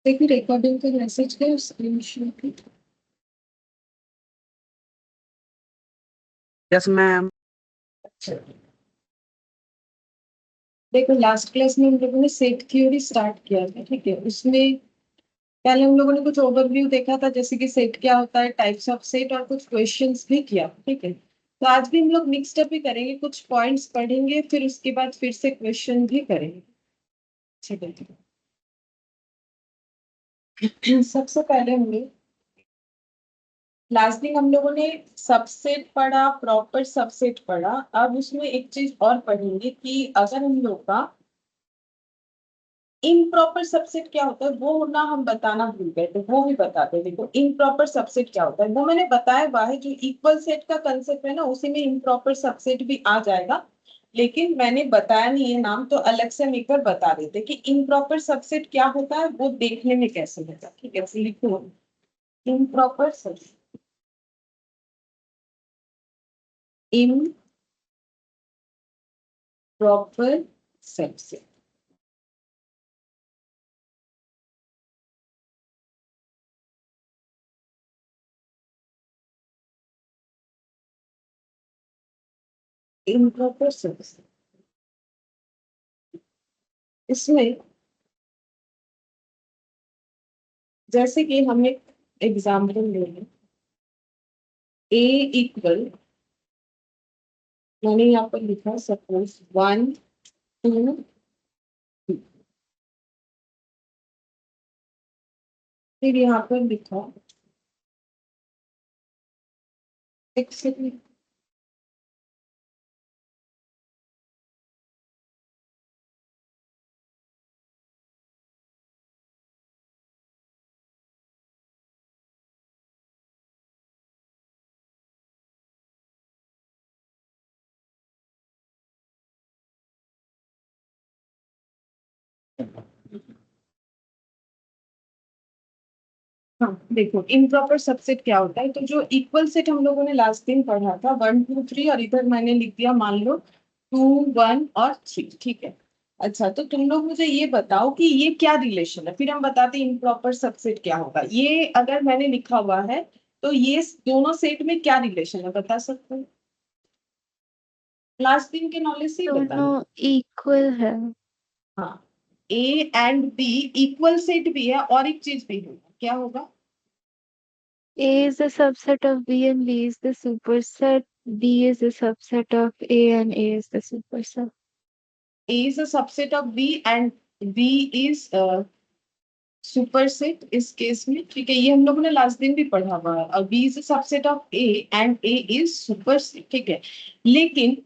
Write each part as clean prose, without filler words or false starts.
देखिए रिकॉर्डिंग का मैसेज का स्क्रीनशॉट। Yes ma'am. अच्छा, देखो लास्ट क्लास में हम लोगों ने सेट थ्योरी स्टार्ट किया था, ठीक है। उसमें पहले हम लोगों ने कुछ ओवरव्यू देखा था, जैसे कि सेट क्या होता है, टाइप्स ऑफ सेट, और कुछ क्वेश्चंस भी किया, ठीक है। तो आज भी हम लोग मिक्सड अप ही करेंगे, कुछ पॉइंट्स पढ़ेंगे, फिर उसके बाद फिर से क्वेश्चन भी करेंगे। ठीक है, सबसे पहले हम लोग लास्ट दिन हम लोगों ने सबसेट पढ़ा, प्रॉपर सबसेट पढ़ा। अब उसमें एक चीज और पढ़ेंगे कि अगर हम लोग का इम्प्रॉपर सबसेट क्या होता है, वो ना हम बताना भूल गए, तो वो भी बताते हैं। देखो इम्प्रॉपर सबसेट क्या होता है, वो मैंने बताया हुआ है। जो इक्वल सेट का कंसेप्ट है ना, उसी में इम्प्रॉपर सबसेट भी आ जाएगा, लेकिन मैंने बताया नहीं है नाम, तो अलग से हम एक बार बता देते कि इम्प्रॉपर सबसेट क्या होता है, वो देखने में कैसे होता है। ठीक है, तो लिखो improper subset. Improper subset improper subset इसमें जैसे कि हम एक एग्जाम्पल ले लें, ए इक्वल, मैंने यहाँ पर लिखा सपोज 1 2, फिर यहाँ पर लिखा 6। हाँ देखो इम्प्रॉपर सबसेट क्या होता है, तो जो इक्वल सेट हम लोगों ने लास्ट दिन पढ़ा था 1 2 3, और इधर मैंने लिख दिया मान लो 2 1 और 3, ठीक है। अच्छा, तो तुम लोग मुझे ये बताओ कि ये क्या रिलेशन है, फिर हम बताते हैं इम्प्रॉपर सबसेट क्या होगा। ये अगर मैंने लिखा हुआ है, तो ये दोनों सेट में क्या रिलेशन है, बता सकते हो? लास्ट दिन के नॉलेज से ही बताना। दोनों इक्वल है। हाँ, A and B equal set भी है, और एक चीज भी होगा, क्या होगा? A is a subset of B and B is the superset. B is a subset of A and A is the superset. A is a subset of B and B is superset इस case में, ठीक है। ये हम लोगों ने last दिन भी पढ़ा हुआ है। और B is a subset of A and A is superset, ठीक है। लेकिन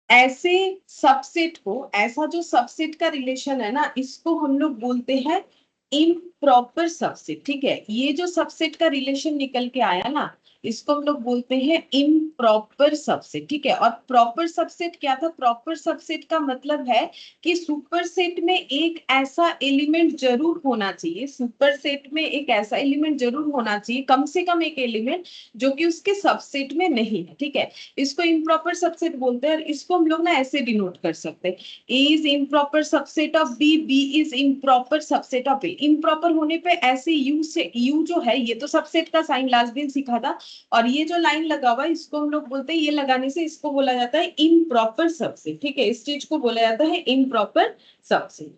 ऐसे सबसेट को, ऐसा जो सबसेट का रिलेशन है ना, इसको हम लोग बोलते हैं इम्प्रॉपर सबसेट, ठीक है। ये जो सबसेट का रिलेशन निकल के आया ना, इसको हम लोग बोलते हैं इम्प्रॉपर सबसेट, ठीक है। और प्रॉपर सबसेट क्या था? प्रॉपर सबसेट का मतलब है कि सुपरसेट में एक ऐसा एलिमेंट जरूर होना चाहिए, सुपरसेट में एक ऐसा एलिमेंट जरूर होना चाहिए, कम से कम एक एलिमेंट जो कि उसके सबसेट में नहीं है, ठीक है। इसको इम्प्रॉपर सबसेट बोलते हैं, और इसको हम लोग ना ऐसे डिनोट कर सकते हैं, A is improper subset of B, B is improper subset of A. Improper होने पे ऐसे यू से, यू जो है ये तो सबसेट का साइन लास्ट दिन सीखा था, और ये जो लाइन लगा हुआ है इसको हम लोग बोलते हैं, ये लगाने से इसको बोला जाता है इम्प्रॉपर सबसेट, ठीक है। इस चीज को बोला जाता है इम्प्रॉपर सबसेट।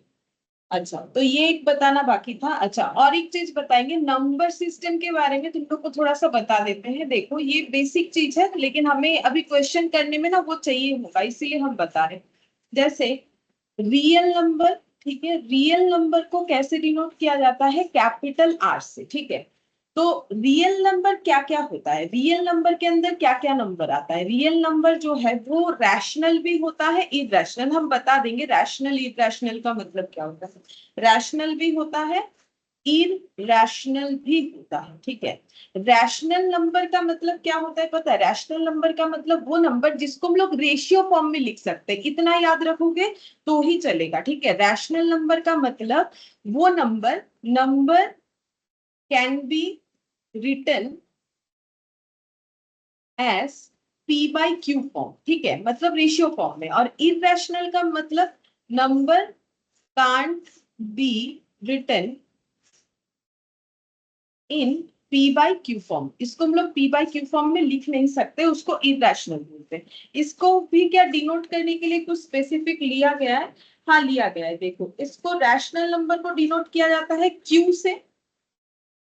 अच्छा, तो ये एक बताना बाकी था। अच्छा, और एक चीज बताएंगे नंबर सिस्टम के बारे में, तुम लोग को थोड़ा सा बता देते हैं। देखो ये बेसिक चीज है, लेकिन हमें अभी क्वेश्चन करने में ना वो चाहिए होगा, इसीलिए हम बता रहे हैं। जैसे रियल नंबर, ठीक है। रियल नंबर को कैसे डिनोट किया जाता है? कैपिटल आर से, ठीक है। तो रियल नंबर क्या क्या होता है, रियल नंबर के अंदर क्या क्या नंबर आता है? रियल नंबर जो है वो रैशनल भी होता है, इरेशनल। हम बता देंगे रैशनल इरेशनल का मतलब क्या होता है। रैशनल भी होता है, इरेशनल भी होता है, ठीक है। रैशनल नंबर का मतलब क्या होता है पता है? रैशनल नंबर का मतलब वो नंबर जिसको हम लोग रेशियो फॉर्म में लिख सकते हैं, इतना याद रखोगे तो ही चलेगा, ठीक है। रैशनल नंबर का मतलब वो नंबर, number can be written as P by Q form, ठीक है, मतलब रेशियो फॉर्म में। और इरेशनल का मतलब number can't be written in P by Q form. इसको हम लोग पी बाई क्यू फॉर्म में लिख नहीं सकते, उसको इरेशनल बोलते हैं। इसको भी क्या डिनोट करने के लिए कुछ स्पेसिफिक लिया गया है? हाँ लिया गया है। देखो इसको रैशनल नंबर को डिनोट किया जाता है क्यू से,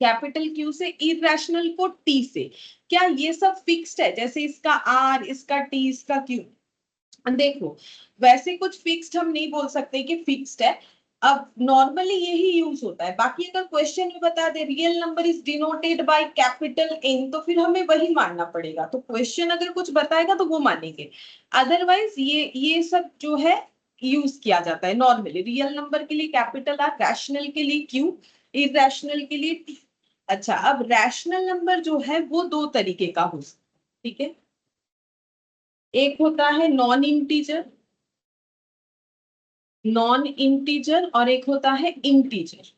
कैपिटल क्यू से, इरेशनल को टी से। क्या ये सब फिक्स्ड है? जैसे इसका आर, इसका टी, इसका क्यू। देखो वैसे कुछ फिक्स्ड हम नहीं बोल सकते कि फिक्स्ड है। अब नॉर्मली यही यूज होता है। बाकी अगर क्वेश्चन में बता दे real number is denoted by capital N, तो फिर हमें वही मानना पड़ेगा। तो क्वेश्चन अगर कुछ बताएगा तो वो मानेंगे, अदरवाइज ये सब जो है यूज किया जाता है नॉर्मली। रियल नंबर के लिए कैपिटल आर, रैशनल के लिए क्यू, इरेशनल के लिए टी। अच्छा, अब रैशनल नंबर जो है वो दो तरीके का हो सकता है, ठीक है। एक होता है नॉन इंटीजर, नॉन इंटीजर, और एक होता है इंटीजर,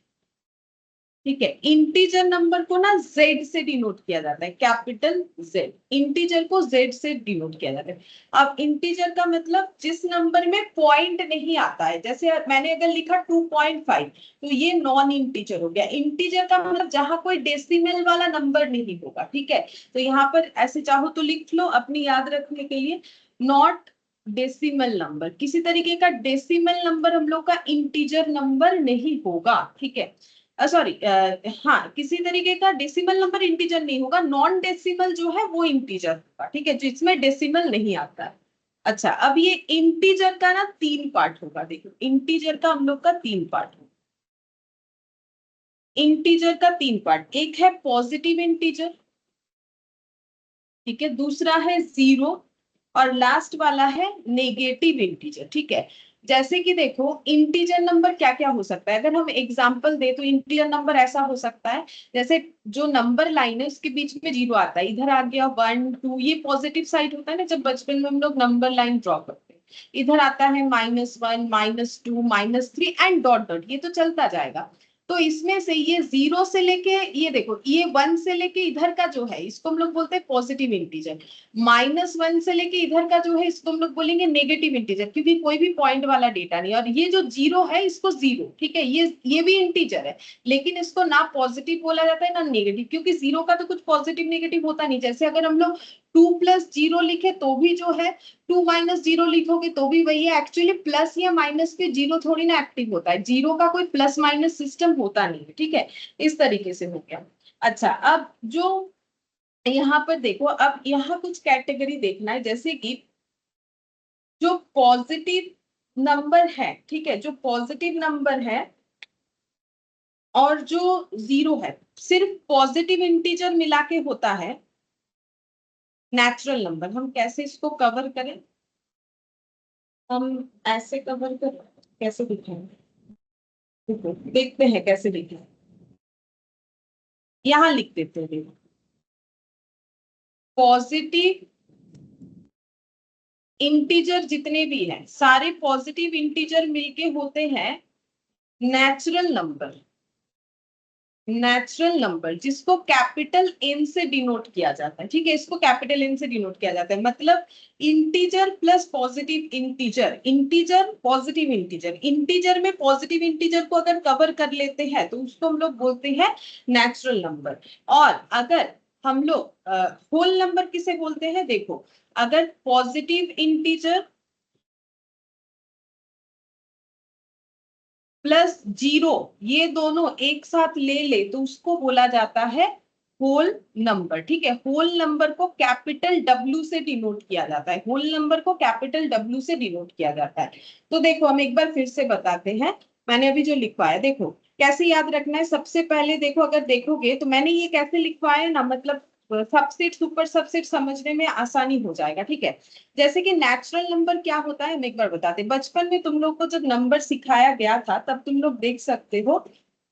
ठीक है। इंटीजर नंबर को ना जेड से डिनोट किया जाता है, कैपिटल जेड। इंटीजर को जेड से डिनोट किया जाता है। अब इंटीजर का मतलब जिस नंबर में पॉइंट नहीं आता है, जैसे मैंने अगर लिखा 2.5 तो ये नॉन इंटीजर हो गया। इंटीजर का मतलब जहां कोई डेसिमल वाला नंबर नहीं होगा, ठीक है। तो यहाँ पर ऐसे चाहो तो लिख लो अपनी याद रखने के लिए, नॉट डेसिमल नंबर। किसी तरीके का डेसिमल नंबर हम लोग का इंटीजर नंबर नहीं होगा, ठीक है। सॉरी, हाँ किसी तरीके का डेसिमल नंबर इंटीजर नहीं होगा। नॉन डेसिमल जो है वो इंटीजर होगा, ठीक है, जिसमें डेसिमल नहीं आता है। अच्छा, अब ये इंटीजर का ना तीन पार्ट होगा। देखो इंटीजर का हम लोग का तीन पार्ट होगा। इंटीजर का तीन पार्ट, एक है पॉजिटिव इंटीजर, ठीक है, दूसरा है जीरो, और लास्ट वाला है नेगेटिव इंटीजर, ठीक है। जैसे कि देखो इंटीजर नंबर क्या क्या हो सकता है, अगर हम एग्जांपल दे तो इंटीजर नंबर ऐसा हो सकता है, जैसे जो नंबर लाइन है उसके बीच में जीरो आता है, इधर आ गया 1 2, ये पॉजिटिव साइड होता है ना, जब बचपन में हम लोग नंबर लाइन ड्रॉ करते हैं। इधर आता है -1 -2 -3 एंड डॉट डॉट, ये तो चलता जाएगा। तो इसमें से ये जीरो से लेके, ये देखो ये 1 से लेके इधर का जो है इसको हम लोग बोलते हैं पॉजिटिव इंटीजर। -1 से लेके इधर का जो है इसको हम लोग बोलेंगे नेगेटिव इंटीजर, क्योंकि कोई भी पॉइंट वाला डेटा नहीं। और ये जो जीरो है इसको जीरो, ठीक है, ये भी इंटीजर है, लेकिन इसको ना पॉजिटिव बोला जाता है ना नेगेटिव, क्योंकि जीरो का तो कुछ पॉजिटिव नेगेटिव होता नहीं। जैसे अगर हम लोग 2 + 0 लिखे तो भी जो है, 2 - 0 लिखोगे तो भी वही है। एक्चुअली प्लस या माइनस पे जीरो थोड़ी ना एक्टिव होता है, जीरो का कोई प्लस माइनस सिस्टम होता नहीं है, ठीक है। इस तरीके से हो गया। अच्छा, अब जो यहाँ पर देखो, अब यहाँ कुछ कैटेगरी देखना है, जैसे कि जो पॉजिटिव नंबर है, ठीक है, जो पॉजिटिव नंबर है और जो जीरो है, सिर्फ पॉजिटिव इंटीजर मिला के होता है नेचुरल नंबर। हम कैसे इसको कवर करें? हम ऐसे कवर करें, कैसे दिखाएंगे? देखो देखते हैं कैसे लिखें। यहाँ लिख देते हैं, देखो पॉजिटिव इंटीजर जितने भी हैं सारे पॉजिटिव इंटीजर मिलके होते हैं नेचुरल नंबर। नेचुरल नंबर जिसको कैपिटल एन से डिनोट किया जाता है, ठीक है, इसको कैपिटल एन से डिनोट किया जाता है। मतलब integer plus positive integer, integer positive integer, integer में पॉजिटिव इंटीजर को अगर कवर कर लेते हैं तो उसको हम लोग बोलते हैं नेचुरल नंबर। और अगर हम लोग होल नंबर किसे बोलते हैं? देखो अगर पॉजिटिव इंटीजर प्लस जीरो ये दोनों एक साथ ले ले तो उसको बोला जाता है होल नंबर, ठीक है। होल नंबर को कैपिटल डब्ल्यू से डिनोट किया जाता है, होल नंबर को कैपिटल डब्ल्यू से डिनोट किया जाता है। तो देखो हम एक बार फिर से बताते हैं, मैंने अभी जो लिखवाया देखो कैसे याद रखना है। सबसे पहले देखो, अगर देखोगे तो मैंने ये कैसे लिखवाया ना, मतलब सबसेट सुपर सबसेट समझने में आसानी हो जाएगा, ठीक है। जैसे कि नेचुरल नंबर क्या होता है हम एक बार बताते हैं। बचपन में तुम लोग को जब नंबर सिखाया गया था तब तुम लोग देख सकते हो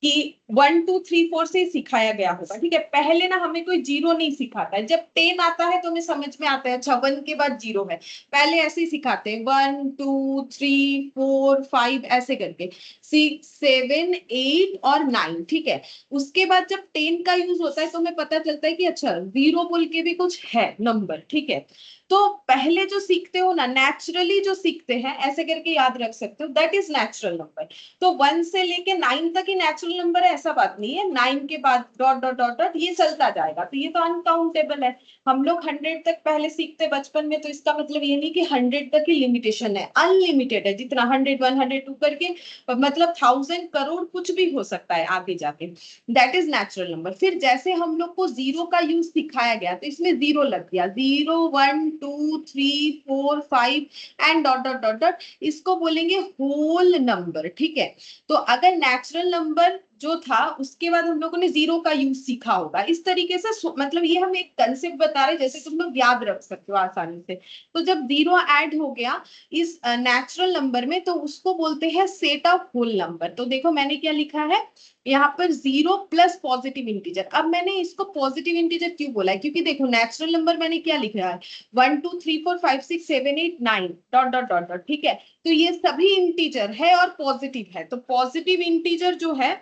कि 1 2 3 4 से सिखाया गया होगा, ठीक है। पहले ना हमें कोई जीरो नहीं सिखाता है, जब 10 आता है तो हमें समझ में आता है अच्छा 1 के बाद जीरो है। पहले ऐसे ही सिखाते हैं 1 2 3 4 5 ऐसे करके, 6 7 8 और 9, ठीक है। उसके बाद जब 10 का यूज होता है तो हमें पता चलता है कि अच्छा जीरो बोल के भी कुछ है नंबर, ठीक है। तो पहले जो सीखते हो ना, नेचुरली जो सीखते हैं ऐसे करके याद रख सकते हो, दैट इज नेचुरल नंबर। तो 1 से लेके 9 तक ही नेचुरल नंबर है ऐसा बात नहीं है, 9 के बाद डॉट डॉट डॉट डॉट ये चलता जाएगा, तो ये तो अनकाउंटेबल है। हम लोग 100 तक पहले सीखते बचपन में, तो इसका मतलब ये नहीं कि 100 तक ही लिमिटेशन है, अनलिमिटेड है, जितना 100 102 करके मतलब 1000 करोड़ कुछ भी हो सकता है आगे जाके, दैट इज नेचुरल नंबर। फिर जैसे हम लोग को जीरो का यूज सिखाया गया तो इसमें जीरो लग गया, 0 1 2 3 4 5 and dot dot dot dot, इसको बोलेंगे होल नंबर, ठीक है। तो अगर नेचुरल नंबर जो था उसके बाद हम लोगों ने जीरो का यूज सीखा होगा, इस तरीके से मतलब ये हम एक कंसेप्ट बता रहे जैसे तुम लोग याद रख सकते हो आसानी से। तो जब जीरो ऐड हो गया इस नेचुरल नंबर में तो उसको बोलते हैं सेट ऑफ होल नंबर। तो देखो मैंने क्या लिखा है यहाँ पर, जीरो प्लस पॉजिटिव इंटीजर। अब मैंने इसको पॉजिटिव इंटीजर क्यों बोला है, क्योंकि देखो नेचुरल नंबर मैंने क्या लिखा है, 1 2 3 4 5 6 7 8 9 डॉट डॉट डॉट डॉट, ठीक है। तो ये सभी इंटीजर है और पॉजिटिव है, तो पॉजिटिव इंटीजर जो है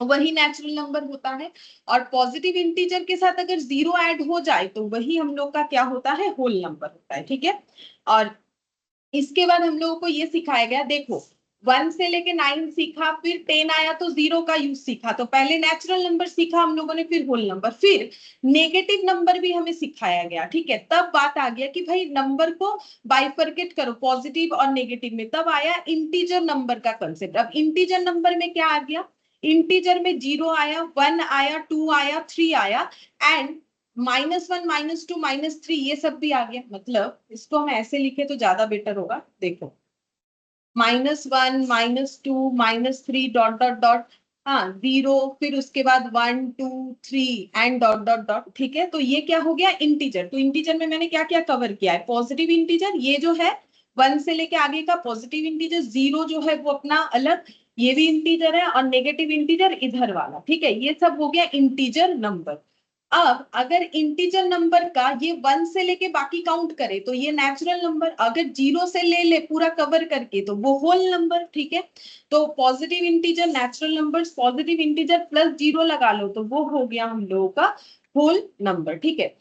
वही नेचुरल नंबर होता है, और पॉजिटिव इंटीजर के साथ अगर जीरो ऐड हो जाए तो वही हम लोग का क्या होता है, होल नंबर होता है, ठीक है। और इसके बाद हम लोगों को ये सिखाया गया, देखो 1 से लेके 9 सीखा, फिर 10 आया तो जीरो का यूज सीखा, तो पहले नेचुरल नंबर सीखा हम लोगों ने, फिर होल नंबर, फिर नेगेटिव नंबर भी हमें सिखाया गया, ठीक है। तब बात आ गया कि भाई नंबर को बाइफरकेट करो पॉजिटिव और नेगेटिव में, तब आया इंटीजर नंबर का कंसेप्ट। अब इंटीजर नंबर में क्या आ गया, इंटीजर में जीरो आया, 1 आया, 2 आया, 3 आया, एंड -1 -2 -3 ये सब भी आ गया। मतलब इसको हम ऐसे लिखे तो ज्यादा बेटर होगा, देखो -1 -2 -3 डॉट डॉट डॉट, हाँ जीरो, फिर उसके बाद 1 2 3 एंड डॉट डॉट डॉट, ठीक है। तो ये क्या हो गया इंटीजर। तो इंटीजर में मैंने क्या क्या कवर किया है, पॉजिटिव इंटीजर ये जो है 1 से लेके आगे का पॉजिटिव इंटीजर, जीरो जो है वो अपना अलग, ये भी इंटीजर है, और नेगेटिव इंटीजर इधर वाला, ठीक है। ये सब हो गया इंटीजर नंबर। अब अगर इंटीजर नंबर का ये 1 से लेके बाकी काउंट करे तो ये नेचुरल नंबर, अगर जीरो से ले ले पूरा कवर करके तो वो होल नंबर, ठीक है। तो positive integer natural numbers, positive integer plus zero लगा लो तो वो हो गया हम लोगों का होल नंबर, ठीक है।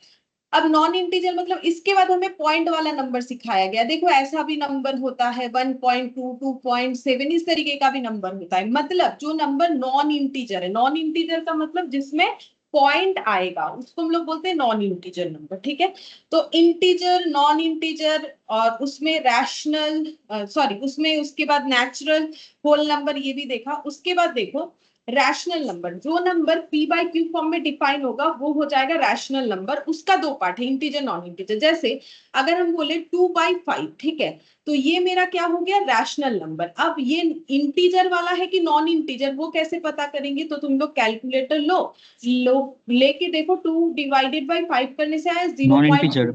अब नॉन इंटीजर मतलब इसके बाद हमें पॉइंट वाला नंबर सिखाया गया, देखो ऐसा भी नंबर होता है 1.2 2.7 इस तरीके का भी नंबर होता है। मतलब जो नंबर नॉन इंटीजर है, नॉन इंटीजर का मतलब जिसमें पॉइंट आएगा उसको हम लोग बोलते हैं नॉन इंटीजर नंबर, ठीक है। तो इंटीजर, नॉन इंटीजर, और उसमें रैशनल, सॉरी उसमें उसके बाद नेचुरल, होल नंबर ये भी देखा। उसके बाद देखो रैशनल नंबर, जो number p by Q form में डिफाइन होगा वो हो जाएगा रैशनल नंबर। उसका दो पार्ट है, इंटीजर नॉन इंटीजर। जैसे अगर हम बोले 2/5, ठीक है, तो ये मेरा क्या हो गया रैशनल नंबर। अब ये इंटीजर वाला है कि नॉन इंटीजर वो कैसे पता करेंगे, तो तुम लोग कैलकुलेटर लो लेके देखो, 2/5 करने से आया नॉन 0. इंटीजर।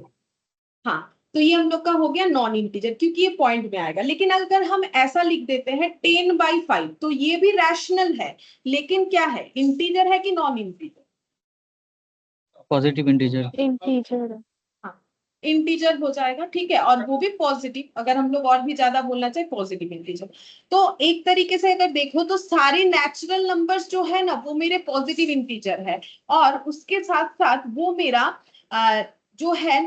हाँ, तो ये हम लोग का हो गया नॉन इंटीजर क्योंकि ये पॉइंट में आएगा। लेकिन अगर हम ऐसा लिख देते हैं 10/5 तो ये भी रैशनल है, लेकिन क्या है, इंटीजर है कि non integer, positive integer. Integer. हाँ इंटीजर हो जाएगा, ठीक है। और वो भी पॉजिटिव, अगर हम लोग और भी ज्यादा बोलना चाहे पॉजिटिव इंटीजर। तो एक तरीके से अगर देखो तो सारे नेचुरल नंबर्स जो है ना वो मेरे पॉजिटिव इंटीजर है, और उसके साथ साथ वो मेरा जो है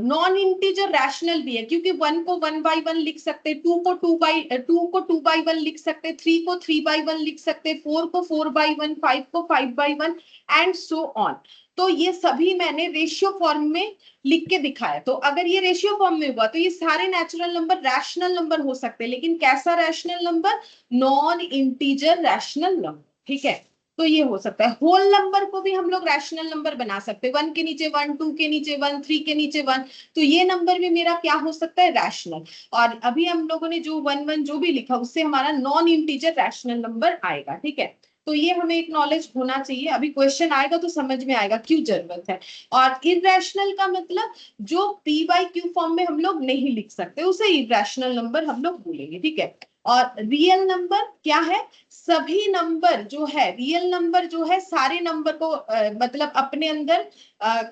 नॉन इंटीजर रैशनल भी है, क्योंकि 1 को 1/1 लिख सकते, 2 को 2/1 लिख सकते, 3 को 3/1 लिख सकते, 4 को 4/1, 5 को 5/1 एंड सो ऑन। तो ये सभी मैंने रेशियो फॉर्म में लिख के दिखाया। तो अगर ये रेशियो फॉर्म में हुआ तो ये सारे नेचुरल नंबर रैशनल नंबर हो सकते हैं, लेकिन कैसा rational number, non integer rational number, ठीक है। तो ये हो सकता है। होल नंबर को भी हम लोग रैशनल नंबर बना सकते हैं, 1 के नीचे 1, 2 के नीचे 1, 3 के नीचे 1, तो ये नंबर भी मेरा क्या हो सकता है, रैशनल। और अभी हम लोगों ने जो 1 1 जो भी लिखा उससे हमारा नॉन इंटीजर रैशनल नंबर आएगा, ठीक है। तो ये हमें एक नॉलेज होना चाहिए, अभी क्वेश्चन आएगा तो समझ में आएगा क्यों जरूरत है। और इरेशनल का मतलब जो p/q फॉर्म में हम लोग नहीं लिख सकते उसे इरेशनल नंबर हम लोग बोलेंगे, ठीक है। और रियल नंबर क्या है, सभी नंबर जो है, रियल नंबर जो है सारे नंबर को मतलब अपने अंदर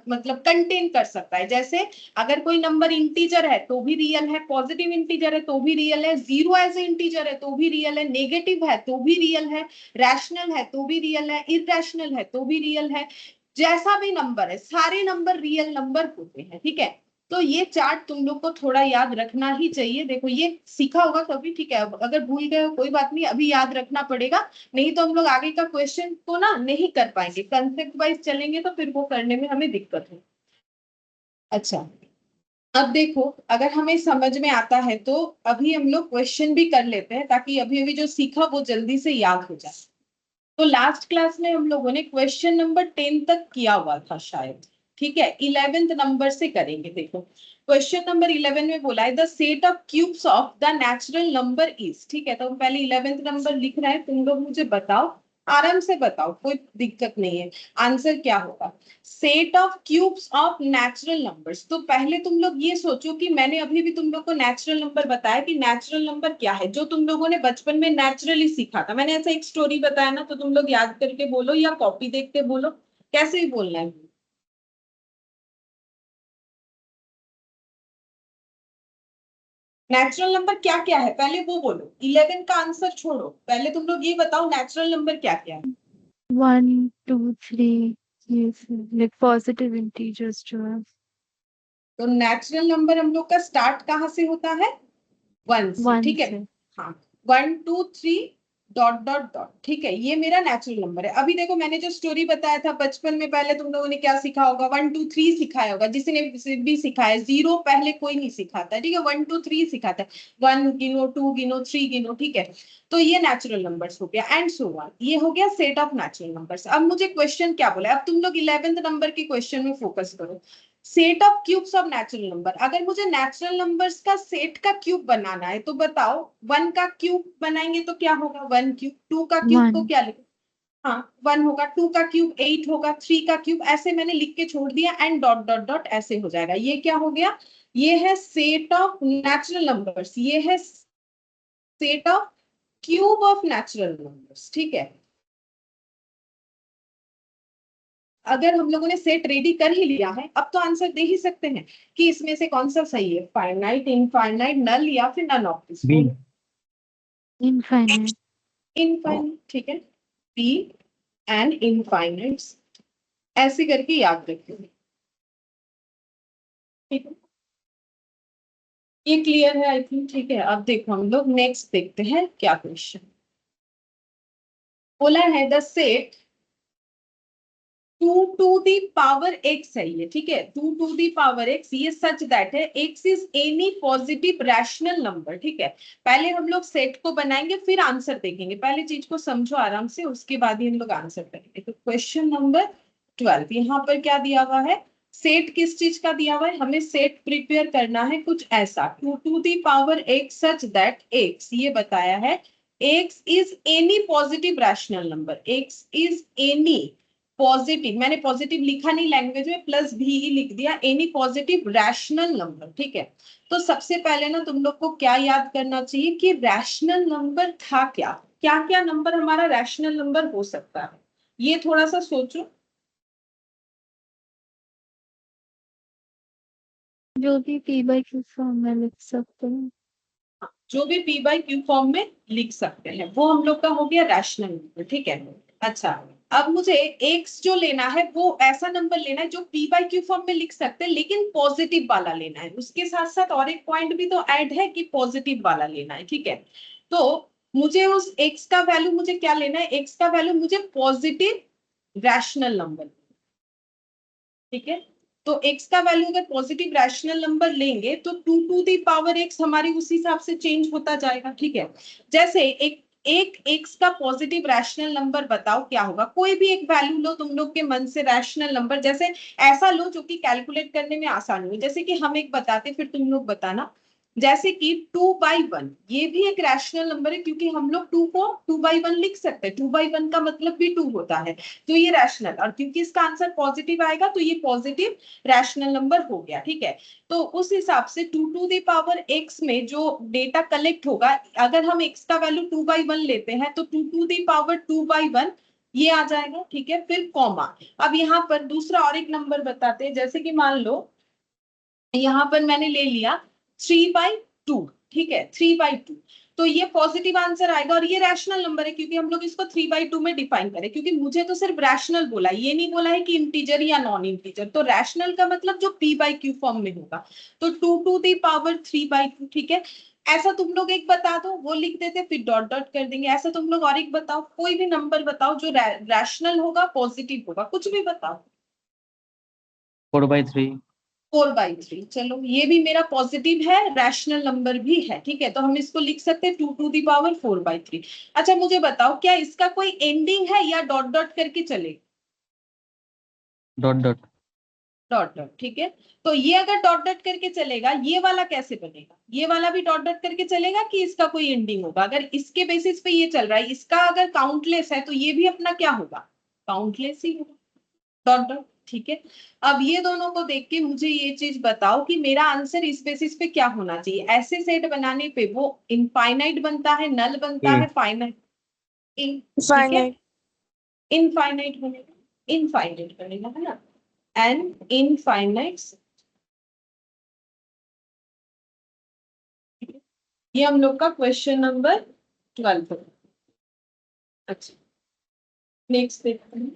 मतलब कंटेन कर सकता है। जैसे अगर कोई नंबर इंटीजर है तो भी रियल है, पॉजिटिव इंटीजर है तो भी रियल है, जीरो एज ए इंटीजर है तो भी रियल है, नेगेटिव है तो भी रियल है, रैशनल है तो भी रियल है, इरेशनल है तो भी रियल है। जैसा भी नंबर है सारे नंबर रियल नंबर होते हैं, ठीक है। तो ये चार्ट तुम लोग को थोड़ा याद रखना ही चाहिए। देखो ये सीखा होगा कभी, ठीक है, अगर भूल गए हो कोई बात नहीं, अभी याद रखना पड़ेगा, नहीं तो हम लोग आगे का क्वेश्चन को ना नहीं कर पाएंगे, कंसेप्ट वाइज चलेंगे तो फिर वो करने में हमें दिक्कत हो। अच्छा, अब देखो अगर हमें समझ में आता है तो अभी हम लोग क्वेश्चन भी कर लेते हैं, ताकि अभी अभी जो सीखा वो जल्दी से याद हो जाए। तो लास्ट क्लास में हम लोगों ने क्वेश्चन नंबर 10 तक किया हुआ था शायद, ठीक है, 11th नंबर से करेंगे। देखो क्वेश्चन नंबर 11 में बोला है the set of cubes of the natural number is, ठीक है, तो हम पहले 11th नंबर लिख रहे हैं, तुम लोग मुझे बताओ, आराम से बताओ, कोई दिक्कत नहीं है, आंसर क्या होगा। Set of cubes of natural numbers, तो पहले तुम लोग ये सोचो कि मैंने अभी भी तुम लोग को नेचुरल नंबर बताया कि नेचुरल नंबर क्या है, जो तुम लोगों ने बचपन में नेचुरली सीखा था। मैंने ऐसा एक स्टोरी बताया ना, तो तुम लोग याद करके बोलो या कॉपी देख के बोलो, कैसे भी बोलना है। नेचुरल नंबर क्या क्या है पहले वो बोलो, 11 का आंसर छोड़ो, पहले तुम लोग ये बताओ नेचुरल नंबर क्या क्या है। 1, 2, 3, yes, like positive integers जो है। तो नेचुरल नंबर हम लोग का स्टार्ट कहाँ से होता है, 1 से, 1 ठीक है। से। हाँ, 1 2 3 डॉट डॉट डॉट, ठीक है, ये मेरा नेचुरल नंबर है। अभी देखो मैंने जो स्टोरी बताया था बचपन में, पहले तुम लोगों ने क्या सीखा होगा, 1 2 3 सिखाया होगा, जिसने भी सिखाया, जीरो पहले कोई नहीं सिखाता, ठीक है, 1 2 3 सिखाता है, 1 गिनो, 2 गिनो, 3 गिनो, ठीक है। तो ये नेचुरल नंबर्स हो गया एंड सो ऑन, ये हो गया सेट ऑफ नेचुरल नंबर्स। अब मुझे क्वेश्चन क्या बोला है, अब तुम लोग 11th नंबर के क्वेश्चन में फोकस करो। Set of cubes of natural number, अगर मुझे नेचुरल नंबर्स का सेट का क्यूब बनाना है तो बताओ, 1 का क्यूब बनाएंगे तो क्या होगा, 1 क्यूब, 2 का क्यूब को 1, क्या लिखे, हाँ 1 होगा, 2 का क्यूब 8 होगा, 3 का क्यूब, ऐसे मैंने लिख के छोड़ दिया एंड डॉट डॉट डॉट ऐसे हो जाएगा। ये क्या हो गया, ये है सेट ऑफ नेचुरल नंबर्स, ये है set of cube of natural numbers, ठीक है। अगर हम लोगों ने सेट रेडी कर ही लिया है, अब तो आंसर दे ही सकते हैं कि इसमें से कौन सा सही है, फाइनाइट, इनफाइनाइट, नल या फिर नन ऑफ दिस, बी। बोलो। infinite। इनफाइनाइट, ठीक है, बी एंड इनफाइनाइट, ऐसे करके याद रखिए, ठीक है। ये क्लियर है आई थिंक, ठीक है। अब देखो हम लोग नेक्स्ट देखते हैं क्या क्वेश्चन बोला है, the set 2 to the power X है ये, ठीक है, 2 टू दी पावर एक्स, ये सच दैट है X is any positive rational number, ठीक है। पहले हम लोग सेट को बनाएंगे फिर आंसर देखेंगे, पहले चीज को समझो आराम से, उसके बाद ही हम लोग आंसर करेंगे। तो क्वेश्चन नंबर 12 यहाँ पर क्या दिया हुआ है, सेट किस चीज का दिया हुआ है, हमें सेट प्रिपेयर करना है कुछ ऐसा, 2 to the power X such that X, ये बताया है X is any positive rational number, X is any positive, मैंने पॉजिटिव लिखा नहीं लैंग्वेज में, प्लस भी ही लिख दिया, एनी पॉजिटिव रैशनल नंबर, ठीक है। तो सबसे पहले ना तुम लोग को क्या याद करना चाहिए कि रैशनल नंबर था क्या, क्या क्या नंबर हमारा रैशनल नंबर हो सकता है, ये थोड़ा सा सोचो। जो भी p by q फॉर्म में लिख सकते हैं। जो भी p बाई क्यू फॉर्म में लिख सकते हैं वो हम लोग का हो गया रैशनल नंबर, ठीक है। अच्छा, अब मुझे x जो लेना है वो ऐसा नंबर लेना है जो p बाई क्यू फॉर्म में लिख सकते हैं, लेकिन पॉजिटिव वाला लेना है, उसके साथ साथ और एक पॉइंट भी तो ऐड है कि पॉजिटिव वाला लेना है, ठीक है। तो मुझे उस x का वैल्यू मुझे क्या लेना है, x का वैल्यू मुझे पॉजिटिव रैशनल नंबर, ठीक है। तो x का वैल्यू अगर पॉजिटिव रैशनल नंबर लेंगे तो 2 टू दी पावर x हमारी उस हिसाब से चेंज होता जाएगा, ठीक है। जैसे एक एक x का पॉजिटिव रैशनल नंबर बताओ क्या होगा, कोई भी एक वैल्यू लो तुम लोग के मन से रैशनल नंबर, जैसे ऐसा लो जो कि कैलकुलेट करने में आसान हो, जैसे कि हम एक बताते फिर तुम लोग बताना। जैसे कि 2/1, ये भी एक रैशनल नंबर है क्योंकि हम लोग 2 को 2/1 लिख सकते हैं, 2/1 का मतलब भी 2 होता है, तो ये रैशनल, और क्योंकि इसका आंसर पॉजिटिव आएगा तो ये पॉजिटिव रैशनल नंबर हो गया, ठीक है। तो उस हिसाब से 2 टू दी पावर x में जो डेटा कलेक्ट होगा, अगर हम x का वैल्यू 2/1 लेते हैं तो 2 टू दी पावर 2/1 ये आ जाएगा, ठीक है, फिर कॉमा। अब यहाँ पर दूसरा और एक नंबर बताते हैं, जैसे कि मान लो यहाँ पर मैंने ले लिया 3/2, ठीक है, 3/2, तो ये पॉजिटिव आंसर आएगा और ये रैशनल नंबर है क्योंकि हम लोग इसको 3/2 में डिफाइन करें, क्योंकि मुझे तो सिर्फ रैशनल बोला, ये नहीं बोला है कि इंटीजर या नॉन इंटीजर। तो रैशनल का मतलब जो p/q फॉर्म में होगा, तो 2⁻³ ठीक है। ऐसा तुम लोग एक बता दो, वो लिख देते, फिर डॉट डॉट कर देंगे। ऐसा तुम लोग और एक बताओ, कोई भी नंबर बताओ जो रैशनल होगा, पॉजिटिव होगा, कुछ भी बताओ। 4/3। 4/3, चलो ये भी मेरा पॉजिटिव है, रैशनल नंबर भी है, ठीक है। तो हम इसको लिख सकते हैं 2⁻4/3। अच्छा मुझे बताओ, क्या इसका कोई एंडिंग है या डॉट डॉट करके चलेगा? Dot dot. डॉट डॉट, ठीक है। तो ये अगर डॉट डॉट करके चलेगा, ये वाला कैसे बनेगा? ये वाला भी डॉट डॉट करके चलेगा कि इसका कोई एंडिंग होगा? अगर इसके बेसिस पे ये चल रहा है, इसका अगर काउंटलेस है, तो ये भी अपना क्या होगा? काउंटलेस ही होगा, डॉट डॉट, ठीक है। अब ये दोनों को देख के मुझे ये चीज बताओ कि मेरा आंसर इस बेसिस पे क्या होना चाहिए। ऐसे सेट बनाने पे वो इनफाइनाइट बनता है, नल बनता है, फाइनाइट, ठीक है, इनफाइनाइट बनेगा, इनफाइनाइट बनेगा, है ना, एन इनफाइनाइट। ये हम लोग का क्वेश्चन नंबर 12 है। अच्छा नेक्स्ट देखते हैं,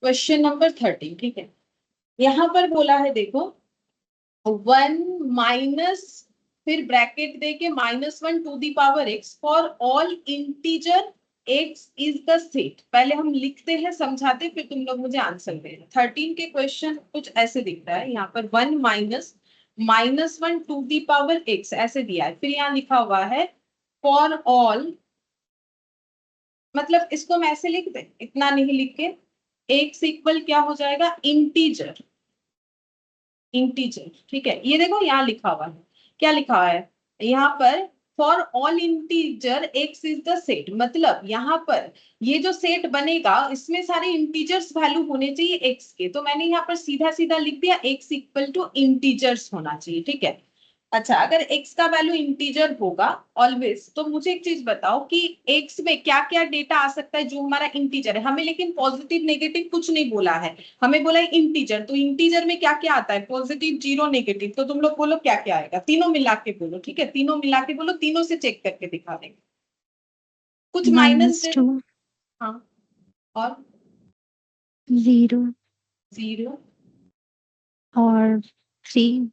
क्वेश्चन नंबर 13, ठीक है। यहां पर बोला है देखो, 1 माइनस, फिर ब्रैकेट दे के -1 for all integer x is the set. पहले हम लिखते हैं, समझाते, फिर तुम लोग मुझे आंसर देना। 13 के क्वेश्चन कुछ ऐसे दिखता है यहाँ पर, 1 माइनस -1 ऐसे दिया है, फिर यहाँ लिखा हुआ है फॉर ऑल, मतलब इसको हम ऐसे लिख दें, इतना नहीं लिख के, x इक्वल क्या हो जाएगा, इंटीजर, इंटीजर, ठीक है। ये देखो यहाँ लिखा हुआ है, क्या लिखा हुआ है यहाँ पर, for all integer x is the set. मतलब यहाँ पर ये जो सेट बनेगा, इसमें सारे इंटीजर्स वैल्यू होने चाहिए x के। तो मैंने यहाँ पर सीधा सीधा लिख दिया x इक्वल टू इंटीजर्स होना चाहिए, ठीक है। अच्छा, अगर x का वैल्यू इंटीजर होगा ऑलवेज, तो मुझे एक चीज बताओ कि x में क्या क्या डेटा आ सकता है जो हमारा इंटीजर है। हमें लेकिन पॉजिटिव नेगेटिव कुछ नहीं बोला है, हमें बोला है इंटीजर। तो इंटीजर में क्या क्या आता है, पॉजिटिव, जीरो, नेगेटिव। तो तुम लोग बोलो क्या क्या आएगा, तीनों मिला के बोलो, ठीक है, तीनों मिला के बोलो, तीनों से चेक करके दिखा देंगे। कुछ माइनस दे, 2 हाँ, और 0 0 और 3।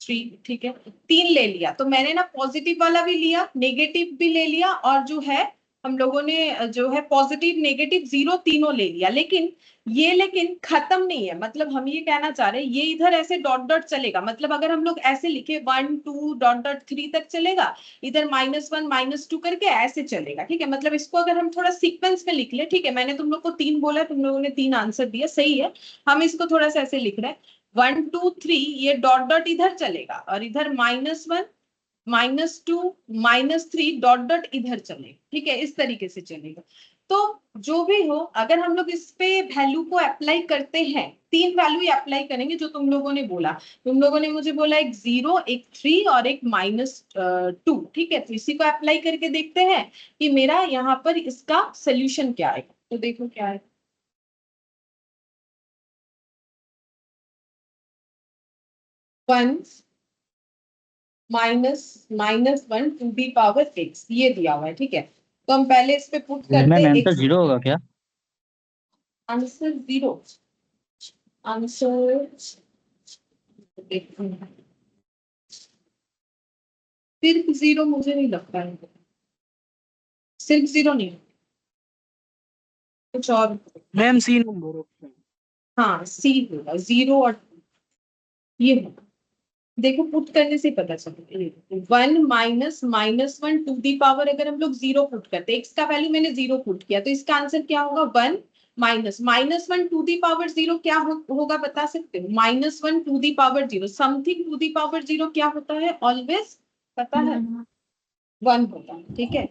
3, ठीक है। 3 ले लिया, तो मैंने ना पॉजिटिव वाला भी लिया, नेगेटिव भी ले लिया, और जो है हम लोगों ने जो है पॉजिटिव, नेगेटिव, 0 तीनों ले लिया। लेकिन खत्म नहीं है, मतलब हम ये कहना चाह रहे हैं, ये इधर ऐसे डॉट डॉट चलेगा। मतलब अगर हम लोग ऐसे लिखे 1 2 डॉट डॉट 3 तक चलेगा, इधर -1 -2 करके ऐसे चलेगा, ठीक है। मतलब इसको अगर हम थोड़ा सीक्वेंस में लिख ले, ठीक है, मैंने तुम लोग को 3 बोला, तुम लोगों ने 3 आंसर दिया, सही है। हम इसको थोड़ा सा ऐसे लिख रहे हैं, 1 2 3, ये डॉट डॉट इधर चलेगा, और इधर -1 -2 -3 डॉट डॉट इधर चलेगा, ठीक है, इस तरीके से चलेगा। तो जो भी हो, अगर हम लोग इस पे वैल्यू को अप्लाई करते हैं, 3 वैल्यू अप्लाई करेंगे जो तुम लोगों ने बोला। तुम लोगों ने मुझे बोला एक 0, एक 3 और एक -2, ठीक है। तो इसी को अप्लाई करके देखते हैं कि मेरा यहाँ पर इसका सोल्यूशन क्या आएगा। तो देखो क्या है, 1 -1 ये दिया हुआ है, ठीक है। तो हम पहले इस पे पुट करते मैम हैं आंसर x, 0 होगा क्या? आंसर 0, आंसर सिर्फ 0 मुझे नहीं लगता है, सिर्फ 0 नहीं, कुछ और। Ma'am C number option. हाँ सी होगा, 0 और ये होगा। देखो पुट करने से पता चलेगा, 1 -1 अगर हम लोग 0 पुट करते, x का वैल्यू मैंने 0 पुट किया, तो इसका आंसर क्या होगा, 1 -1 क्या होगा, बता सकते हो? -1 समथिंग टू दी पावर 0 क्या होता है, ऑलवेज पता है, 1 होता है, ठीक है,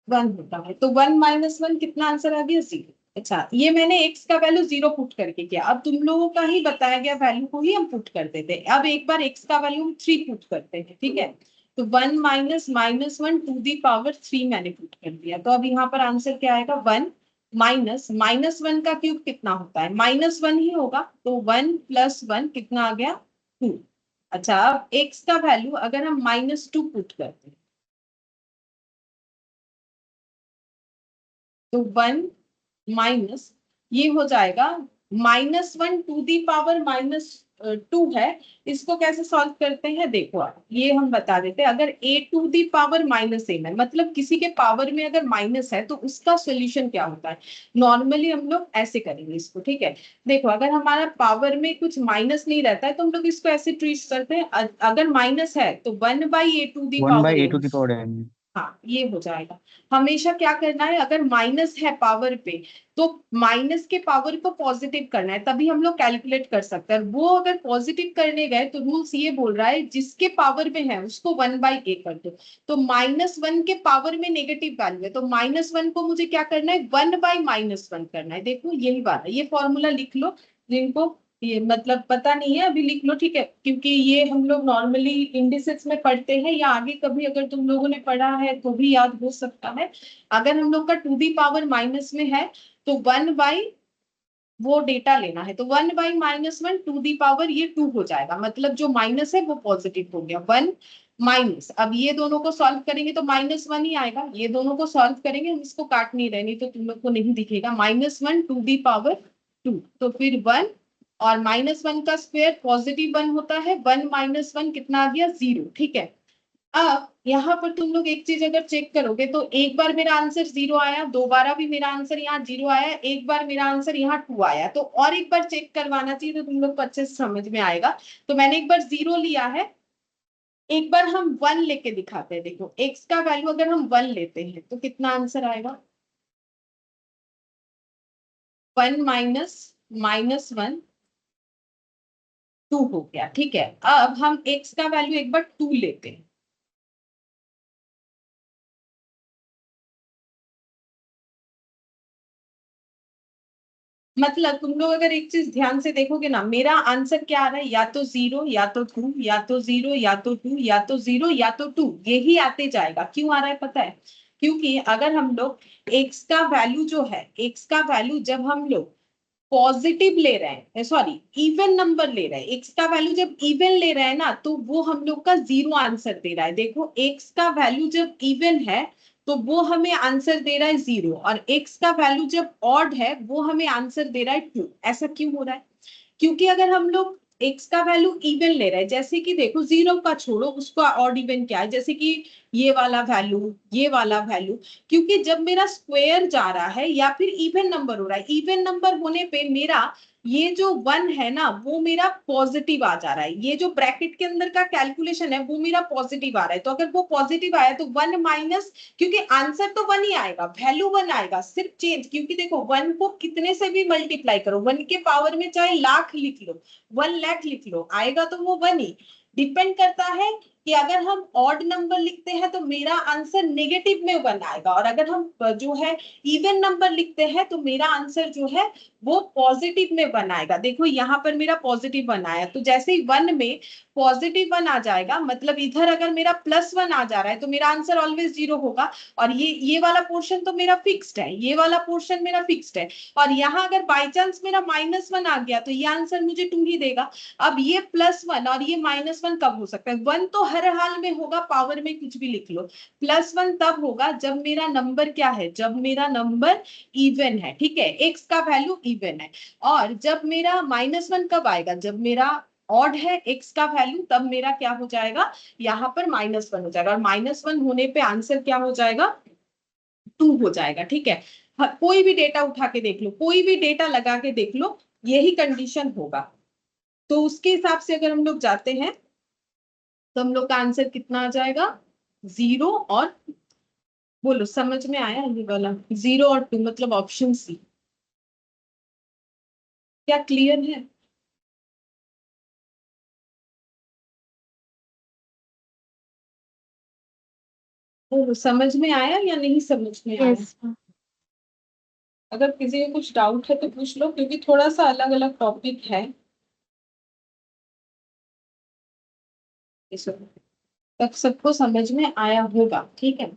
1 होता है। तो 1 -1 कितना आंसर आ गया, 0। अच्छा, ये मैंने x का वैल्यू 0 पुट करके किया। अब तुम लोगों का ही बताया गया वैल्यू को ही हम पुट कर देते हैं। अब एक बार x का वैल्यू हम 3 पुट करते हैं, ठीक है। तो 1 -1 टू दी पावर 3 मैंने पुट कर दिया। तो अब यहाँ पर आंसर क्या आएगा, 1 -1 का क्यूब कितना होता है, -1 ही होगा। तो 1 + 1 कितना आ गया, 2। अच्छा, अब x का वैल्यू अगर हम -2 पुट करते हैं तो 1 माइनस ये हो जाएगा -1 टू दी पावर -2 है। इसको कैसे सॉल्व करते हैं देखो, आप ये हम बता देते हैं। अगर a to the power -m है, मतलब किसी के पावर में अगर माइनस है तो उसका सोल्यूशन क्या होता है। नॉर्मली हम लोग ऐसे करेंगे इसको, ठीक है। देखो, अगर हमारा पावर में कुछ माइनस नहीं रहता है तो हम लोग इसको ऐसे ट्रीट करते हैं। अगर माइनस है तो 1/a to the 1 by power a m। to the power n। हाँ, ये हो जाएगा। हमेशा क्या करना है, अगर माइनस है पावर पे तो माइनस के पावर को पॉजिटिव करना है, तभी हम लोग कैलकुलेट कर सकते हैं। वो अगर पॉजिटिव करने गए तो रूल्स ये बोल रहा है जिसके पावर में है उसको 1/a कर दो। तो -1 के पावर में नेगेटिव वैल्यू है तो -1 को मुझे क्या करना है, 1/-1 करना है। देखो यही बात है, ये फॉर्मूला लिख लो। जिनको ये मतलब पता नहीं है अभी लिख लो, ठीक है, क्योंकि ये हम लोग नॉर्मली इंडिसेस में पढ़ते हैं, या आगे कभी अगर तुम लोगों ने पढ़ा है तो भी याद हो सकता है। अगर हम लोग का टू दी पावर माइनस में है तो 1 बाई वो डेटा लेना है, तो 1/-1 टू दी पावर ये 2 हो जाएगा। मतलब जो माइनस है वो पॉजिटिव हो गया, 1 माइनस। अब ये दोनों को सॉल्व करेंगे तो -1 ही आएगा। ये दोनों को सॉल्व करेंगे, हम इसको काट नहीं रहे, नहीं तो तुम लोग को नहीं दिखेगा। -1 टू दी पावर 2, तो फिर 1 और -1 का स्क्वायर +1 होता है। 1 - 1 कितना आ गया, 0, ठीक है। अब यहाँ पर तुम लोग एक चीज अगर चेक करोगे तो एक बार मेरा आंसर 0 आया, दोबारा भी मेरा आंसर यहाँ 0 आया, एक बार मेरा आंसर यहाँ 2 आया। तो और एक बार चेक करवाना चाहिए तो तुम लोग को अच्छे से समझ में आएगा। तो मैंने एक बार 0 लिया है, एक बार हम 1 लेके दिखाते हैं। देखो, x का वैल्यू अगर हम 1 लेते हैं तो कितना आंसर आएगा, 1 -1 2 हो गया, ठीक है। अब हम x का वैल्यू एक बार 2 लेते हैं। मतलब तुम लोग अगर एक चीज ध्यान से देखोगे ना, मेरा आंसर क्या आ रहा है, या तो 0 या तो 2 या तो 0 या तो 2 या तो 0 या तो 2, यही आते जाएगा। क्यों आ रहा है पता है, क्योंकि अगर हम लोग x का वैल्यू जो है, x का वैल्यू जब हम लोग पॉजिटिव ले रहे हैं, सॉरी इवन नंबर ले रहे हैं, एक्स का वैल्यू जब इवन ले रहे हैं ना तो वो हम लोग का 0 आंसर दे रहा है। देखो, एक्स का वैल्यू जब इवन है तो वो हमें आंसर दे रहा है 0, और एक्स का वैल्यू जब ऑड है वो हमें आंसर दे रहा है 2। ऐसा क्यों हो रहा है, क्योंकि अगर हम लोग एक्स का वैल्यू इवन ले रहे हैं, जैसे कि देखो 0 का छोड़ो, उसका ऑड इवन क्या है, जैसे कि ये वाला वैल्यू, ये वाला वैल्यू, क्योंकि जब मेरा स्क्वायर जा रहा है या फिर इवन नंबर हो रहा है, इवन नंबर होने पे मेरा ये जो 1 है ना वो मेरा पॉजिटिव आ जा रहा है। ये जो ब्रैकेट के अंदर का कैलकुलेशन है वो मेरा पॉजिटिव आ रहा है। तो अगर वो पॉजिटिव आया तो 1 माइनस, क्योंकि आंसर तो 1 ही आएगा, वैल्यू 1 आएगा, सिर्फ चेंज, क्योंकि देखो 1 को कितने से भी मल्टीप्लाई करो, 1 के पावर में चाहे लाख लिख लो, 1 लाख लिख लो, आएगा तो वो 1 ही। डिपेंड करता है कि अगर हम ऑड नंबर लिखते हैं तो मेरा आंसर नेगेटिव में 1 आएगा, और अगर हम जो है इवन नंबर लिखते हैं तो मेरा आंसर जो है वो पॉजिटिव में 1 आएगा। देखो यहाँ पर मेरा पॉजिटिव 1 आया, तो जैसे ही 1 में पॉजिटिव 1 आ जाएगा, मतलब इधर अगर मेरा +1 आ जा रहा है तो मेरा आंसर ऑलवेज 0 होगा। और ये वाला पोर्शन तो मेरा फिक्स्ड है, ये वाला पोर्शन मेरा फिक्स्ड है। और यहाँ अगर बाई चांस मेरा -1 आ गया तो ये आंसर मुझे 2 ही देगा। अब ये +1 और ये -1 कब हो सकता है, 1 तो हर हाल में होगा, पावर में कुछ भी लिख लो। +1 तब होगा जब मेरा नंबर क्या है, जब मेरा नंबर इवन है, ठीक है, x का वैल्यू इवन है। और जब मेरा -1 कब आएगा, जब मेरा ऑड है x का वैल्यू, तब मेरा क्या हो जाएगा, यहाँ पर -1 हो जाएगा, और -1 होने पे आंसर क्या हो जाएगा, 2 हो जाएगा, ठीक है। कोई भी डेटा उठा के देख लो, कोई भी डेटा लगा के देख लो, यही कंडीशन होगा। तो उसके हिसाब से अगर हम लोग जाते हैं तो हम लोग का आंसर कितना आ जाएगा, 0 और, बोलो समझ में आया ये वाला, 0 और 2, मतलब ऑप्शन सी। क्या क्लियर है, बोलो समझ में आया या नहीं समझ में आया। Yes, ma'am. अगर किसी को कुछ डाउट है तो पूछ लो, क्योंकि थोड़ा सा अलग अलग टॉपिक है। तक सबको समझ में आया होगा, ठीक है।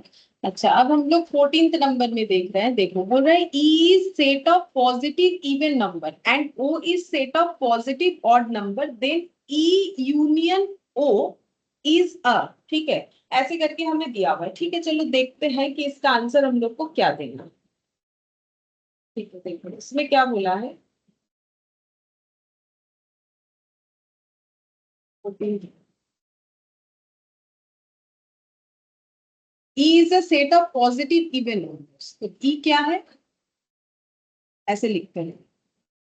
अच्छा, अब हम लोग 14th नंबर में देख रहे हैं। देखो, बोल रहा है E is set of positive even number and O is set of positive odd number, then E union O is a, ठीक है, ऐसे करके हमें दिया हुआ है। ठीक है, चलो देखते हैं कि इसका आंसर हम लोग को क्या देना है। ठीक है, देखो इसमें क्या बोला है, E is a set of positive even numbers। तो E क्या है, ऐसे लिखते हैं,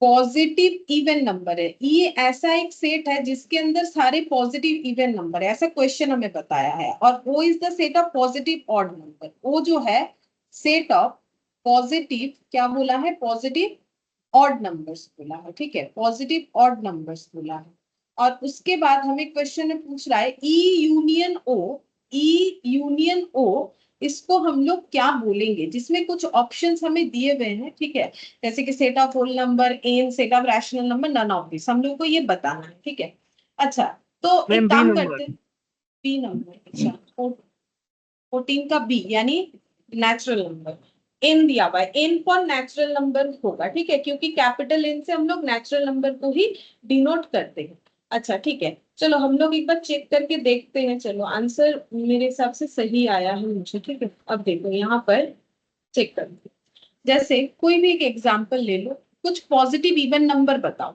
पॉजिटिव इवन नंबर है। ये ऐसा एक सेट है जिसके अंदर सारे पॉजिटिव इवन नंबर है, ऐसा क्वेश्चन हमें बताया है। और O is the set of positive odd number. O जो है सेट ऑफ पॉजिटिव, क्या बोला है, पॉजिटिव ऑड नंबर्स बोला है। ठीक है, पॉजिटिव ऑड नंबर्स बोला है। और उसके बाद हमें क्वेश्चन में पूछ रहा है ई यूनियन ओ, ई यूनियन ओ इसको हम लोग क्या बोलेंगे, जिसमें कुछ ऑप्शंस हमें दिए हुए हैं। ठीक है, जैसे कि set of whole number, N, set of rational number, none of this, हम लोग को ये बताना है। ठीक है, अच्छा तो एक मैम बी काम नंबर। करते हैं, बी नंबर, अच्छा 14 का बी यानी नेचुरल नंबर। एन दिया हुआ है, एन फॉर नेचुरल नंबर होगा। ठीक है, क्योंकि कैपिटल एन से हम लोग नेचुरल नंबर को ही डिनोट करते हैं। अच्छा ठीक है, चलो हम लोग एक बार चेक करके देखते हैं। चलो आंसर मेरे हिसाब से सही आया है मुझे। ठीक है, अब देखो यहाँ पर चेक करते हैं। जैसे कोई भी एक एग्जाम्पल ले लो, कुछ पॉजिटिव इवन नंबर बताओ।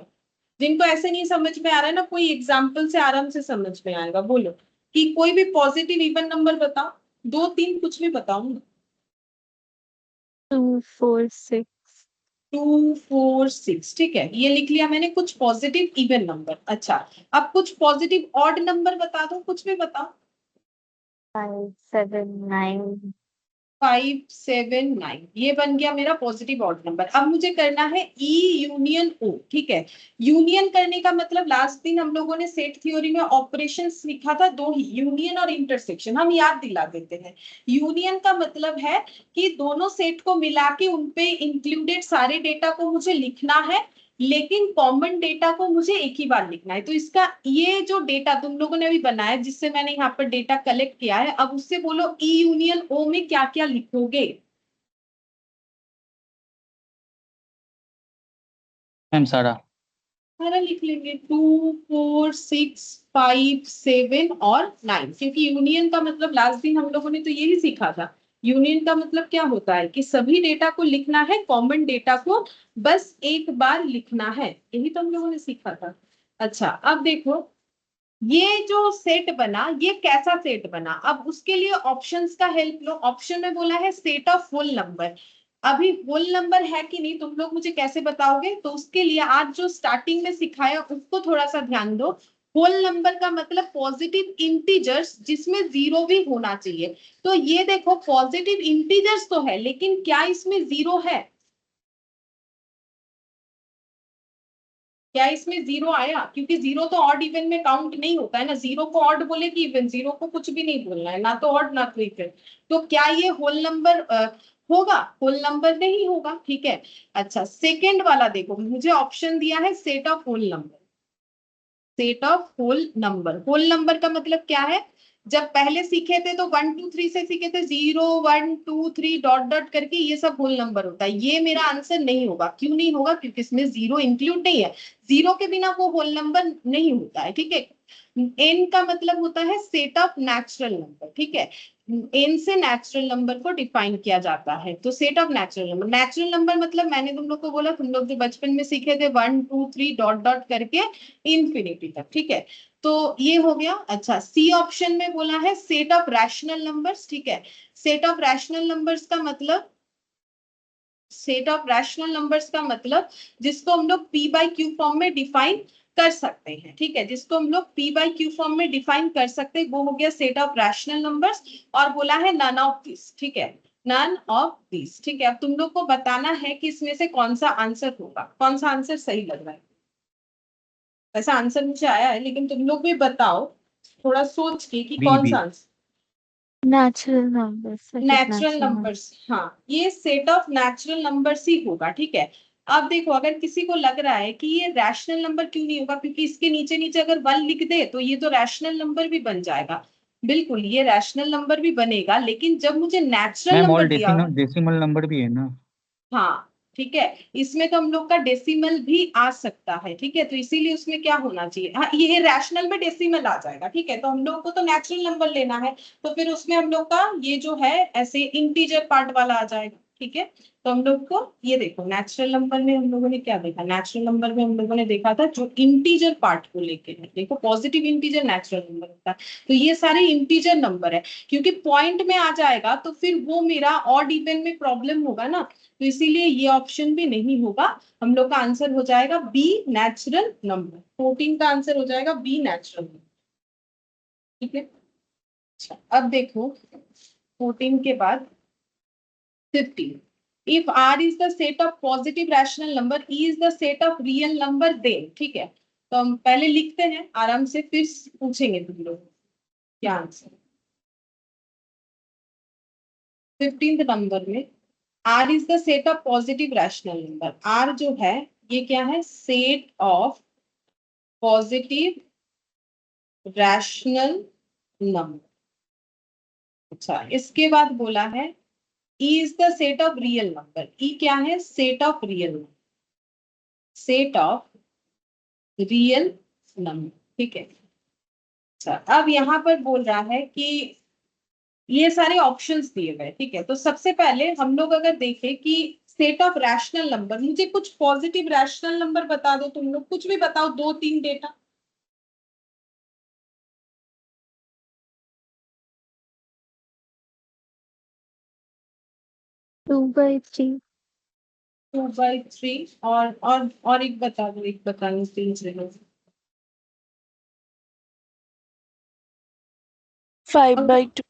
जिनको ऐसे नहीं समझ में आ रहा है ना, कोई एग्जाम्पल से आराम से समझ में आएगा। बोलो कि कोई भी पॉजिटिव इवन नंबर बताओ, दो तीन कुछ भी बताओ ना। 2, 4, 6, 2, 4, 6, ठीक है, ये लिख लिया मैंने कुछ पॉजिटिव इवन नंबर। अच्छा, अब कुछ पॉजिटिव ऑड नंबर बता दो, कुछ भी बताओ। 5, 7, 9, 5, 7, 9, ये बन गया मेरा पॉजिटिव ऑड नंबर। अब मुझे करना है ई यूनियन ओ। ठीक है, यूनियन करने का मतलब लास्ट दिन हम लोगों ने सेट थ्योरी में ऑपरेशन सीखा था, दो ही, यूनियन और इंटरसेक्शन। हम याद दिला देते हैं। यूनियन का मतलब है कि दोनों सेट को मिला के उनपे इंक्लूडेड सारे डेटा को मुझे लिखना है, लेकिन कॉमन डेटा को मुझे एक ही बार लिखना है। तो इसका ये जो डेटा तुम लोगों ने अभी बनाया, जिससे मैंने यहाँ पर डेटा कलेक्ट किया है, अब उससे बोलो ई यूनियन ओ में क्या क्या लिखोगे। मैम सारा। सारा लिख लेंगे, 2, 4, 6, 5, 7 और 9, क्योंकि यूनियन का मतलब लास्ट दिन हम लोगों ने तो यही सीखा था। यूनियन का मतलब क्या होता है कि सभी डेटा को लिखना है, कॉमन डेटा को बस एक बार लिखना है, यही तो हम लोगों ने सीखा था। अच्छा अब देखो, ये जो सेट बना, ये कैसा सेट बना, अब उसके लिए ऑप्शंस का हेल्प लो। ऑप्शन में बोला है सेट ऑफ होल नंबर। अभी होल नंबर है कि नहीं तुम लोग मुझे कैसे बताओगे, तो उसके लिए आज जो स्टार्टिंग में सिखाया उसको थोड़ा सा ध्यान दो। होल नंबर का मतलब पॉजिटिव इंटीजर्स जिसमें जीरो भी होना चाहिए। तो ये देखो पॉजिटिव इंटीजर्स तो है, लेकिन क्या इसमें जीरो है, क्या इसमें जीरो आया, क्योंकि जीरो तो ऑड इवन में काउंट नहीं होता है ना। जीरो को ऑड बोले कि इवन, जीरो को कुछ भी नहीं बोलना है, ना तो ऑड ना तो इवन। तो क्या ये होल नंबर होगा, होल नंबर नहीं होगा। ठीक है, अच्छा सेकेंड वाला देखो, मुझे ऑप्शन दिया है set of whole number. Set of whole number, whole number का मतलब क्या है, जब पहले सीखे थे तो 1, 2, 3 से सीखे थे, 0, 1, 2, 3 डॉट डॉट करके, ये सब होल नंबर होता है। ये मेरा आंसर नहीं होगा। क्यों नहीं होगा, क्योंकि इसमें जीरो इंक्लूड नहीं है। जीरो के बिना वो होल नंबर नहीं होता है। ठीक है, एन का मतलब होता है सेट ऑफ नेचुरल नंबर। ठीक है, एन से नेचुरल नंबर को डिफाइन किया जाता है। तो set of natural number, natural number मतलब मैंने तुम लोग को बोला, तुम लोग जो बचपन में सीखे थे 1, 2, 3 डॉट डॉट करके इंफिनिटी तक। ठीक है, तो ये हो गया। अच्छा सी ऑप्शन में बोला है सेट ऑफ रैशनल नंबर्स। ठीक है, सेट ऑफ रैशनल नंबर्स का मतलब, सेट ऑफ रैशनल नंबर्स का मतलब जिसको हम लोग पी बाई क्यू फॉर्म में डिफाइन कर सकते हैं। ठीक है, जिसको हम लोग पी बाई क्यू फॉर्म में डिफाइन कर सकते हैं, वो हो गया सेट ऑफ रैशनल नंबर्स। और बोला है नन ऑफ दिस। ठीक है, नन ऑफ दिस। ठीक है, अब तुम लोग को बताना है कि इसमें से कौन सा आंसर होगा, कौन सा आंसर सही लग रहा है। वैसा आंसर मुझे आया है, लेकिन तुम लोग भी बताओ थोड़ा सोच के कि बी कौन बी। सा answer. natural numbers, set of natural natural numbers. Numbers, हाँ ये सेट ऑफ नेचुरल नंबर्स ही होगा। ठीक है, अब देखो अगर किसी को लग रहा है कि ये रैशनल नंबर क्यों नहीं होगा, क्योंकि इसके नीचे नीचे अगर 1 लिख दे तो ये तो रैशनल नंबर भी बन जाएगा। बिल्कुल ये रैशनल नंबर भी बनेगा, लेकिन जब मुझे नेचुरल मैम नंबर ऑल दिया हुआ, डेसिमल नंबर भी है ना। हाँ ठीक है, इसमें तो हम लोग का डेसिमल भी आ सकता है, ठीक है, तो इसीलिए उसमें क्या होना चाहिए, हाँ ये रैशनल में डेसिमल आ जाएगा, ठीक है, तो हम लोग को तो नेचुरल नंबर लेना है, तो फिर उसमें हम लोग का ये जो है ऐसे इंटीजर पार्ट वाला आ जाएगा, ठीक है, तो हम लोग को ये देखो नेचुरल नंबर में हम लोगों ने क्या देखा, नेचुरल नंबर में हम लोगों ने देखा था जो इंटीजर पार्ट को लेके है, देखो पॉजिटिव इंटीजर नेचुरल नंबर होता है, तो ये सारे इंटीजर नंबर है, क्योंकि पॉइंट में आ जाएगा तो फिर वो मेरा ऑड इवन में प्रॉब्लम होगा ना, तो इसीलिए ये ऑप्शन भी नहीं होगा, हम लोग का आंसर हो जाएगा बी नेचुरल नंबर, 14 का आंसर हो जाएगा बी नेचुरल नंबर, ठीक है। अच्छा अब देखो 14 के बाद 15, if R is the set of positive rational number, E is the set of real number, then ठीक है, तो हम पहले लिखते हैं आराम से, फिर पूछेंगे तुम लोग क्या आंसर। 15th नंबर में R is the set of positive rational number, R जो है ये क्या है, set of positive rational number। अच्छा इसके बाद बोला है E is the set of real number, E क्या है, set of real number, set of real number, ठीक है। अच्छा अब यहाँ पर बोल रहा है कि ये सारे ऑप्शंस दिए गए, ठीक है, तो सबसे पहले हम लोग अगर देखें कि सेट ऑफ रैशनल नंबर, मुझे कुछ पॉजिटिव रैशनल नंबर बता दो, तुम लोग कुछ भी बताओ, 2-3 डेटा। 2/3। 2/3 और एक बता दो, एक बताने 3 से 5/2।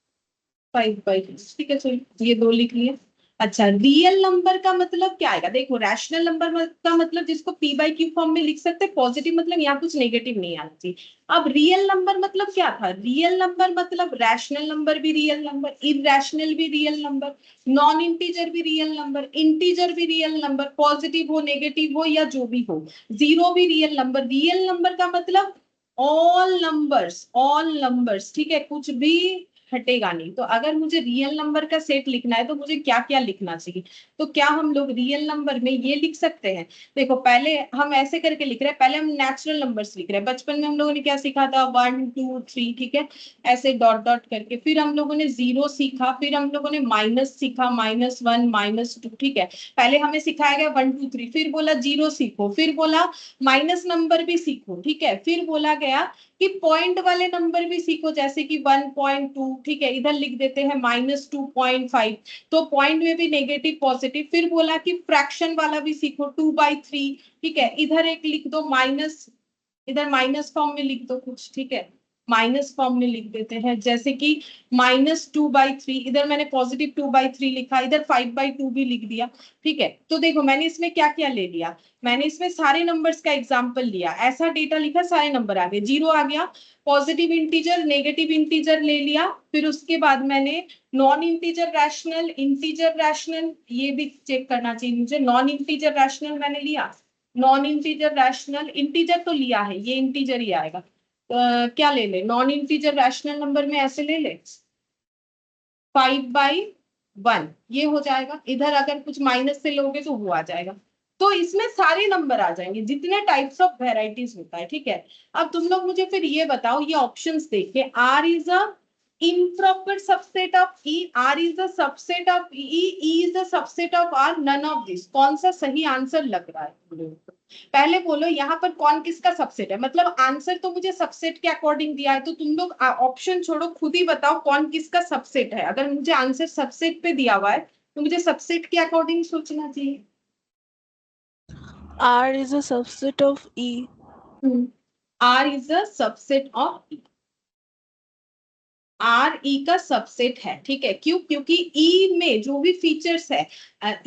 5/2, ठीक है, चलो ये 2 लिख लिए। अच्छा रियल नंबर का मतलब क्या आएगा, देखो रैशनल नंबर का मतलब जिसको पी बाई क्यू फॉर्म में लिख सकते हैं, पॉजिटिव मतलब यहाँ कुछ नेगेटिव नहीं आना चाहिए। अब रियल नंबर मतलब क्या था, रियल नंबर मतलब रैशनल नंबर भी रियल नंबर, इरैशनल भी रियल नंबर, नॉन इंटीजर भी रियल नंबर, इंटीजर भी रियल नंबर, पॉजिटिव हो नेगेटिव हो या जो भी हो, जीरो भी रियल नंबर। रियल नंबर का मतलब ऑल नंबर्स, ठीक है, कुछ भी हटेगा नहीं। तो अगर मुझे रियल नंबर का सेट लिखना है तो मुझे क्या क्या लिखना चाहिए, तो क्या हम लोग रियल नंबर में ये लिख सकते हैं, देखो पहले हम ऐसे करके लिख रहे हैं, पहले हम नेचुरल नंबर्स लिख रहे हैं, बचपन में हम लोगों ने क्या सीखा था, 1 2 3, ठीक है, ऐसे डॉट डॉट करके, फिर हम लोगों ने जीरो सीखा, फिर हम लोगों ने माइनस सीखा, -1 -2, ठीक है, पहले हमें सिखाया गया 1 2 3, फिर बोला जीरो सीखो, फिर बोला माइनस नंबर भी सीखो, ठीक है, फिर बोला गया कि पॉइंट वाले नंबर भी सीखो, जैसे कि 1.2, ठीक है, इधर लिख देते हैं -2.5, तो पॉइंट में भी नेगेटिव पॉजिटिव, फिर बोला कि फ्रैक्शन वाला भी सीखो 2/3, ठीक है, इधर एक लिख दो माइनस, इधर माइनस फॉर्म में लिख दो कुछ, ठीक है, माइनस फॉर्म में लिख देते हैं, जैसे कि -2/3, इधर मैंने पॉजिटिव 2/3 लिखा, इधर 5/2 भी लिख दिया, ठीक है। तो देखो मैंने इसमें क्या क्या ले लिया, मैंने इसमें सारे नंबर्स का एग्जाम्पल लिया, ऐसा डेटा लिखा, सारे नंबर आ गए, जीरो आ गया, पॉजिटिव इंटीजर नेगेटिव इंटीजर ले लिया, फिर उसके बाद मैंने non integer rational, integer rational, ये भी चेक करना चाहिए मुझे, नॉन इंटीजर रैशनल मैंने लिया, नॉन इंटीजर रैशनल, इंटीजर तो लिया है, ये इंटीजर ही आएगा, क्या ले ले, नॉन इंटीजर रैशनल नंबर में ऐसे ले ले 5/1, ये हो जाएगा, इधर अगर कुछ माइनस से लोगे तो वो आ जाएगा, तो इसमें सारे नंबर आ जाएंगे जितने टाइप्स ऑफ वेराइटीज होता है, ठीक है। अब तुम लोग मुझे फिर ये बताओ, ये ऑप्शंस देखिए, R is a improper subset of E, R is a subset of E, E is a subset of R, none of this, कौन सा सही आंसर लग रहा है तुम लोगों को? पहले बोलो यहाँ पर कौन किसका सबसेट है, मतलब आंसर तो मुझे सबसेट के अकॉर्डिंग दिया है, तो तुम लोग ऑप्शन छोड़ो, खुद ही बताओ कौन किसका सबसेट है, अगर मुझे आंसर सबसेट पे दिया हुआ है तो मुझे सबसेट के अकॉर्डिंग सोचना चाहिए। R is a subset of E. R is a subset of E, R E का सबसेट है, ठीक है, क्यों, क्योंकि ई में जो भी फीचर्स है,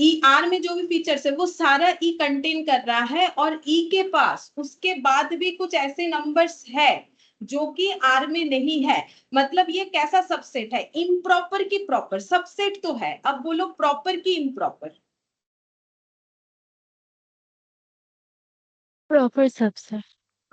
ई आर में जो भी फीचर्स है वो सारा ई कंटेन कर रहा है, और ई के पास उसके बाद भी कुछ ऐसे नंबर्स है जो कि आर में नहीं है, मतलब ये कैसा सबसेट है, इम्प्रॉपर की प्रॉपर, सबसेट तो है, अब बोलो प्रॉपर की improper. Proper subset.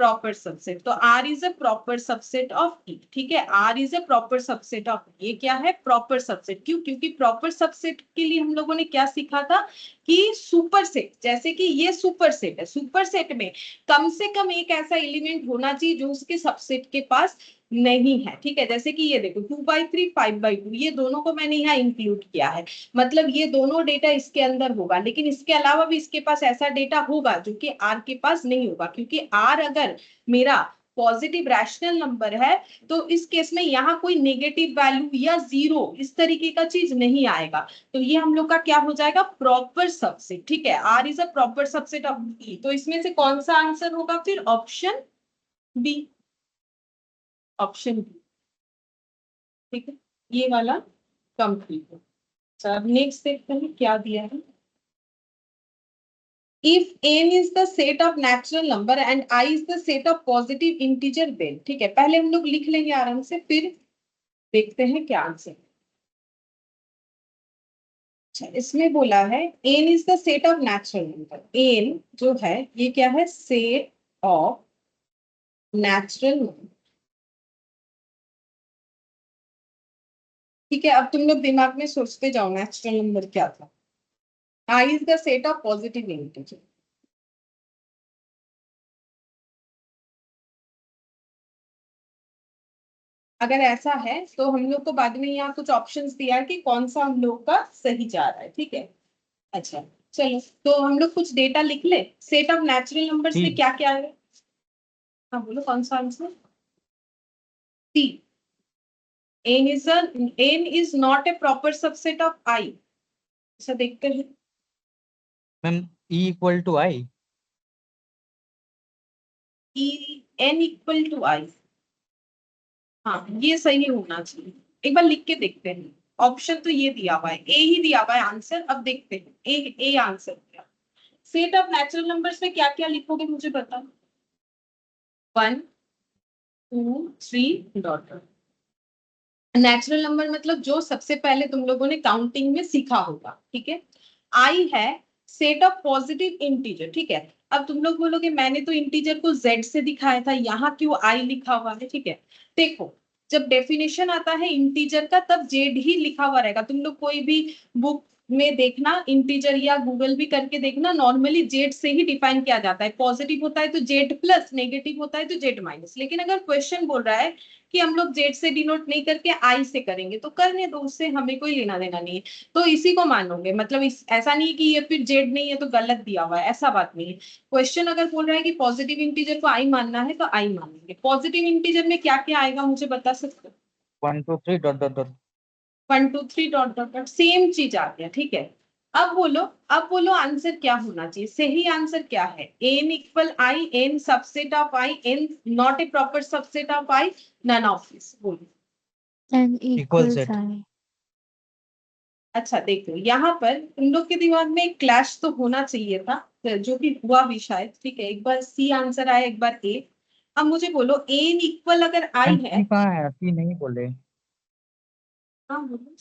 Proper subset, तो R is a proper subset of E, ठीक है, R is a proper subset of, ये क्या है, प्रॉपर सबसेट। क्यों? क्योंकि प्रॉपर सबसेट के लिए हम लोगों ने क्या सीखा था कि सुपर सेट, जैसे कि ये सुपर सेट है, सुपर सेट में कम से कम एक ऐसा एलिमेंट होना चाहिए जो उसके सबसेट के पास नहीं है, ठीक है, जैसे कि ये देखो 2/3 5/2, ये दोनों को मैंने यहाँ इंक्लूड किया है, मतलब ये दोनों डेटा इसके अंदर होगा, लेकिन इसके अलावा भी इसके पास ऐसा डेटा होगा जो कि आर के पास नहीं होगा, क्योंकि आर अगर मेरा पॉजिटिव रैशनल नंबर है तो इस केस में यहाँ कोई नेगेटिव वैल्यू या जीरो इस तरीके का चीज नहीं आएगा, तो ये हम लोग का क्या हो जाएगा, प्रॉपर सबसेट, ठीक है, R is a proper subset of E. तो इसमें से कौन सा आंसर होगा फिर, ऑप्शन बी, ऑप्शन बी, ठीक है, ये वाला कंप्लीट है। अब नेक्स्ट देखते हैं क्या दिया है। If n is the set of natural number and I is the set of positive integer, then, ठीक है, पहले हम लोग लिख लेंगे आराम से, फिर देखते हैं क्या आंसर। अच्छा, इसमें बोला है n is the set of natural number, n जो है ये क्या है, set of natural number, ठीक है। अब तुम लोग दिमाग में सोचते जाओ नेचुरल नंबर क्या था, I is the set of positive integer, अगर ऐसा है तो हम लोग को बाद में यहाँ कुछ ऑप्शंस दिया है कि कौन सा हम लोग का सही जा रहा है, ठीक है। अच्छा चलो, तो हम लोग कुछ डेटा लिख ले, सेट ऑफ नेचुरल नंबर्स में क्या क्या है, हाँ बोलो कौन सा answer, C, n is not a proper subset of I, ऐसा देखते हैं ma'am E equal to I, n equal to I, हाँ ये सही होना चाहिए, एक बार लिख के देखते हैं, ऑप्शन तो ये दिया हुआ है, ए ही दिया हुआ है आंसर, अब देखते हैं ए आंसर क्या, सेट ऑफ नेचुरल नंबर्स में क्या क्या लिखोगे मुझे बताओ, 1 2 3 डॉट, नेचुरल नंबर मतलब जो सबसे पहले तुम लोगों ने काउंटिंग में सीखा होगा, ठीक है। आई है सेट ऑफ पॉजिटिव इंटीजर, ठीक है। अब तुम लोग बोलोगे मैंने तो इंटीजर को जेड से दिखाया था, यहाँ क्यों आई लिखा हुआ है, ठीक है। देखो जब डेफिनेशन आता है इंटीजर का तब जेड ही लिखा हुआ रहेगा, तुम लोग कोई भी बुक में देखना इंटीजर या गूगल भी करके देखना, नॉर्मली जेड से ही डिफाइन किया जाता है, पॉजिटिव होता है तो जेड प्लस, नेगेटिव होता है तो जेड माइनस, लेकिन अगर क्वेश्चन बोल रहा है कि हम लोग जेड से डिनोट नहीं करके आई से करेंगे तो करने दो, उससे हमें कोई लेना देना नहीं है, तो इसी को मानोगे, मतलब ऐसा नहीं है कि ये फिर जेड नहीं है तो गलत दिया हुआ है, ऐसा बात नहीं है। क्वेश्चन अगर बोल रहा है कि पॉजिटिव इंटीजर को आई मानना है तो आई मानेंगे। पॉजिटिव इंटीजर में क्या क्या आएगा मुझे बता सकते हो, 1 2 3 dot dot dot, 1 2 3 dot dot dot, same चीज आ गया, ठीक है। अब बोलो आंसर क्या होना चाहिए, सही आंसर क्या है, n equal I, n subset of I, n not a proper subset of I, none of this, बोलो। n equals set. I. अच्छा देखो यहाँ पर तुम लोग के दिमाग में एक क्लैश तो होना चाहिए था, जो कि हुआ भी शायद, ठीक है, एक बार सी आंसर आया, एक बार ए। अब मुझे बोलो एन इक्वल अगर आई मैम है, C कहाँ है, C नहीं बोले, हाँ बोलो,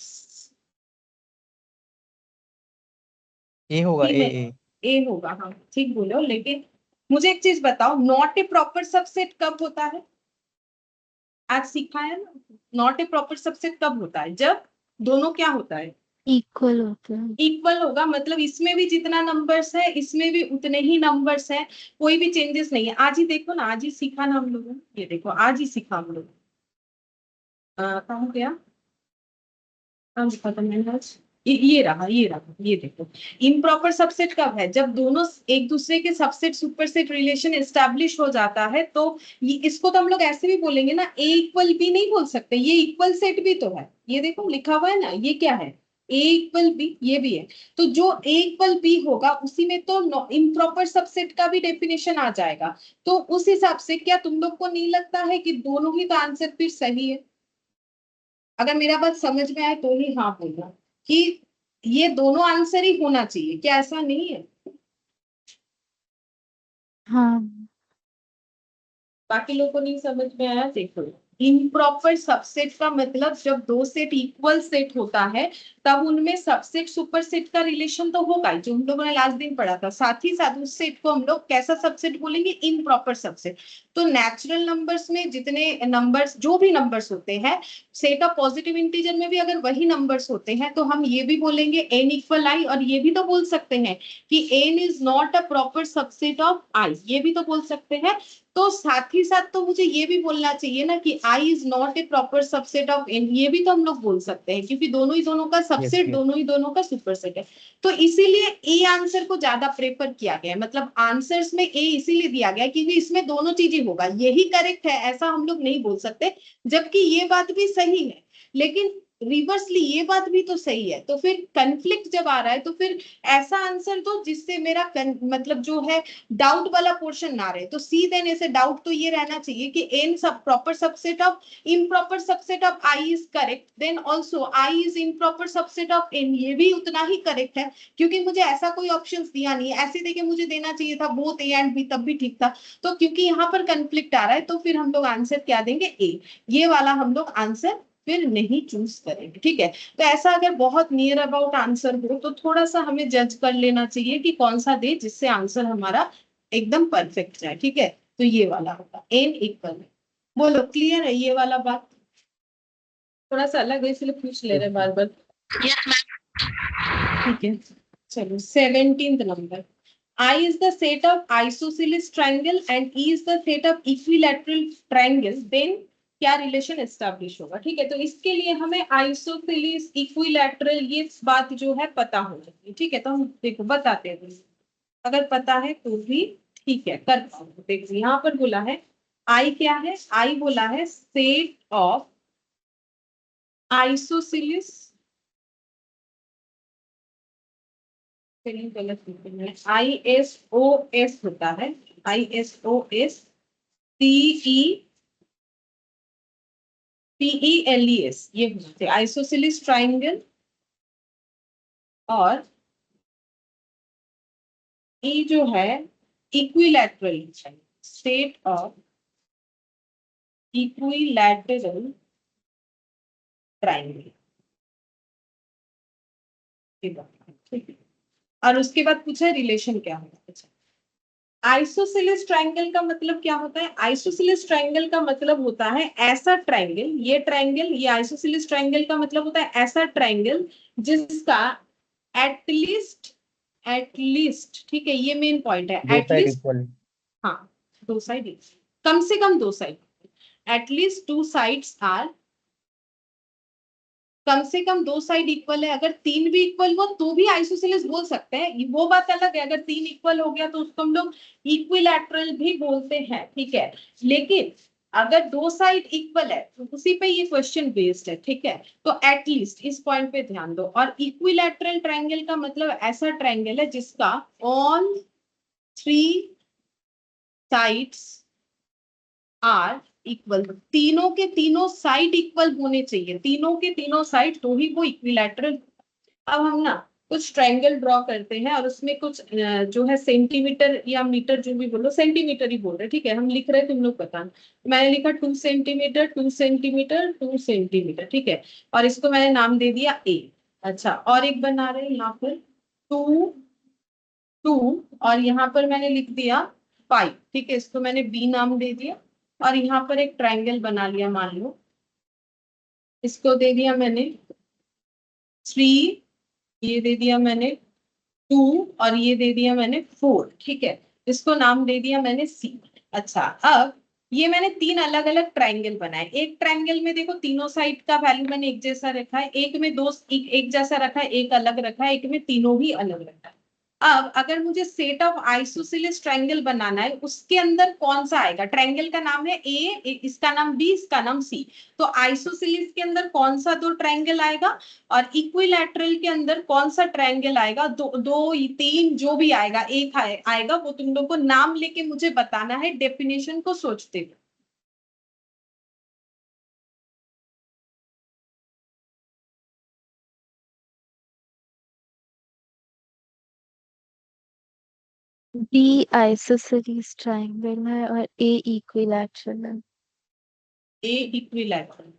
A होगा, सी A में A ए होगा, हाँ ठीक बोलो, लेकिन मुझे एक चीज बताओ, नॉट ए प्रॉपर सबसेट कब होता है, आज सीखा है ना, नॉट ए प्रॉपर सबसेट कब होता है, जब दोनों क्या होता है, Equal होता है। इक्वल होगा, मतलब इसमें भी जितना नंबर्स है इसमें भी उतने ही नंबर्स है, कोई भी चेंजेस नहीं है। आज ही देखो ना, आज ही सीखा ना हम लोगों ने, ये देखो आज ही सीखा हम लोग, कहाँ गया, कहाँ लिखा था मैंने आज, ये रहा, ये देखो, इम्प्रॉपर सबसेट कब है, जब दोनों एक दूसरे के सबसेट सुपरसेट रिलेशन एस्टैब्लिश हो जाता है, तो ये इसको तो हम लोग ऐसे भी बोलेंगे ना, ए इक्वल बी नहीं बोल सकते, ये इक्वल सेट भी तो है, ये देखो लिखा हुआ है ना, ये क्या है, ए इक्वल बी, ये भी है, तो जो ए इक्वल बी होगा उसी में तो इम्प्रॉपर सबसेट का भी डेफिनेशन आ जाएगा, तो उस हिसाब से क्या तुम लोग को नहीं लगता है कि दोनों ही का आंसर फिर सही है, अगर मेरा बात समझ में आए तो ही हाँ बोलना कि ये दोनों आंसर ही होना चाहिए, क्या ऐसा नहीं है, हाँ। बाकी लोगों को नहीं समझ में आया, देखो इम्प्रॉपर सबसेट का मतलब जब दो सेट इक्वल सेट होता है तब उनमें सबसेट सुपर सेट का रिलेशन तो होगा ही, जो हम लोगों ने लास्ट दिन पढ़ा था, साथ ही साथ उस सेट को हम लोग कैसा सबसेट बोलेंगे, इम्प्रॉपर सबसेट। तो नेचुरल नंबर्स में जितने नंबर्स, जो भी नंबर्स होते हैं, सेट ऑफ पॉजिटिव इंटीजर में भी अगर वही नंबर्स होते हैं तो हम ये भी बोलेंगे n इक्वल i, और ये भी तो बोल सकते हैं कि n is not a proper subset of i, ये भी तो बोल सकते हैं। तो साथ ही साथ तो मुझे ये भी बोलना चाहिए ना कि i is not a proper subset of n, ये भी तो हम लोग बोल सकते हैं, क्योंकि दोनों ही दोनों का सबसेट, yes. दोनों ही दोनों का सुपरसेट है। तो इसीलिए ए आंसर को ज्यादा प्रेफर किया गया है, मतलब आंसर्स में ए इसीलिए दिया गया है क्योंकि इसमें दोनों चीजें होगा, यही करेक्ट है ऐसा हम लोग नहीं बोल सकते, जबकि ये बात भी सही है, लेकिन रिवर्सली ये बात भी तो सही है। तो फिर कंफ्लिक्ट जब आ रहा है तो फिर ऐसा आंसर दो जिससे मेरा मतलब जो है डाउट वाला पोर्शन ना रहे। तो सी देन ऐसे डाउट तो ये रहना चाहिए कि एन सब proper subset of improper subset of i is correct, then also i is improper subset of n, ये भी उतना ही करेक्ट है, क्योंकि मुझे ऐसा कोई ऑप्शंस दिया नहीं है, ऐसे देके मुझे देना चाहिए था बोथ a एंड b, तब भी ठीक था। तो क्योंकि यहाँ पर कंफ्लिक्ट आ रहा है तो फिर हम लोग आंसर क्या देंगे, a, ये वाला हम लोग आंसर फिर नहीं चूज करेंगे, ठीक है। तो ऐसा अगर बहुत नियर अबाउट आंसर हो तो थोड़ा सा हमें जज कर लेना चाहिए कि कौन सा दे जिससे आंसर हमारा एकदम परफेक्ट जाए, ठीक है। तो ये वाला होगा n इक्वल, बोलो क्लियर है ये वाला बात? थोड़ा सा अलग है इसलिए पूछ ले रहे बार बार। ठीक है, चलो 17th number, I is the set of isosceles triangle and E is the set of equilateral triangle, then क्या रिलेशन एस्टैब्लिश होगा, ठीक है। तो इसके लिए हमें आइसोसेलेस, इक्विलैटरल, ये बात जो है पता होनी चाहिए, ठीक है। तो हम देखो बताते हैं, अगर पता है तो भी ठीक है, कर पाओगे। देखो यहाँ पर बोला है आई क्या है, आई बोला है सेट ऑफ आइसोसेलेस, गलत ISOS होता है, ISOS PELES, ये होते हैं आइसोसेलेस ट्राइंगल, और ई जो है equilateral, set of equilateral triangle, ठीक है। और उसके बाद पूछा है रिलेशन क्या होता है। आइसोसेलेस ट्राइंगल का मतलब क्या होता है, आइसोसेलेस ट्राइंगल का मतलब होता है ऐसा ट्राइंगल, ये ट्राइंगल, ये आइसोसेलेस ट्राइंगल का मतलब होता है ऐसा ट्राइंगल जिसका एटलीस्ट, ठीक है, ये मेन पॉइंट है, एटलीस्ट, हाँ दो साइड, कम से कम दो side, at least two sides are, कम से कम दो साइड इक्वल है। अगर तीन भी इक्वल हो तो भी आइसोसेलेस बोल सकते हैं, वो बात अलग है, अगर तीन इक्वल हो गया तो उसको हम लोग इक्विलैटरल भी बोलते हैं, ठीक है। लेकिन अगर दो साइड इक्वल है तो उसी पे ये क्वेश्चन बेस्ड है, ठीक है। तो एटलीस्ट इस पॉइंट पे ध्यान दो। और इक्विलैटरल ट्रायंगल का मतलब ऐसा ट्रायंगल है जिसका on three sides are equal, तीनों के तीनों साइड इक्वल होने चाहिए, तीनों के तीनों साइड, तो ही वो इक्विलैटरल। अब हम ना कुछ ट्रायंगल ड्रॉ करते हैं और उसमें कुछ जो है सेंटीमीटर या मीटर, जो भी बोलो, सेंटीमीटर ही बोल रहे, ठीक है। हम लिख रहे हैं, तुम लोग बताना। मैंने लिखा 2 सेंटीमीटर 2 सेंटीमीटर 2 सेंटीमीटर, ठीक है। और इसको मैंने नाम दे दिया ए। अच्छा, और एक बना रहे हैं यहाँ पर 2 2, और यहाँ पर मैंने लिख दिया 5, ठीक है। इसको मैंने बी नाम दे दिया। और यहाँ पर एक ट्रायंगल बना लिया, मान लो इसको दे दिया मैंने 3, ये दे दिया मैंने 2, और ये दे दिया मैंने 4, ठीक है। इसको नाम दे दिया मैंने सी। अच्छा, अब ये मैंने तीन अलग अलग ट्रायंगल बनाए। एक ट्रायंगल में देखो तीनों साइड का वैल्यू मैंने एक जैसा रखा है, एक में दो एक जैसा रखा है, एक अलग रखा है, एक में तीनों भी अलग रखा है। अब अगर मुझे सेट ऑफ आइसोसेलेस ट्रायंगल बनाना है, उसके अंदर कौन सा आएगा, ट्रायंगल का नाम है ए, इसका नाम बी, इसका नाम सी, तो आइसोसेलेस के अंदर कौन सा दो ट्रायंगल आएगा, और इक्विलैटरल के अंदर कौन सा ट्रायंगल आएगा, दो तीन जो भी आएगा, एक आएगा, वो तुम लोग को नाम लेके मुझे बताना है, डेफिनेशन को सोचते हुए। B isosceles triangle है और A equilateral है। ए इक्विलैटरल,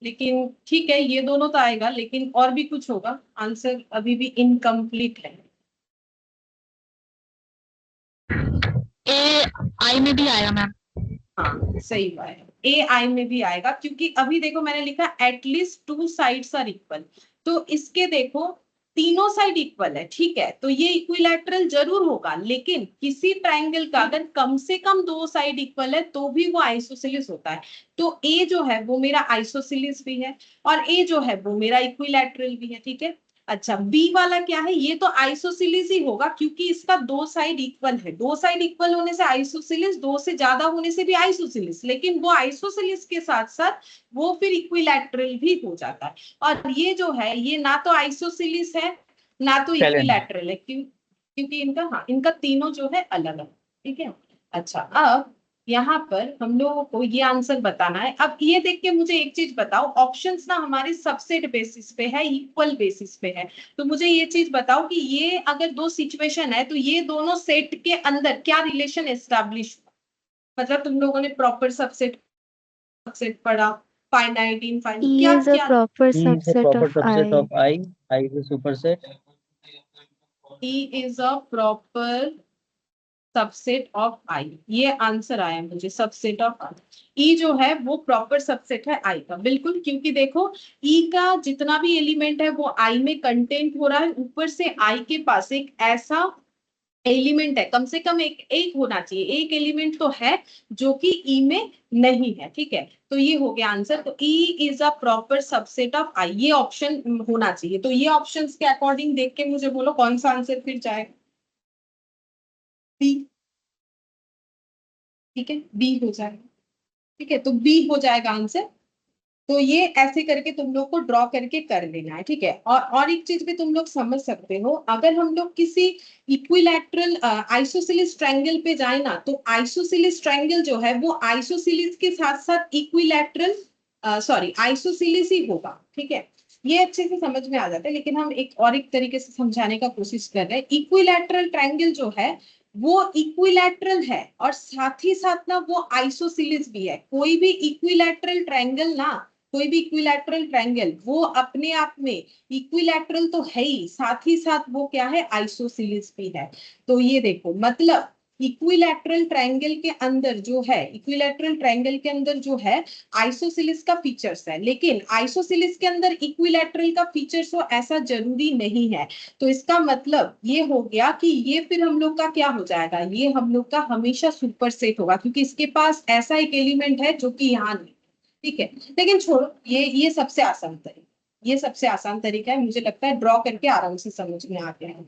लेकिन ठीक है ये दोनों तो आएगा, लेकिन और भी कुछ होगा, आंसर अभी भी इनकम्प्लीट है। ए आई में भी आएगा मैम। हाँ सही बात है, ए आई में भी आएगा, क्योंकि अभी देखो मैंने लिखा at least two sides are equal, तो इसके देखो तीनों साइड इक्वल है, ठीक है, तो ये इक्विलैटरल जरूर होगा, लेकिन किसी ट्रायंगल का अगर कम से कम दो साइड इक्वल है तो भी वो आइसोसेलेस होता है। तो ए जो है वो मेरा आइसोसेलेस भी है, और ए जो है वो मेरा इक्विलैटरल भी है, ठीक है। अच्छा, बी वाला क्या है, ये तो आइसोसेलेस ही होगा, क्योंकि इसका दो साइड इक्वल है, दो साइड इक्वल होने से आइसोसेलेस, दो से ज्यादा होने से भी आइसोसेलेस, लेकिन वो आइसोसेलेस के साथ साथ वो फिर इक्विलैटरल भी हो जाता है। और ये जो है ये ना तो आइसोसेलेस है ना तो चैलेंज। इक्विलैटरल है, क्योंकि इनका, हाँ, इनका तीनों जो है अलग अलग, ठीक है। अच्छा, अब यहाँ पर हम लोगों को ये आंसर बताना है। अब ये देख के मुझे एक चीज बताओ, ऑप्शंस ना हमारे सबसेट बेसिस पे है, इक्वल बेसिस पे है, तो मुझे ये चीज बताओ कि ये अगर दो सिचुएशन है तो ये दोनों सेट के अंदर क्या रिलेशन एस्टैब्लिश हुआ, मतलब तुम लोगों ने प्रॉपर सबसेट सबसेट पढ़ा, फाइनाइट इनफाइनाइट, E क्या is a क्या, proper E is a subset proper of subset I. of I is a superset. E is a proper subset of I, ये answer आया मुझे, सबसेट ऑफ आई। ई जो है वो proper subset है आई का, बिल्कुल, क्योंकि देखो ई का जितना भी एलिमेंट है वो आई में कंटेंट हो रहा है, ऊपर से आई के पास एक ऐसा एलिमेंट है, कम से कम एक एक होना चाहिए, एक एलिमेंट तो है जो कि ई में नहीं है, ठीक है। तो ये हो गया आंसर, तो E is a proper subset of I, ये ऑप्शन होना चाहिए। तो ये ऑप्शंस के अकॉर्डिंग देख के मुझे बोलो कौन सा आंसर फिर जाएगा, बी, ठीक है, बी हो जाएगा, ठीक है, तो बी हो जाएगा आंसर। तो ये ऐसे करके तुम लोग को ड्रॉ करके कर लेना है, ठीक है। और एक चीज भी तुम लोग समझ सकते हो, अगर हम लोग किसी इक्विलैटरल आइसोसेलेस ट्रायंगल पे जाए ना, तो आइसोसेलेस ट्रायंगल जो है वो आइसोसेलेस के साथ साथ इक्विलैटरल, सॉरी, आइसोसेलेस ही होगा, ठीक है। ये अच्छे से समझ में आ जाता है, लेकिन हम एक तरीके से समझाने का कोशिश कर रहे हैं। इक्विलैटरल ट्रायंगल जो है वो इक्विलैटरल है, और साथ ही साथ ना वो आइसोसेलेस भी है। कोई भी इक्विलैटरल ट्रायंगल ना, कोई भी इक्विलैटरल ट्रायंगल वो अपने आप में इक्विलैटरल तो है ही, साथ ही साथ वो क्या है, आइसोसेलेस भी है। तो ये देखो, मतलब इक्विलैटरल ट्रायंगल के अंदर जो है, इक्विलैटरल ट्रायंगल के अंदर जो है आइसोसेलेस का फीचर्स है, लेकिन आइसोसेलेस के अंदर इक्विलैटरल का फीचर्स हो ऐसा जरूरी नहीं है। तो इसका मतलब ये हो गया कि ये फिर हम लोग का क्या हो जाएगा, ये हम लोग का हमेशा सुपर सेट होगा, क्योंकि इसके पास ऐसा एक एलिमेंट है जो कि यहाँ नहीं, ठीक है। लेकिन छोड़ो, ये सबसे आसान तरीका, ये सबसे आसान तरीका है, मुझे लगता है ड्रॉ करके आराम से समझ में आ गया है।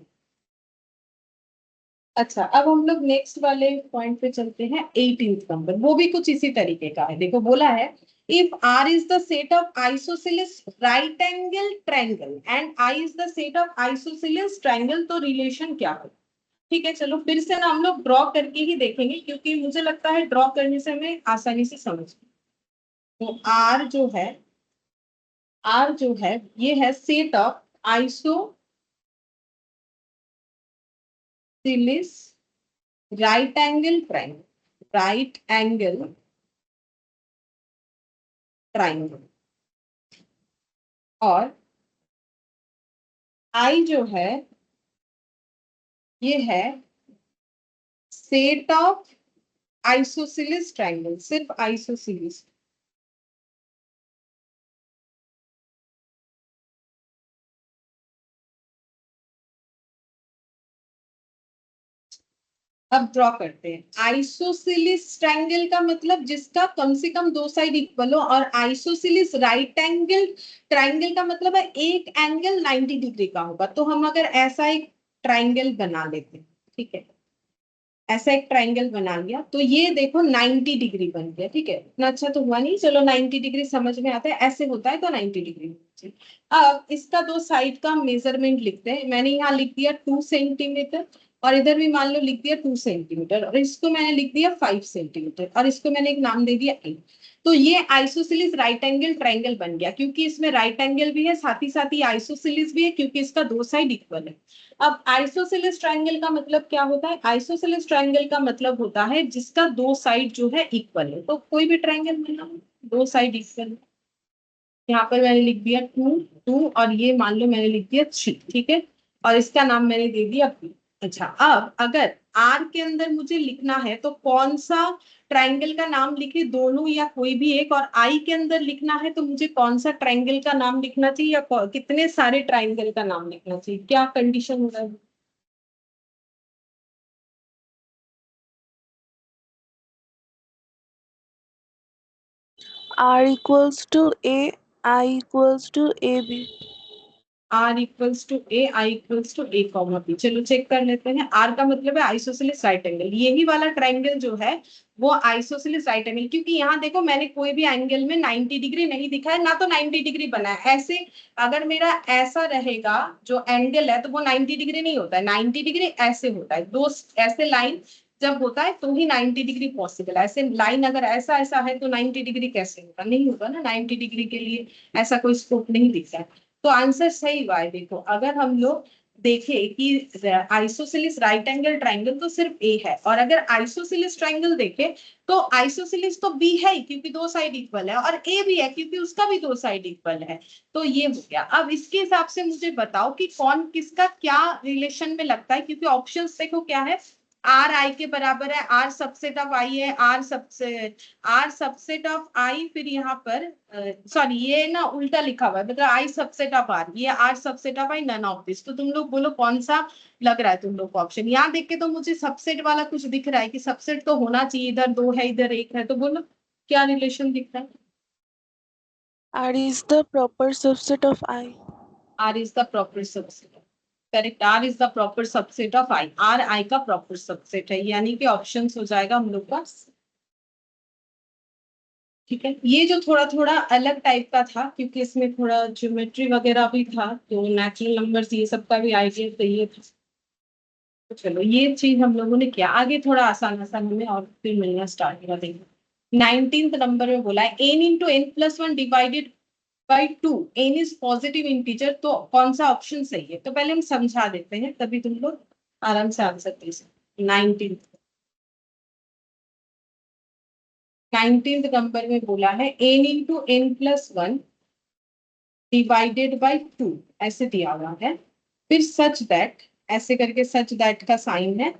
अच्छा, अब हम लोग नेक्स्ट वाले पॉइंट पे चलते हैं, 18th नंबर, वो भी कुछ इसी तरीके का है। देखो बोला है, if R is the set of isosceles right angle triangle and I is the set of isosceles triangle, तो रिलेशन क्या हो, ठीक है। चलो फिर से ना हम लोग ड्रॉ करके ही देखेंगे, क्योंकि मुझे लगता है ड्रॉ करने से हमें आसानी से समझ में। तो R जो है ये है set of isosceles right angle triangle, right angle triangle, और I जो है ये है सेट ऑफ आइसोसेलेस ट्रायंगल, सिर्फ आइसोसेलेस। अब ड्रॉ करते हैं, आइसोसेलेस ट्रायंगल का मतलब जिसका कम से कम दो साइड इक्वल हो, और आइसोसेलेस राइट एंगल ट्रायंगल का मतलब है एक एंगल 90 डिग्री का होगा। तो हम अगर ऐसा एक ट्रायंगल बना लेते हैं, ठीक है, ऐसा एक ट्रायंगल बना लिया, तो ये देखो 90 डिग्री बन गया, ठीक है। इतना अच्छा तो हुआ नहीं, चलो 90 डिग्री समझ में आता है, ऐसे होता है तो 90 डिग्री। अब इसका दो साइड का मेजरमेंट लिखते हैं, मैंने यहाँ लिख दिया 2 सेंटीमीटर, और इधर भी मान लो लिख दिया 2 सेंटीमीटर, और इसको मैंने लिख दिया 5 सेंटीमीटर, और इसको मैंने एक नाम दे दिया ए। तो ये आइसोसेलेस राइट एंगल ट्रायंगल बन गया, क्योंकि इसमें राइट एंगल भी है, साथ ही आइसोसेलेस भी है, क्योंकि इसका दो साइड इक्वल है। अब आइसोसेलेस ट्रायंगल का मतलब क्या होता है, आइसोसेलेस ट्रायंगल का मतलब होता है जिसका दो साइड जो है इक्वल है। तो कोई भी ट्रायंगल बना, दो साइड इक्वल है, यहाँ पर मैंने लिख दिया 2 2, और ये मान लो मैंने लिख दिया 3, ठीक है, और इसका नाम मैंने दे दिया बी। अच्छा, अब अगर आर के अंदर मुझे लिखना है तो कौन सा ट्रायंगल का नाम लिखे, दोनों या कोई भी एक, और आई के अंदर लिखना है तो मुझे कौन सा ट्रायंगल का नाम लिखना चाहिए या कितने सारे ट्रायंगल का नाम लिखना चाहिए, क्या कंडीशन हो रहा है? R equals to A, I equals to AB. R equals to A, I equals to A comma B. चलो चेक कर लेते हैं। आर का मतलब है आइसोसेलेस राइट एंगल, यही वाला ट्रायंगल जो है वो आइसोसेलेस राइट एंगल, क्योंकि यहाँ देखो मैंने कोई भी एंगल में 90 डिग्री नहीं दिखा है, ना तो 90 डिग्री बना है। ऐसे अगर मेरा ऐसा रहेगा जो एंगल है तो वो 90 डिग्री नहीं होता है, 90 डिग्री ऐसे होता है। दो ऐसे लाइन जब होता है तो ही 90 डिग्री पॉसिबल है। ऐसे लाइन अगर ऐसा ऐसा है तो 90 डिग्री कैसे होगा, नहीं होगा ना। 90 डिग्री के लिए ऐसा कोई स्कोप नहीं दिखता है। तो आंसर सही हुआ है। देखो अगर हम लोग देखें कि आइसोसेलेस राइट एंगल ट्रायंगल तो सिर्फ ए है, और अगर आइसोसेलेस ट्रायंगल देखें तो आइसोसेलेस तो बी है ही क्योंकि दो साइड इक्वल है, और ए भी है क्योंकि उसका भी दो साइड इक्वल है। तो ये हो गया। अब इसके हिसाब से मुझे बताओ कि कौन किसका क्या रिलेशन में लगता है, क्योंकि ऑप्शंस देखो क्या है। आर आई के बराबर है, आर सबसेट ऑफ आई है, आर सबसेट ऑफ आई, फिर यहाँ पर सॉरी ये ना उल्टा लिखा हुआ है, मतलब आई सबसेट ऑफ आर, ये R subset of I, none of this. तो तुम लोग बोलो कौन सा लग रहा है तुम लोग को ऑप्शन। यहाँ देख के तो मुझे सबसेट वाला कुछ दिख रहा है कि सबसेट तो होना चाहिए, इधर दो है इधर एक है, तो बोलो क्या रिलेशन दिख रहा है। R is the proper subset of I. R is the proper subset, correct. R is the proper subset of I, R I का प्रॉपर सबसेट है, यानी कि ऑप्शन हो जाएगा हम लोग का। ठीक है, ये जो थोड़ा थोड़ा अलग टाइप का था क्योंकि इसमें थोड़ा ज्योमेट्री वगैरह भी था, तो नेचुरल नंबर्स ये सब का भी आइडिया चाहिए था। तो चलो ये चीज हम लोगों ने किया। आगे थोड़ा आसान आसान हमें और फिर मिलना स्टार्ट कर देंगे। 19th नंबर में बोला है N into N plus one divided by two, N is positive integer, तो कौन सा ऑप्शन सही है। तो पहले हम समझा देते हैं तभी तुम लोग आराम से आंसर दे सकते। 19th नंबर में बोला है N into N plus one divided by two, ऐसे दिया हुआ है। फिर सच दैट, ऐसे करके सच दैट का साइन है।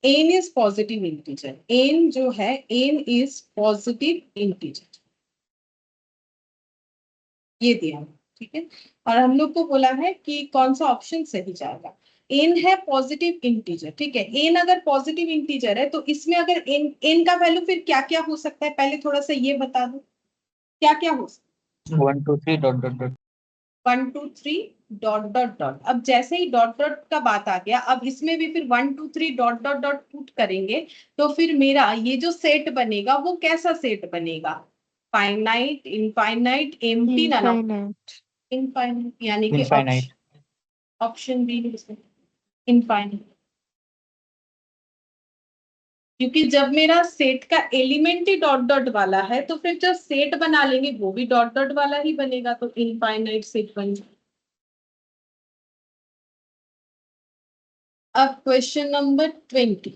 N is positive integer, N जो है एन इज पॉजिटिव इंटीजर, ये दिया है। ठीक है, और हम लोग को बोला है कि कौन सा ऑप्शन सही जाएगा। एन है पॉजिटिव इंटीजर, ठीक है। एन अगर पॉजिटिव इंटीजर है तो इसमें अगर एन एन का वैल्यू फिर क्या क्या हो सकता है, पहले थोड़ा सा ये बता दो क्या क्या हो सकता है। 1 2 3 dot dot dot 1 2 3 dot dot dot. अब जैसे ही डॉट डॉट का बात आ गया, अब इसमें भी फिर 1 2 3 डॉट डॉट डॉट पुट करेंगे तो फिर मेरा ये जो सेट बनेगा वो कैसा सेट बनेगा, finite, infinite, empty, none of Infinite. Infinite, यानी कि इनफाइनाइट। ऑप्शन बी है इनफाइनाइट। क्योंकि जब मेरा सेट का एलिमेंट ही डॉट डॉट वाला है तो फिर जब सेट बना लेंगे वो भी डॉट डॉट वाला ही बनेगा, तो इनफाइनाइट सेट बन जाए। अब क्वेश्चन नंबर 20,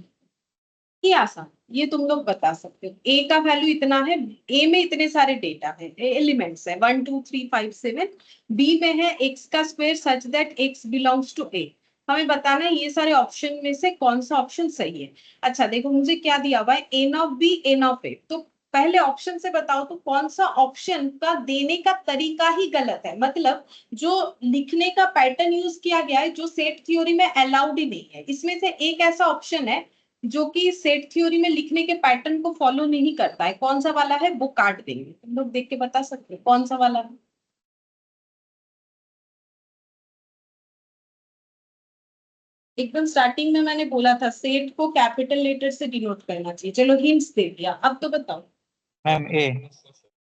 ये आसान, ये तुम लोग बता सकते हो। ए का वैल्यू इतना है, ए में इतने सारे डेटा है, एलिमेंट्स है 1 2 3 5 7। बी में है एक्स का square such that X belongs to A. हमें बताना है ये सारे ऑप्शन में से कौन सा ऑप्शन सही है। अच्छा देखो मुझे क्या दिया हुआ है, N of B N of A. तो पहले ऑप्शन से बताओ तो कौन सा ऑप्शन का देने का तरीका ही गलत है, मतलब जो लिखने का पैटर्न यूज किया गया है जो सेट थ्योरी में अलाउड ही नहीं है। इसमें से एक ऐसा ऑप्शन है जो कि सेट थ्योरी में लिखने के पैटर्न को फॉलो नहीं करता है। कौन सा वाला है वो काट देंगे, तुम लोग देख के बता सकते हो कौन सा वाला है। एकदम स्टार्टिंग में मैंने बोला था सेट को कैपिटल लेटर से डिनोट करना चाहिए। चलो हिंट्स दे दिया, अब तो बताओ। मैम ए।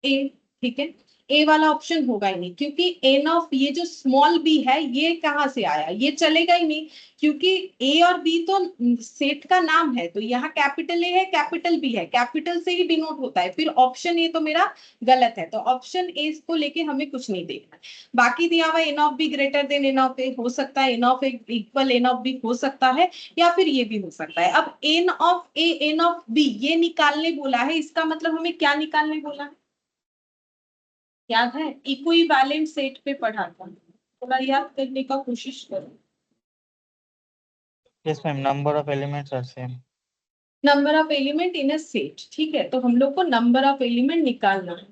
ए, ठीक है। ए वाला ऑप्शन होगा ही नहीं क्योंकि एन ऑफ ये जो स्मॉल बी है ये कहाँ से आया, ये चलेगा ही नहीं क्योंकि ए और बी तो सेट का नाम है, तो यहाँ कैपिटल ए है कैपिटल बी है, कैपिटल से ही डिनोट होता है। फिर ऑप्शन ए तो मेरा गलत है, तो ऑप्शन ए को लेके हमें कुछ नहीं देखना। बाकी दिया हुआ N of B greater than N of A हो सकता है, N of A equal N of B हो सकता है, या फिर ये भी हो सकता है। अब N of A N of B ये निकालने बोला है, इसका मतलब हमें क्या निकालने बोला है, याद है इक्विवेलेंट सेट पे पढ़ा था, थोड़ा याद करने का कोशिश करो। Yes, ma'am. Number of elements are same. Number of element in a set, ठीक है, तो हम लोग को नंबर ऑफ एलिमेंट निकालना है।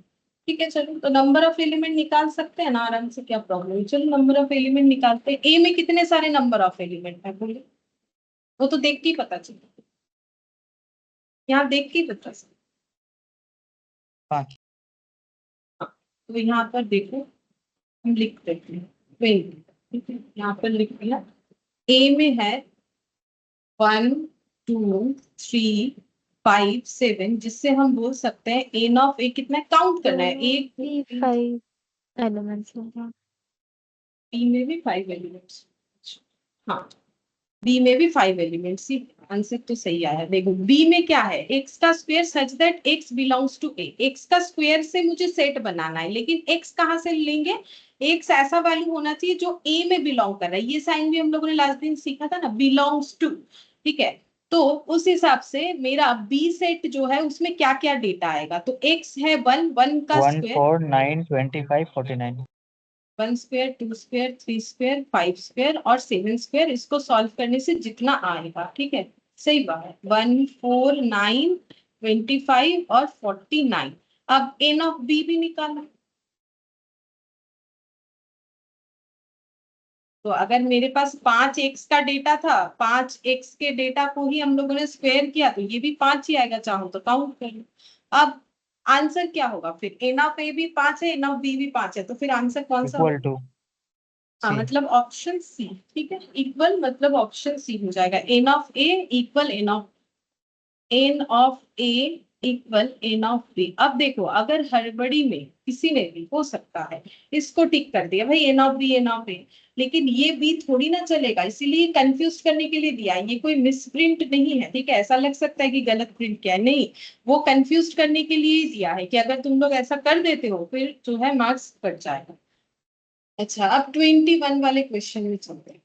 ठीक है, चलो तो नंबर ऑफ एलिमेंट निकाल सकते हैं ना आराम से, क्या प्रॉब्लम है। चलो नंबर ऑफ एलिमेंट निकालते हैं। ए में कितने सारे नंबर ऑफ एलिमेंट है बोलिए, वो तो देख के ही पता चलेगा, यहाँ देख के ही पता चलेगा। 5. तो यहाँ पर देखो हम लिख देते हैं 20, ठीक है, यहाँ पर लिख दिया। ए में है 1 2 3 5 7, जिससे हम बोल सकते हैं एन ऑफ ए कितना काउंट करना है, एक 5 elements होगा। बी में भी 5 एलिमेंट्स, हाँ बी में भी 5 एलिमेंट्स ही। आंसर तो सही आया। देखो बी में क्या है, एक्स का square such that X belongs to A. X का स्क्वायर से मुझे सेट बनाना है, लेकिन एक्स कहाँ से लेंगे, एक्स ऐसा वैल्यू होना चाहिए जो ए में बिलोंग कर रहा है। ये साइन भी हम लोगों ने लास्ट दिन सीखा था ना, बिलोंग्स टू, ठीक है। तो उस हिसाब से मेरा बी सेट जो है उसमें क्या क्या डेटा आएगा, तो एक्स है 1, 1 का 1, square 4, 9, 25, 49. 1 square 2 square 3 square 5 square और 7 स्क्वायर, इसको सॉल्व करने से जितना आएगा, ठीक है, सही बात है। 1 4 9 25 और 49। अब एन ऑफ बी भी निकालना, तो अगर मेरे पास 5 एक्स का डेटा था, 5 एक्स के डेटा को ही हम लोगों ने स्क्वायर किया, तो ये भी 5 ही आएगा, चाहो तो काउंट कर लो। अब आंसर क्या होगा फिर, एन ऑफ ए भी 5 है, एन ऑफ बी भी 5 है, तो फिर आंसर कौन सा होगा? Equal to हाँ C. मतलब ऑप्शन सी, ठीक है, इक्वल मतलब ऑप्शन सी हो जाएगा। N of A equal N of A equal N of B. अब देखो अगर हड़बड़ी में किसी ने भी हो सकता है इसको टिक कर दिया भाई N of B N of A, लेकिन ये बी थोड़ी ना चलेगा, इसीलिए कंफ्यूज करने के लिए दिया है। ये कोई मिसप्रिंट नहीं है, ठीक है, ऐसा लग सकता है कि गलत प्रिंट किया है, नहीं, वो कंफ्यूज करने के लिए ही दिया है कि अगर तुम लोग ऐसा कर देते हो फिर जो है मार्क्स कट जाएगा। अच्छा अब 21 वाले क्वेश्चन में चलते हैं।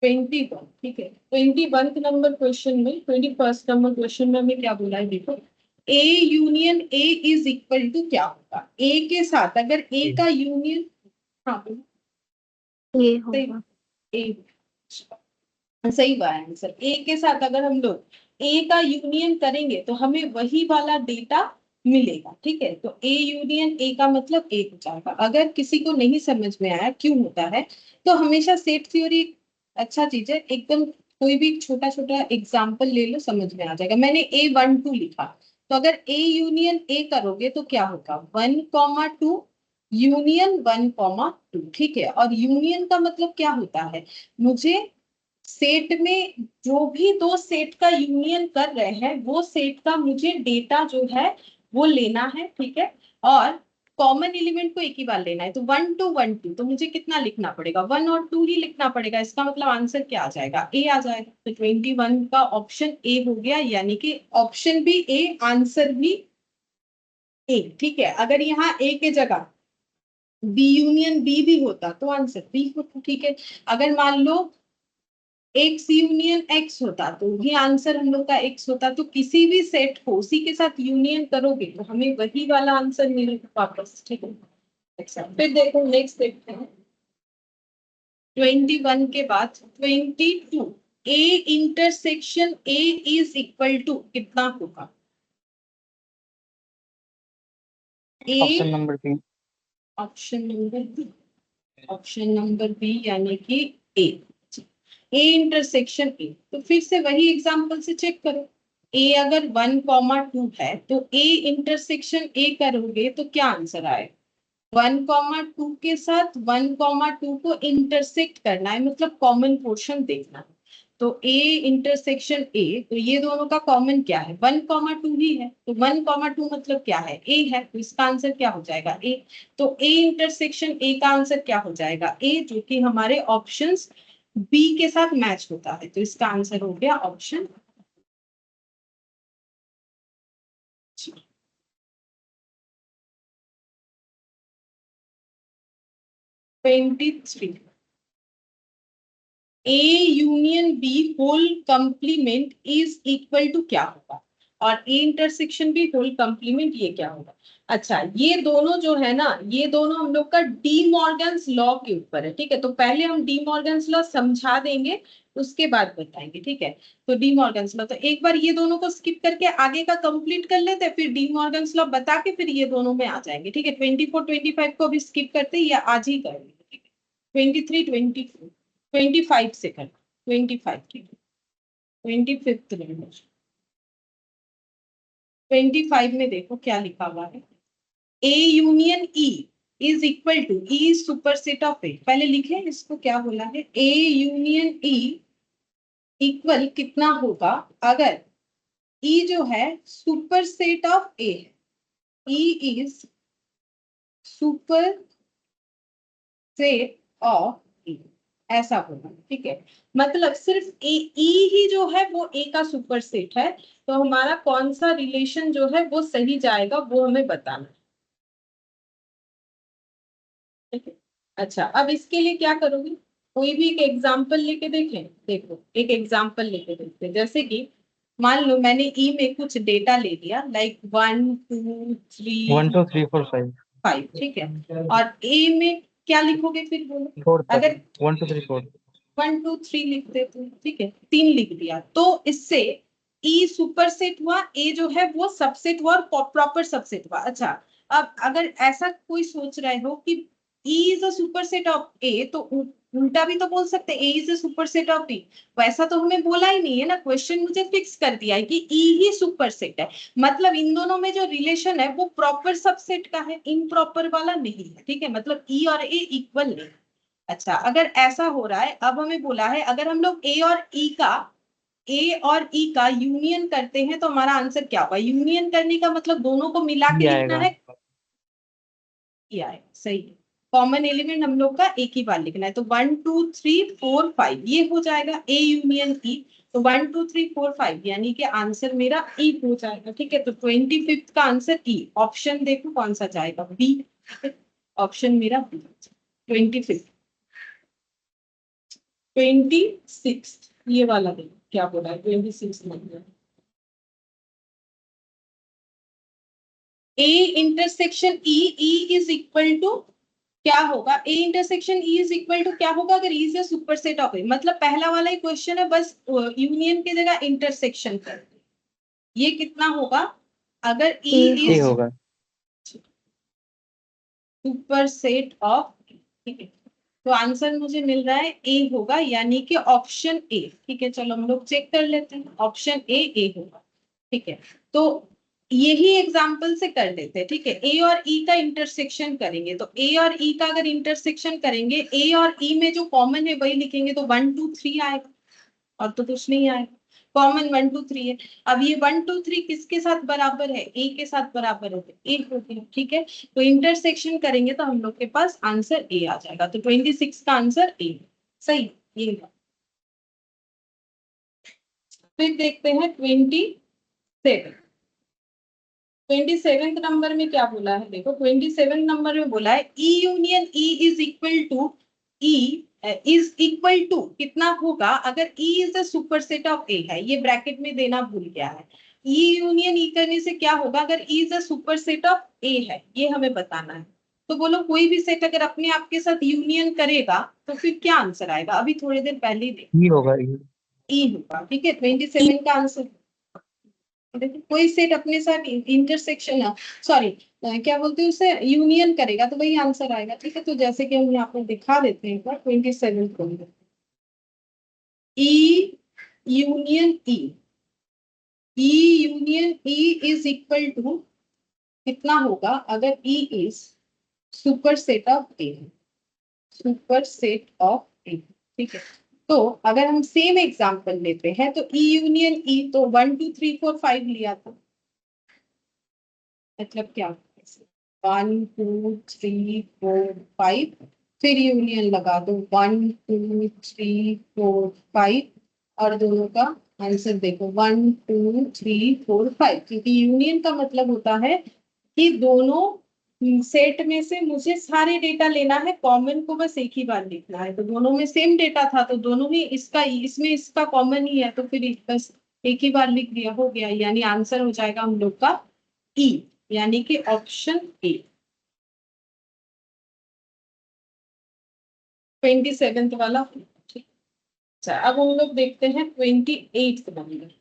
21, ठीक है, 21 नंबर क्वेश्चन में, 21 नंबर क्वेश्चन में हमें क्या बोला है, देखो A union A is equal to क्या होगा, ए के साथ अगर ए का यूनियन, हाँ ये सही, होगा। ए सही बात है आंसर। ए के साथ अगर हम लोग ए का यूनियन करेंगे तो हमें वही वाला डेटा मिलेगा, ठीक है, तो ए यूनियन ए का मतलब ए हो जाएगा। अगर किसी को नहीं समझ में आया क्यों होता है, तो हमेशा सेट थ्योरी अच्छा चीज है, एकदम कोई भी छोटा छोटा एग्जाम्पल ले लो समझ में आ जाएगा। मैंने A12 लिखा, तो अगर ए यूनियन ए करोगे तो क्या होगा, 1,2 यूनियन 1,2, ठीक है, और यूनियन का मतलब क्या होता है, मुझे सेट में जो भी दो सेट का यूनियन कर रहे हैं वो सेट का मुझे डेटा जो है वो लेना है, ठीक है, और कॉमन एलिमेंट को एक ही बार लेना है। तो 1 2 1 2, तो मुझे कितना लिखना पड़ेगा, 1 और 2 ही लिखना पड़ेगा। इसका मतलब आंसर क्या आ जाएगा, ए आ जाएगा। तो 21 का ऑप्शन ए हो गया, यानी कि ऑप्शन भी ए आंसर भी ए, ठीक है। अगर यहाँ ए के जगह बी यूनियन बी भी होता तो आंसर बी होता, ठीक है। अगर मान लो एक्स यूनियन एक्स होता तो भी आंसर हम लोग का एक्स होता। तो किसी भी सेट को उसी के साथ यूनियन करोगे तो हमें वही वाला आंसर मिलेगा वापस, ठीक है। अच्छा फिर देखो नेक्स्ट देखते हैं 21 के बाद 22, A intersection A is equal to कितना होगा, Option A number B. Option number B, option number B यानी कि ए, ए इंटरसेक्शन ए। तो फिर से वही एग्जांपल से चेक करो, ए अगर 1,2 है तो ए इंटरसेक्शन ए करोगे तो क्या आंसर आए, 1,2 के साथ 1,2 को इंटरसेक्ट करना है, मतलब कॉमन पोर्शन देखना है। तो ए इंटरसेक्शन ए, तो ये दोनों का कॉमन क्या है, 1,2 ही है, तो 1,2 मतलब क्या है, ए है, तो इसका आंसर क्या हो जाएगा ए। तो ए इंटरसेक्शन ए का आंसर क्या हो जाएगा ए, जो कि हमारे ऑप्शंस बी के साथ मैच होता है, तो इसका आंसर हो गया option. 23, A union B whole complement is equal to क्या होगा, और A intersection B whole complement, ये क्या होगा? अच्छा, ये दोनों जो है ना, ये दोनों हम लोग का डी मॉर्गन्स लॉ के ऊपर है, ठीक है। तो पहले हम डी मॉर्गन्स लॉ समझा देंगे, उसके बाद बताएंगे, ठीक है। तो डी मॉर्गन्स लॉ, तो एक बार ये दोनों को स्किप करके आगे का कंप्लीट कर लेते हैं, फिर डी मॉर्गन्स लॉ बता के फिर ये दोनों में आ जाएंगे, ठीक है। 24 25 को अभी स्किप करते हैं, या आज ही करेंगे, ठीक है। 23 24 25 से कर, 25, ठीक है। 25 25 में देखो क्या लिखा हुआ है, A union E is equal to, E is superset of A, पहले लिखे इसको, क्या बोला है, ए यूनियन ई इक्वल कितना होगा अगर ई जो है सुपरसेट ऑफ ए है, E is super set of A, ऐसा होगा, ठीक है। मतलब सिर्फ ए, ई ही जो है वो ए का सुपर सेट है, तो हमारा कौन सा रिलेशन जो है वो सही जाएगा वो हमें बताना है, ठीक है। अच्छा, अब इसके लिए क्या करोगे, कोई भी एक एग्जाम्पल लेके देखें, देखो एक एग्जाम्पल लेके देखते हैं, जैसे कि मान लो मैंने ई में कुछ डेटा ले लिया, लाइक 1 2 1 2 3 3 4 5 5, ठीक है। और ए में क्या लिखोगे फिर बोलो, 4 तक, अगर 1 2 3 4 1 2 3 लिख देते हैं, ठीक है, 3 लिख दिया, तो इससे ई सुपरसेट हुआ, ए जो है वो सबसेट हुआ और प्रॉपर सबसेट हुआ। अच्छा, अब अगर ऐसा कोई सोच रहे हो कि E is a superset of A, तो उल्टा भी तो बोल सकते हैं, A is a superset of B. वैसा तो हमें बोला ही नहीं है ना, क्वेश्चन मुझे फिक्स कर दिया है कि ई ही सुपरसेट है, मतलब इन दोनों में जो रिलेशन है वो प्रॉपर सबसेट का है, इम्प्रॉपर वाला नहीं है, ठीक है। मतलब ई और ए इक्वल नहीं। अच्छा, अगर ऐसा हो रहा है, अब हमें बोला है अगर हम लोग ए और ई का यूनियन करते हैं तो हमारा आंसर क्या होगा। यूनियन करने का मतलब दोनों को मिला के ये लिखना आएगा। है, ये आएगा, सही है। कॉमन एलिमेंट हम लोग का एक ही बार लिखना है, तो 1 2 3 4 5 ये हो जाएगा ए यूनियन ई। तो 1 2 3 4 5 यानी कि आंसर मेरा ई हो जाएगा, ठीक है। तो 25 का आंसर ई, ऑप्शन देखो कौन सा जाएगा, बी, ऑप्शन मेरा बी। 25 26 ये वाला देखो क्या बोला है, 26 number, A intersection E, E is equal to क्या होगा, A intersection E is equal to क्या होगा अगर E is a superset of A. मतलब पहला वाला ही क्वेश्चन है, बस यूनियन की जगह इंटरसेक्शन कर, ये कितना होगा अगर ई ए इज होगा। सुपरसेट ऑफ, ठीक है। तो आंसर मुझे मिल रहा है ए होगा, यानी कि ऑप्शन ए, ठीक है। चलो हम लोग चेक कर लेते हैं, ऑप्शन ए होगा, ठीक है। तो यही एग्जाम्पल से कर लेते हैं, ठीक है। ए और ई का इंटरसेक्शन करेंगे, तो ए और ई का अगर इंटरसेक्शन करेंगे, ए और ई में जो कॉमन है वही लिखेंगे, तो 1 2 3 आएगा, और तो कुछ नहीं आएगा, कॉमन 1 2 3 है। अब ये 1 2 3 किसके साथ बराबर है, ए के साथ बराबर है, ए हो गया, ठीक है। तो इंटरसेक्शन करेंगे तो हम लोग के पास आंसर ए आ जाएगा, तो 26 का आंसर ए, सही ये है। फिर देखते हैं 27 नंबर में क्या बोला है, देखो 27 नंबर में बोला है E union E is equal to, E is equal to कितना होगा अगर E is the superset of A है, ये ब्रैकेट में देना भूल गया है। ई यूनियन ई करने से क्या होगा अगर E is the superset of A है, ये हमें बताना है। तो बोलो कोई भी सेट अगर अपने आप के साथ यूनियन करेगा तो फिर क्या आंसर आएगा, अभी थोड़ी देर पहले ही देखा, ये होगा, ये ई होगा, ठीक है। 27 का आंसर, देखो कोई सेट अपने साथ इंटरसेक्शन, सॉरी क्या बोलते हैं उसे, यूनियन करेगा तो वही आंसर आएगा, ठीक है। तो जैसे कि हम यहाँ पर दिखा देते हैं 27 को, E union E, E union E is equal to कितना होगा अगर E is super set of A, super set of A, ठीक है। तो अगर हम सेम एग्जांपल लेते हैं तो ई यूनियन ई, तो 1 2 3 4 5 लिया था, मतलब क्या 1 2 3 4 5, फिर यूनियन लगा दो 1 2 3 4 5, और दोनों का आंसर देखो 1 2 3 4 5, क्योंकि यूनियन का मतलब होता है कि दोनों सेट में से मुझे सारे डेटा लेना है, कॉमन को बस एक ही बार लिखना है। तो दोनों में सेम डेटा था तो दोनों ही इसका, इसमें इसका कॉमन ही है, तो फिर बस एक ही बार लिख दिया, हो गया, यानी आंसर हो जाएगा हम लोग का ई, यानी कि ऑप्शन ए। 27th वाला, ठीक। अच्छा, अब हम लोग देखते हैं 28th number.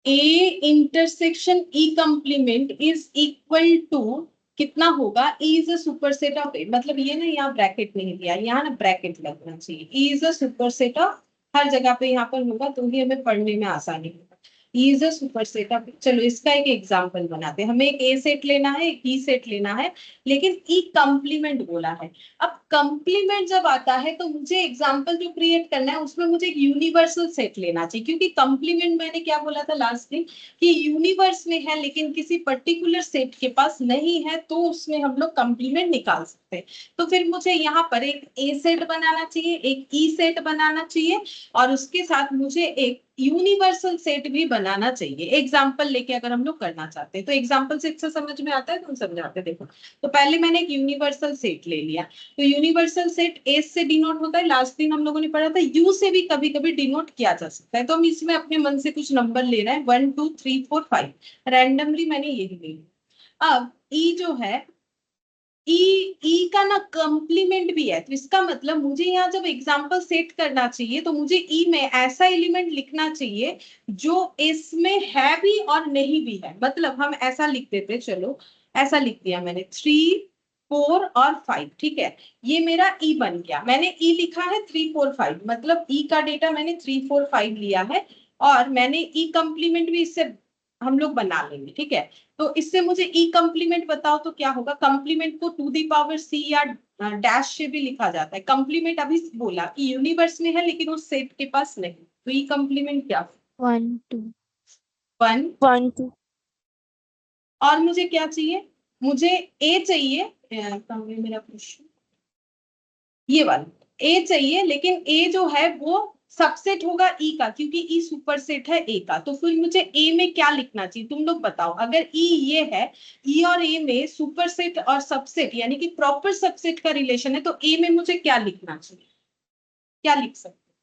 A intersection E complement is equal to कितना होगा, E is a superset of A, मतलब ये ना यहाँ ब्रैकेट नहीं दिया, यहाँ ना ब्रैकेट लगना चाहिए, E is a superset of, हर जगह पे यहाँ पर होगा तो ही हमें पढ़ने में आसानी होगा। E is a superset of, चलो इसका एक एग्जांपल बनाते हैं, हमें एक ए सेट लेना है, एक ई सेट लेना है, लेकिन ई कंप्लीमेंट बोला है। अब कंप्लीमेंट जब आता है तो मुझे एग्जांपल जो क्रिएट करना है उसमें मुझे एक यूनिवर्सल सेट लेना चाहिए, क्योंकि कंप्लीमेंट मैंने क्या बोला था लास्ट दिन कि यूनिवर्स में है लेकिन किसी पर्टिकुलर सेट के पास नहीं है, तो उसमें हम लोग कंप्लीमेंट निकाल सकते हैं। तो फिर मुझे यहाँ पर एक ए सेट बनाना चाहिए, एक ई सेट बनाना चाहिए, और उसके साथ मुझे एक यूनिवर्सल सेट भी बनाना चाहिए। एग्जाम्पल लेके अगर हम लोग करना चाहते हैं तो एग्जाम्पल से अच्छा समझ में आता है तो हम समझाते हैं। देखो, तो पहले मैंने एक यूनिवर्सल सेट ले लिया, तो यूनिवर्सल सेट एस से डिनोट होता है, लास्ट दिन हम लोगों ने पढ़ा था यू से भी कभी कभी डिनोट किया जा सकता है, तो हम इसमें अपने मन से कुछ नंबर ले रहे हैं, 1 2 3 4 5, रैंडमली मैंने यही ले लिया। अब ई जो है, ई का ना कंप्लीमेंट भी है, तो इसका मतलब मुझे यहाँ जब एग्जांपल सेट करना चाहिए तो मुझे ई में ऐसा एलिमेंट लिखना चाहिए जो इसमें है भी और नहीं भी है। मतलब हम ऐसा लिख देते, चलो ऐसा लिख दिया मैंने 3 4 और 5, ठीक है, ये मेरा ई बन गया। मैंने ई लिखा है 3 4 5, मतलब ई का डेटा मैंने 3 4 5 लिया है, और मैंने ई कंप्लीमेंट भी इससे हम लोग बना लेंगे, ठीक है। तो इससे मुझे ई कंप्लीमेंट बताओ तो क्या होगा, कंप्लीमेंट को टू दी पावर सी या डैश से भी लिखा जाता है। कंप्लीमेंट अभी बोला कि यूनिवर्स में है लेकिन उस सेट के पास नहीं, तो ई कंप्लीमेंट क्या, 1 2 1। 1 2 और मुझे क्या चाहिए, मुझे ए चाहिए, कहाँ है मेरा क्वेश्चन, ये वाला ए चाहिए, लेकिन ए जो है वो सबसेट होगा ई का, क्योंकि ई सुपरसेट है ए का। तो फिर मुझे ए में क्या लिखना चाहिए, तुम लोग बताओ। अगर ई ये है, ई और ए में सुपरसेट और सबसेट यानी कि प्रॉपर सबसेट का रिलेशन है, तो ए में मुझे क्या लिखना चाहिए, क्या लिख सकते हो?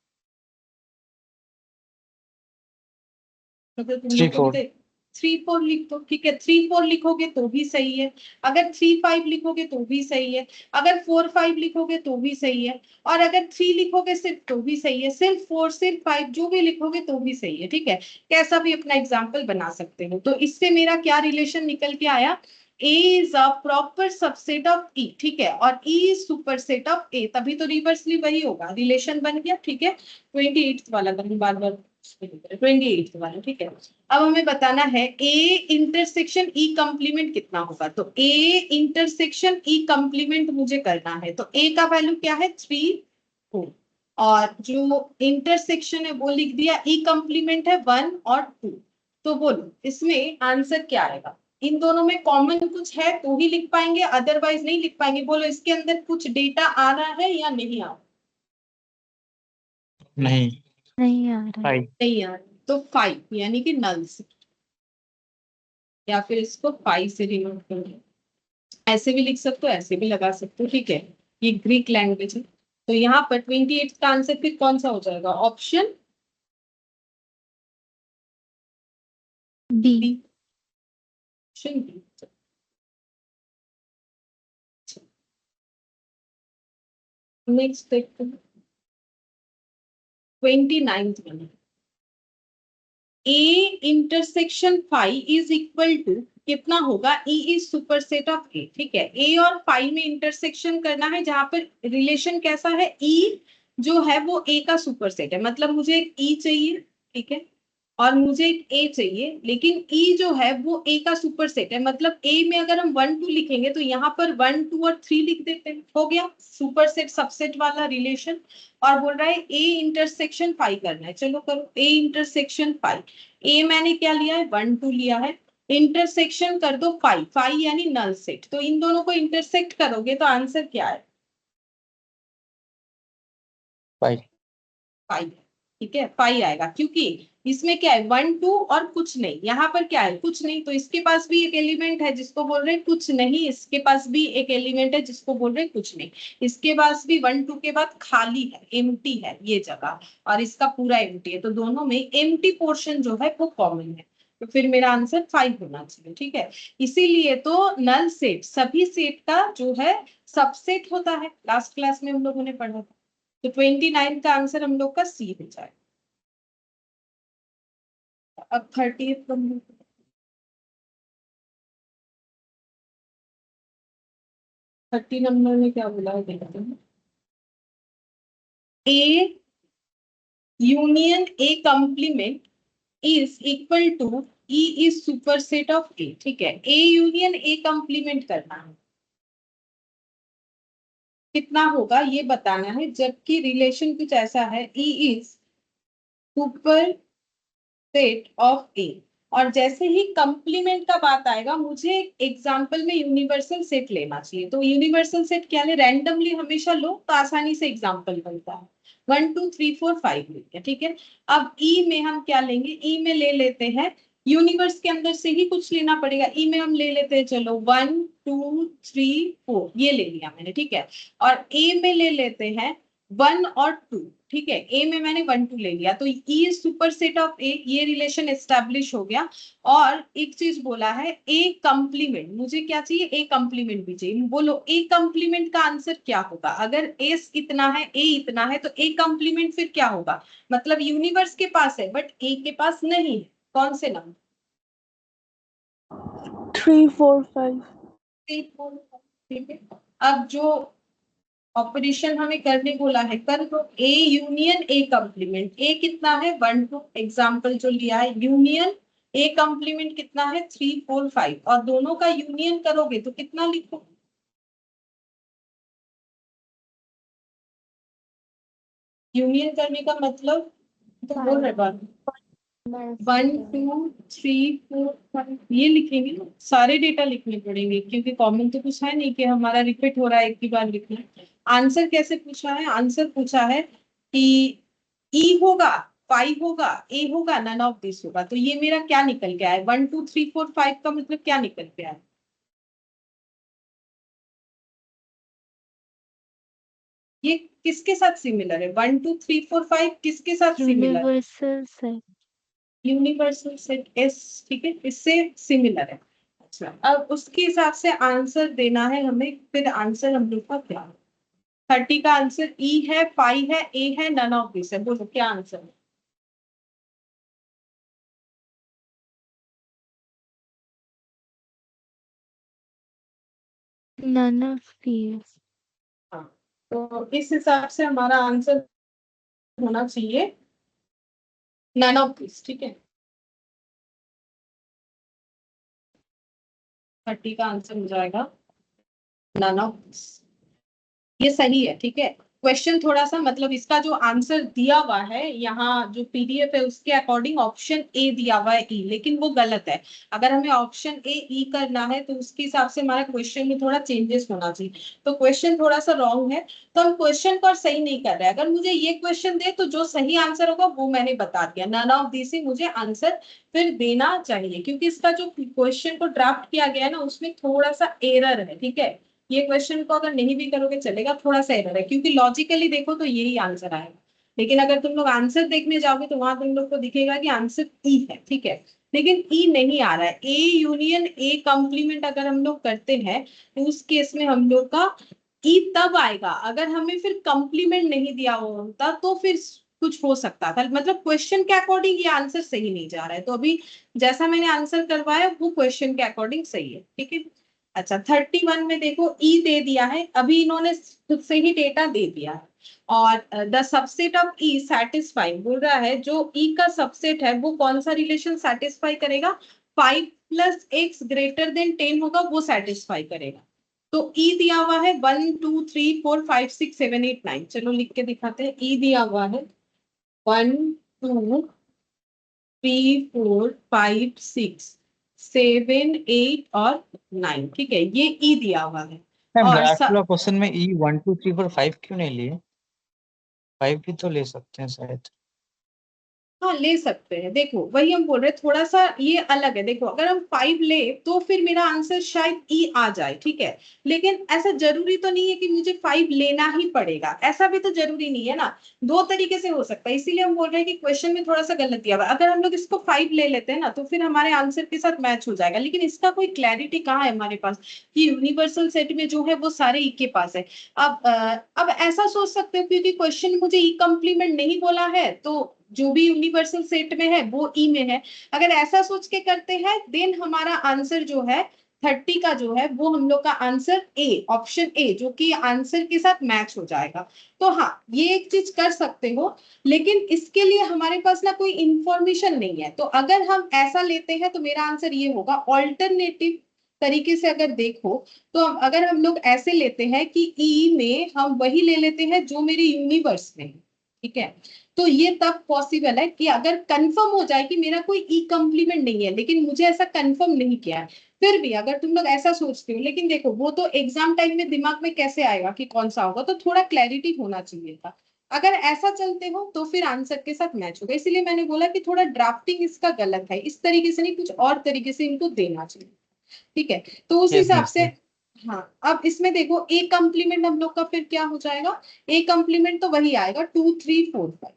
अगर तुम 3 लोग को 4 भी 3 4 लिख दो, ठीक है, 3 4 लिखोगे तो भी सही है, अगर 3 5 लिखोगे तो भी सही है, अगर 4 5 लिखोगे तो भी सही है, और अगर 3 लिखोगे सिर्फ तो भी सही है, सिर्फ 4 सिर्फ 5 जो भी लिखोगे तो भी सही है, ठीक है। कैसा भी अपना एग्जाम्पल बना सकते हो। तो इससे मेरा क्या रिलेशन निकल के आया, A is a proper subset of E, ठीक है, और E is super set of A, तभी तो रिवर्सली वही होगा, रिलेशन बन गया, ठीक है। 28 वाला बार बार 28 वाला, ठीक है। अब हमें बताना है ए इंटरसेक्शन ई कंप्लीमेंट कितना होगा, तो ए इंटरसेक्शन ई कंप्लीमेंट मुझे करना है, तो ए का वैल्यू क्या है 3 4, और जो इंटरसेक्शन है वो लिख दिया, ई कंप्लीमेंट है 1 और 2। तो बोलो इसमें आंसर क्या आएगा, इन दोनों में कॉमन कुछ है तो ही लिख पाएंगे, अदरवाइज नहीं लिख पाएंगे। बोलो इसके अंदर कुछ डेटा आ रहा है या नहीं आ रहा, नहीं, नहीं आ रहा है। 5। नहीं आ रहा, तो 5 यानी कि नल से, या फिर इसको 5 से डिनोट कर दो, ऐसे भी लिख सकते हो ऐसे भी लगा सकते हो, ठीक है, ये ग्रीक लैंग्वेज है। तो यहाँ पर 28 का आंसर फिर कौन सा हो जाएगा, option B. B, option B. Next देखते हैं 29th में, A intersection five is equal to कितना होगा, E is superset of A, ठीक है। ए और फाइव में इंटरसेक्शन करना है, जहां पर रिलेशन कैसा है, ई जो है वो ए का सुपरसेट है, मतलब मुझे एक ई चाहिए, ठीक है, और मुझे एक ए चाहिए, लेकिन ई जो है वो ए का सुपरसेट है, मतलब ए में अगर हम 1 2 लिखेंगे तो यहाँ पर 1 2 और 3 लिख देते हैं, हो गया सुपरसेट सबसेट वाला रिलेशन। और बोल रहा है ए इंटरसेक्शन फाइव करना है, चलो करो ए इंटरसेक्शन फाइव। ए मैंने क्या लिया है 1 2 लिया है, इंटरसेक्शन कर दो 5 5 यानी नल सेट, तो इन दोनों को इंटरसेक्ट करोगे तो आंसर क्या है, 5। 5, ठीक है 5 आएगा, क्योंकि इसमें क्या है 1 2 और कुछ नहीं, यहाँ पर क्या है कुछ नहीं, तो इसके पास भी एक एलिमेंट है जिसको बोल रहे हैं कुछ नहीं, इसके पास भी एक एलिमेंट है जिसको बोल रहे हैं कुछ नहीं, इसके पास भी 1 2 के बाद खाली है, एम्प्टी है ये जगह, और इसका पूरा एम्प्टी है, तो दोनों में एम्प्टी पोर्शन जो है वो कॉमन है, तो फिर मेरा आंसर 5 होना चाहिए। ठीक है, इसीलिए तो नल सेट सभी सेट का जो है सबसेट होता है, लास्ट क्लास में हम लोगों ने पढ़ा था, तो 29 का आंसर हम लोग का सी हो जाए। अब 30th 30 नंबर में क्या बोला है देखते हैं। A union A complement is equal to E is superset of A. ठीक है, ए यूनियन ए कॉम्प्लीमेंट करना है, कितना होगा ये बताना है, जबकि रिलेशन कुछ ऐसा है E is super set of A, और जैसे ही कंप्लीमेंट का बात आएगा मुझे एग्जांपल में यूनिवर्सल सेट लेना चाहिए, तो यूनिवर्सल सेट क्या ले, रैंडमली हमेशा लो तो आसानी से एग्जांपल बनता है, 1 2 3 4 5 लेंगे। ठीक है, अब ई में हम क्या लेंगे, ई में ले लेते हैं, यूनिवर्स के अंदर से ही कुछ लेना पड़ेगा, ई में हम ले लेते हैं, चलो 1 2 3 4 ये ले लिया मैंने। ठीक है, और ए में ले लेते हैं 1 और 2। ठीक है, ए में मैंने 1 2 ले लिया, तो ई सुपर सेट ऑफ ए, ये रिलेशन एस्टेब्लिश हो गया। और एक चीज बोला है ए कंप्लीमेंट, मुझे क्या चाहिए, ए कंप्लीमेंट भी चाहिए, बोलो ए कंप्लीमेंट का आंसर क्या होगा, अगर एस इतना है ए इतना है तो ए कंप्लीमेंट फिर क्या होगा, मतलब यूनिवर्स के पास है बट ए के पास नहीं है, कौन से नंबर, 3 4 5। 3 4 ठीक है, अब जो ऑपरेशन हमें करने बोला है कर दो, ए यूनियन ए कंप्लीमेंट, ए कितना है 1 2, एग्जाम्पल जो लिया है यूनियन ए कंप्लीमेंट कितना है 3 4 5, और दोनों का यूनियन करोगे तो कितना लिखो, यूनियन करने का मतलब तो बोल रहे बात 1 2 3 4 5 ये लिखेंगे ना, सारे डेटा लिखने पड़ेंगे क्योंकि कॉमन तो कुछ है नहीं कि हमारा रिपीट हो रहा है एक ही बार लिखना है। आंसर कैसे पूछा है, आंसर पूछा है कि ई होगा 5 होगा ए होगा नन ऑफ दिस होगा, तो ये मेरा क्या निकल गया है 1 2 3 4 5 का मतलब क्या निकल गया है, ये किसके साथ सिमिलर है 1 2 3 4 5 किसके साथ similar, universal set. Universal set S. ठीक है, इससे सिमिलर है। अच्छा, अब उसके हिसाब से आंसर देना है हमें, फिर आंसर हम लोग का क्या है, 30 का आंसर ई है 5 है ए है नन ऑफ दिस है, बोलो क्या आंसर है, None of these. हाँ, तो इस हिसाब से हमारा आंसर होना चाहिए नन ऑफ दिस। ठीक है, 30 का आंसर हो जाएगा नन ऑफ दिस, ये सही है। ठीक है, क्वेश्चन थोड़ा सा मतलब इसका जो आंसर दिया हुआ है यहाँ जो पीडीएफ है उसके अकॉर्डिंग ऑप्शन ए दिया हुआ है ई, लेकिन वो गलत है, अगर हमें ऑप्शन ए ई करना है तो उसके हिसाब से हमारा क्वेश्चन में थोड़ा चेंजेस होना चाहिए, तो क्वेश्चन थोड़ा सा रॉन्ग है, तो हम क्वेश्चन को सही नहीं कर रहे हैं, अगर मुझे ये क्वेश्चन दे तो जो सही आंसर होगा वो मैंने बता दिया, नन ऑफ दिस ही मुझे आंसर फिर देना चाहिए, क्योंकि इसका जो क्वेश्चन को ड्राफ्ट किया गया है ना उसमें थोड़ा सा एरर है। ठीक है, ये क्वेश्चन को अगर नहीं भी करोगे चलेगा, थोड़ा सा एरर है, क्योंकि लॉजिकली देखो तो यही आंसर आएगा, लेकिन अगर तुम लोग आंसर देखने जाओगे तो वहां तुम लोग को दिखेगा कि आंसर ई है। ठीक है, लेकिन ई नहीं आ रहा है, ए यूनियन ए कंप्लीमेंट अगर हम लोग करते हैं तो उस केस में हम लोग का ई तब आएगा अगर हमें फिर कंप्लीमेंट नहीं दिया होता, तो फिर कुछ हो सकता था, मतलब क्वेश्चन के अकॉर्डिंग ये आंसर सही नहीं जा रहा है, तो अभी जैसा मैंने आंसर करवाया वो क्वेश्चन के अकॉर्डिंग सही है। ठीक है, अच्छा 31 में देखो ई दे दिया है, अभी इन्होंने खुद से ही डेटा दे दिया है, और the subset of E satisfying बोल रहा है, जो ई का सबसेट है वो कौन सा रिलेशन सेटिस्फाई करेगा, 5 + x ग्रेटर देन 10 होगा वो सेटिस्फाई करेगा, तो ई दिया हुआ है 1 2 3 4 5 6 7 8 9, चलो लिख के दिखाते हैं, ई दिया हुआ है 1 2 3 4 5 6 7 8 और 9। ठीक है, ये ई दिया हुआ है, मैम और लास्ट वाला क्वेश्चन में ई 1 2 3 4 5 क्यों नहीं लिए, 5 भी तो ले सकते हैं शायद। हाँ ले सकते हैं, देखो वही हम बोल रहे हैं, थोड़ा सा ये अलग है। देखो अगर हम 5 ले तो फिर मेरा आंसर शायद ई आ जाए, ठीक है, लेकिन ऐसा जरूरी तो नहीं है कि मुझे 5 लेना ही पड़ेगा, ऐसा भी तो जरूरी नहीं है ना। दो तरीके से हो सकता है, इसीलिए हम बोल रहे हैं कि क्वेश्चन में थोड़ा सा गलत दिया हुआ है। अगर हम लोग इसको 5 ले लेते हैं ना तो फिर हमारे आंसर के साथ मैच हो जाएगा, लेकिन इसका कोई क्लैरिटी कहाँ है हमारे पास कि यूनिवर्सल सेट में जो है वो सारे ई के पास है। अब ऐसा सोच सकते हो क्योंकि क्वेश्चन मुझे ई कॉम्प्लीमेंट नहीं बोला है तो जो भी यूनिवर्सल सेट में है वो ई में है। अगर ऐसा सोच के करते हैं देन हमारा आंसर जो है 30 का जो है वो हम लोग का आंसर ए, ऑप्शन ए, जो कि आंसर के साथ मैच हो जाएगा। तो हाँ ये एक चीज कर सकते हो, लेकिन इसके लिए हमारे पास ना कोई इंफॉर्मेशन नहीं है। तो अगर हम ऐसा लेते हैं तो मेरा आंसर ये होगा। ऑल्टरनेटिव तरीके से अगर देखो तो अगर हम लोग ऐसे लेते हैं कि ई में हम वही ले लेते हैं जो मेरे यूनिवर्स में है, ठीक है, तो ये तब पॉसिबल है कि अगर कंफर्म हो जाए कि मेरा कोई ई कॉम्प्लीमेंट नहीं है, लेकिन मुझे ऐसा कंफर्म नहीं किया है। फिर भी अगर तुम लोग ऐसा सोचते हो, लेकिन देखो वो तो एग्जाम टाइम में दिमाग में कैसे आएगा कि कौन सा होगा, तो थोड़ा क्लैरिटी होना चाहिए था। अगर ऐसा चलते हो तो फिर आंसर के साथ मैच होगा, इसीलिए मैंने बोला कि थोड़ा ड्राफ्टिंग इसका गलत है, इस तरीके से नहीं, कुछ और तरीके से इनको देना चाहिए, ठीक है। तो उस यस हिसाब मिस से यस। हाँ, अब इसमें देखो ए कॉम्प्लीमेंट हम लोग का फिर क्या हो जाएगा। ए कॉम्प्लीमेंट तो वही आएगा 2 3 4 5,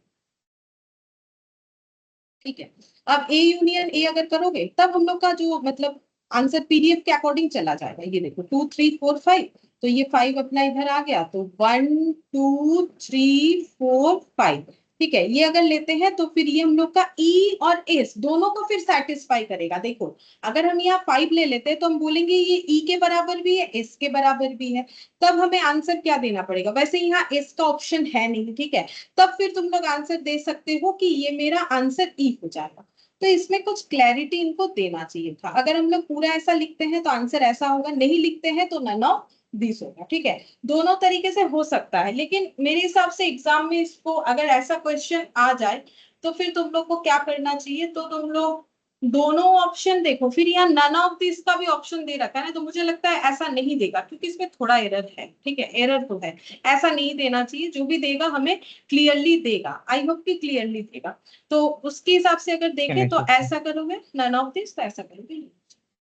ठीक है। अब ए यूनियन ए अगर करोगे तब हम लोग का जो मतलब आंसर पीडीएफ के अकॉर्डिंग चला जाएगा। ये देखो 2 3 4 5, तो ये 5 अपना इधर आ गया, तो 1 2 3 4 5, ठीक है। ये अगर लेते हैं तो फिर ये हम लोग का ई और एस दोनों को फिर सेटिस्फाई करेगा। देखो अगर हम यहाँ 5 ले लेते हैं तो हम बोलेंगे ये ई के बराबर भी है, एस के बराबर भी है, तब हमें आंसर क्या देना पड़ेगा। वैसे यहाँ एस का ऑप्शन है नहीं, ठीक है, तब फिर तुम लोग आंसर दे सकते हो कि ये मेरा आंसर ई हो जाएगा। तो इसमें कुछ क्लैरिटी इनको देना चाहिए था। अगर हम लोग पूरा ऐसा लिखते हैं तो आंसर ऐसा होगा, नहीं लिखते हैं तो नन ऑफ दिस होगा, ठीक है। दोनों तरीके से हो सकता है, लेकिन मेरे हिसाब से एग्जाम में इसको अगर ऐसा क्वेश्चन आ जाए तो फिर तुम लोग को क्या करना चाहिए, तो तुम लोग दोनों ऑप्शन देखो। फिर यहाँ नन ऑफ दिस का भी ऑप्शन दे रखा है ना, तो मुझे लगता है ऐसा नहीं देगा क्योंकि इसमें थोड़ा एरर है, ठीक है, एरर तो है। ऐसा नहीं देना चाहिए, जो भी देगा हमें क्लियरली देगा, आई होप कि क्लियरली देगा। तो उसके हिसाब से अगर देखें तो ऐसा करोगे नन ऑफ दिस, तो ऐसा करोगे,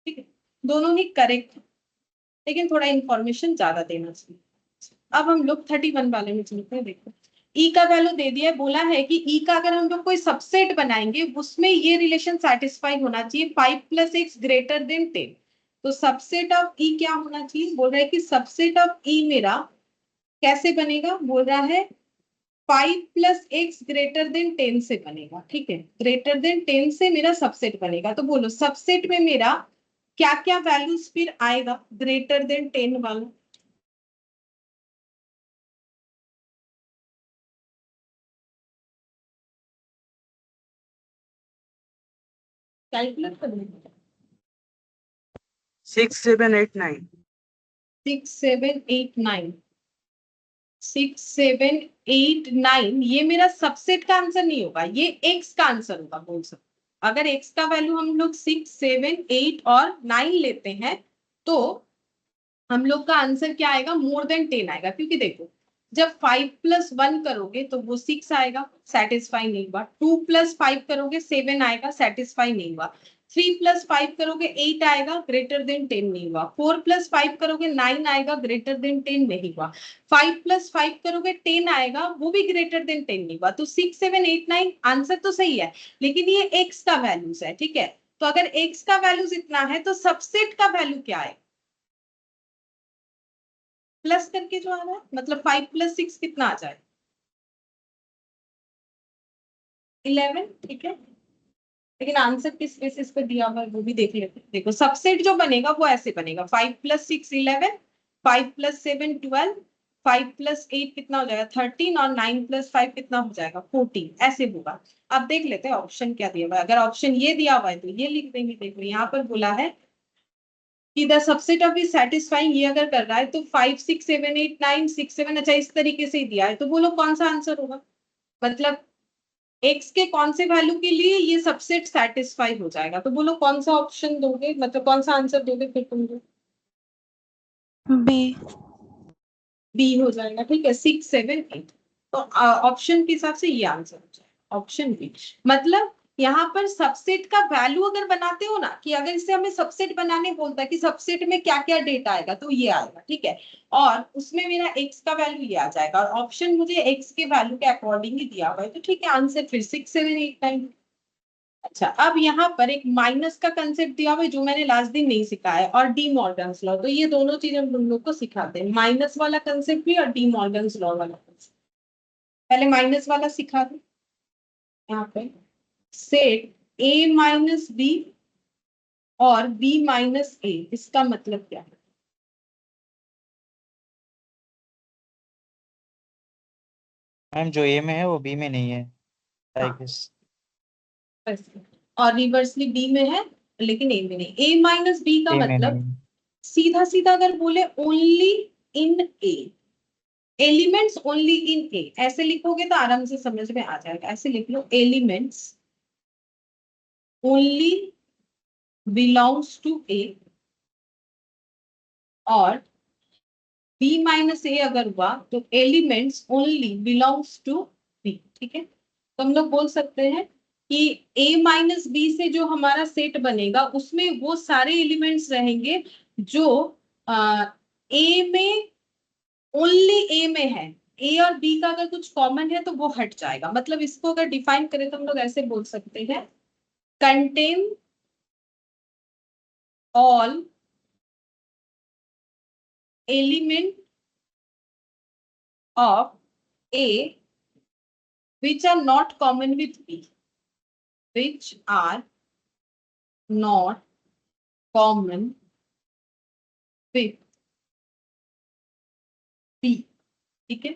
ठीक है। दोनों ही करेक्ट, लेकिन थोड़ा इंफॉर्मेशन ज्यादा देना चाहिए। अब हम लोग 31 वाले में चलते हैं। देखो ई का वैल्यू दे दिया है, बोला है कि ई का अगर हम लोग कोई सबसेट बनाएंगे उसमें ये रिलेशन सेटिस्फाई होना चाहिए 5 + x ग्रेटर देन 10। तो सबसेट ऑफ ई क्या होना चाहिए, बोल रहा है कि सबसेट ऑफ ई मेरा कैसे बनेगा, बोल रहा है 5 + x ग्रेटर देन 10 से बनेगा, ठीक है, ग्रेटर देन 10 से मेरा सबसेट बनेगा। तो बोलो सबसेट में मेरा क्या क्या वैल्यूज फिर आएगा ग्रेटर देन 10 वाला। कैलकुलेट करना 6 7 8 9 6 7 8 9, 6 7 8 9, ये मेरा सबसेट का आंसर नहीं होगा, ये एक्स का आंसर होगा, बोल सकते। अगर एक्स का वैल्यू हम लोग 6 7 8 और 9 लेते हैं तो हम लोग का आंसर क्या आएगा, मोर देन 10 आएगा। क्योंकि देखो जब 5 + 1 करोगे तो वो 6 आएगा, सेटिस्फाई नहीं हुआ। 2 + 5 करोगे 7 आएगा, सेटिस्फाई नहीं हुआ। 3 + 5 करोगे 8 आएगा, ग्रेटर देन 10 नहीं हुआ। 4 + 5 करोगे 9 आएगा, ग्रेटर देन 10 नहीं हुआ। 5 + 5 करोगे 10 आएगा, वो भी ग्रेटर देन 10 नहीं हुआ। तो 6 7 8 9 आंसर तो सही है, लेकिन ये एक्स का वैल्यूज है, ठीक है। तो अगर एक्स का वैल्यूज इतना है तो सबसेट का वैल्यू क्या है, प्लस करके जो आ रहा है, मतलब 5 + 6 कितना आ जाए, 11, ठीक है। लेकिन आंसर किस बेसिस पे दिया हुआ है वो भी देख लेते हैं। देखो सबसेट जो बनेगा वो ऐसे बनेगा 5 + 6 11, 5 + 7 12, 5 + 8 कितना हो जाएगा 13, और 9 + 5 कितना हो जाएगा 14, ऐसे होगा। अब देख लेते हैं ऑप्शन क्या दिया हुआ है। अगर ऑप्शन ये दिया हुआ है तो ये लिख देंगे। देखो यहाँ पर बोला है कि the subset of is satisfying, ये अगर कर रहा है तो 5 6 7 8 9 6 7, अच्छा इस तरीके से ही दिया है, तो बोलो कौन सा आंसर होगा। मतलब एक्स के कौन से वैल्यू के लिए ये सबसेट सेटिस्फाई हो जाएगा, तो बोलो कौन सा ऑप्शन दोगे, मतलब कौन सा आंसर दोगे फिर तुम लोग। B बी हो जाएगा, ठीक है, 6 7 8। तो ऑप्शन के हिसाब से ये आंसर हो जाएगा। Option B. मतलब यहाँ पर सबसेट का वैल्यू अगर बनाते हो ना, कि अगर इससे हमें सबसेट बनाने बोलता है कि सबसेट में क्या क्या डेटा आएगा, तो ये आएगा, ठीक है, और उसमें मेरा एक्स का वैल्यू ये आ जाएगा, और ऑप्शन मुझे एक्स के वैल्यू के अकॉर्डिंग ही दिया हुआ है, तो ठीक है, आंसर फिर 6 7 8 9। अच्छा, अब यहाँ पर एक माइनस का कंसेप्ट दिया हुआ है जो मैंने लास्ट दिन नहीं सिखाया, और डी मॉर्गन्स लॉ, तो ये दोनों चीजें हम तुम लोग को सिखाते हैं, माइनस वाला कंसेप्ट भी और डी मॉर्गन्स लॉ वाला कंसेप्ट। पहले माइनस वाला सिखा दो। यहाँ पे सेट ए माइनस बी और बी माइनस ए, इसका मतलब क्या है? मैम जो ए में है वो बी में नहीं है, आई हाँ, गेस। और रिवर्सली बी में है लेकिन ए में नहीं। ए माइनस बी का ए में मतलब नहीं। सीधा सीधा अगर बोले only in A, elements only in A, ऐसे लिखोगे तो आराम से समझ में आ जाएगा। ऐसे लिख लो, elements only belongs to A, और बी माइनस ए अगर हुआ तो elements only belongs to B, ठीक है। तो हम लोग बोल सकते हैं कि ए माइनस बी से जो हमारा सेट बनेगा उसमें वो सारे एलिमेंट्स रहेंगे जो ए में, ओनली ए में है। ए और बी का अगर कुछ कॉमन है तो वो हट जाएगा। मतलब इसको अगर डिफाइन करें तो हम लोग ऐसे बोल सकते हैं, contain all element of A which are not common with B, which are not common with B, ठीक है।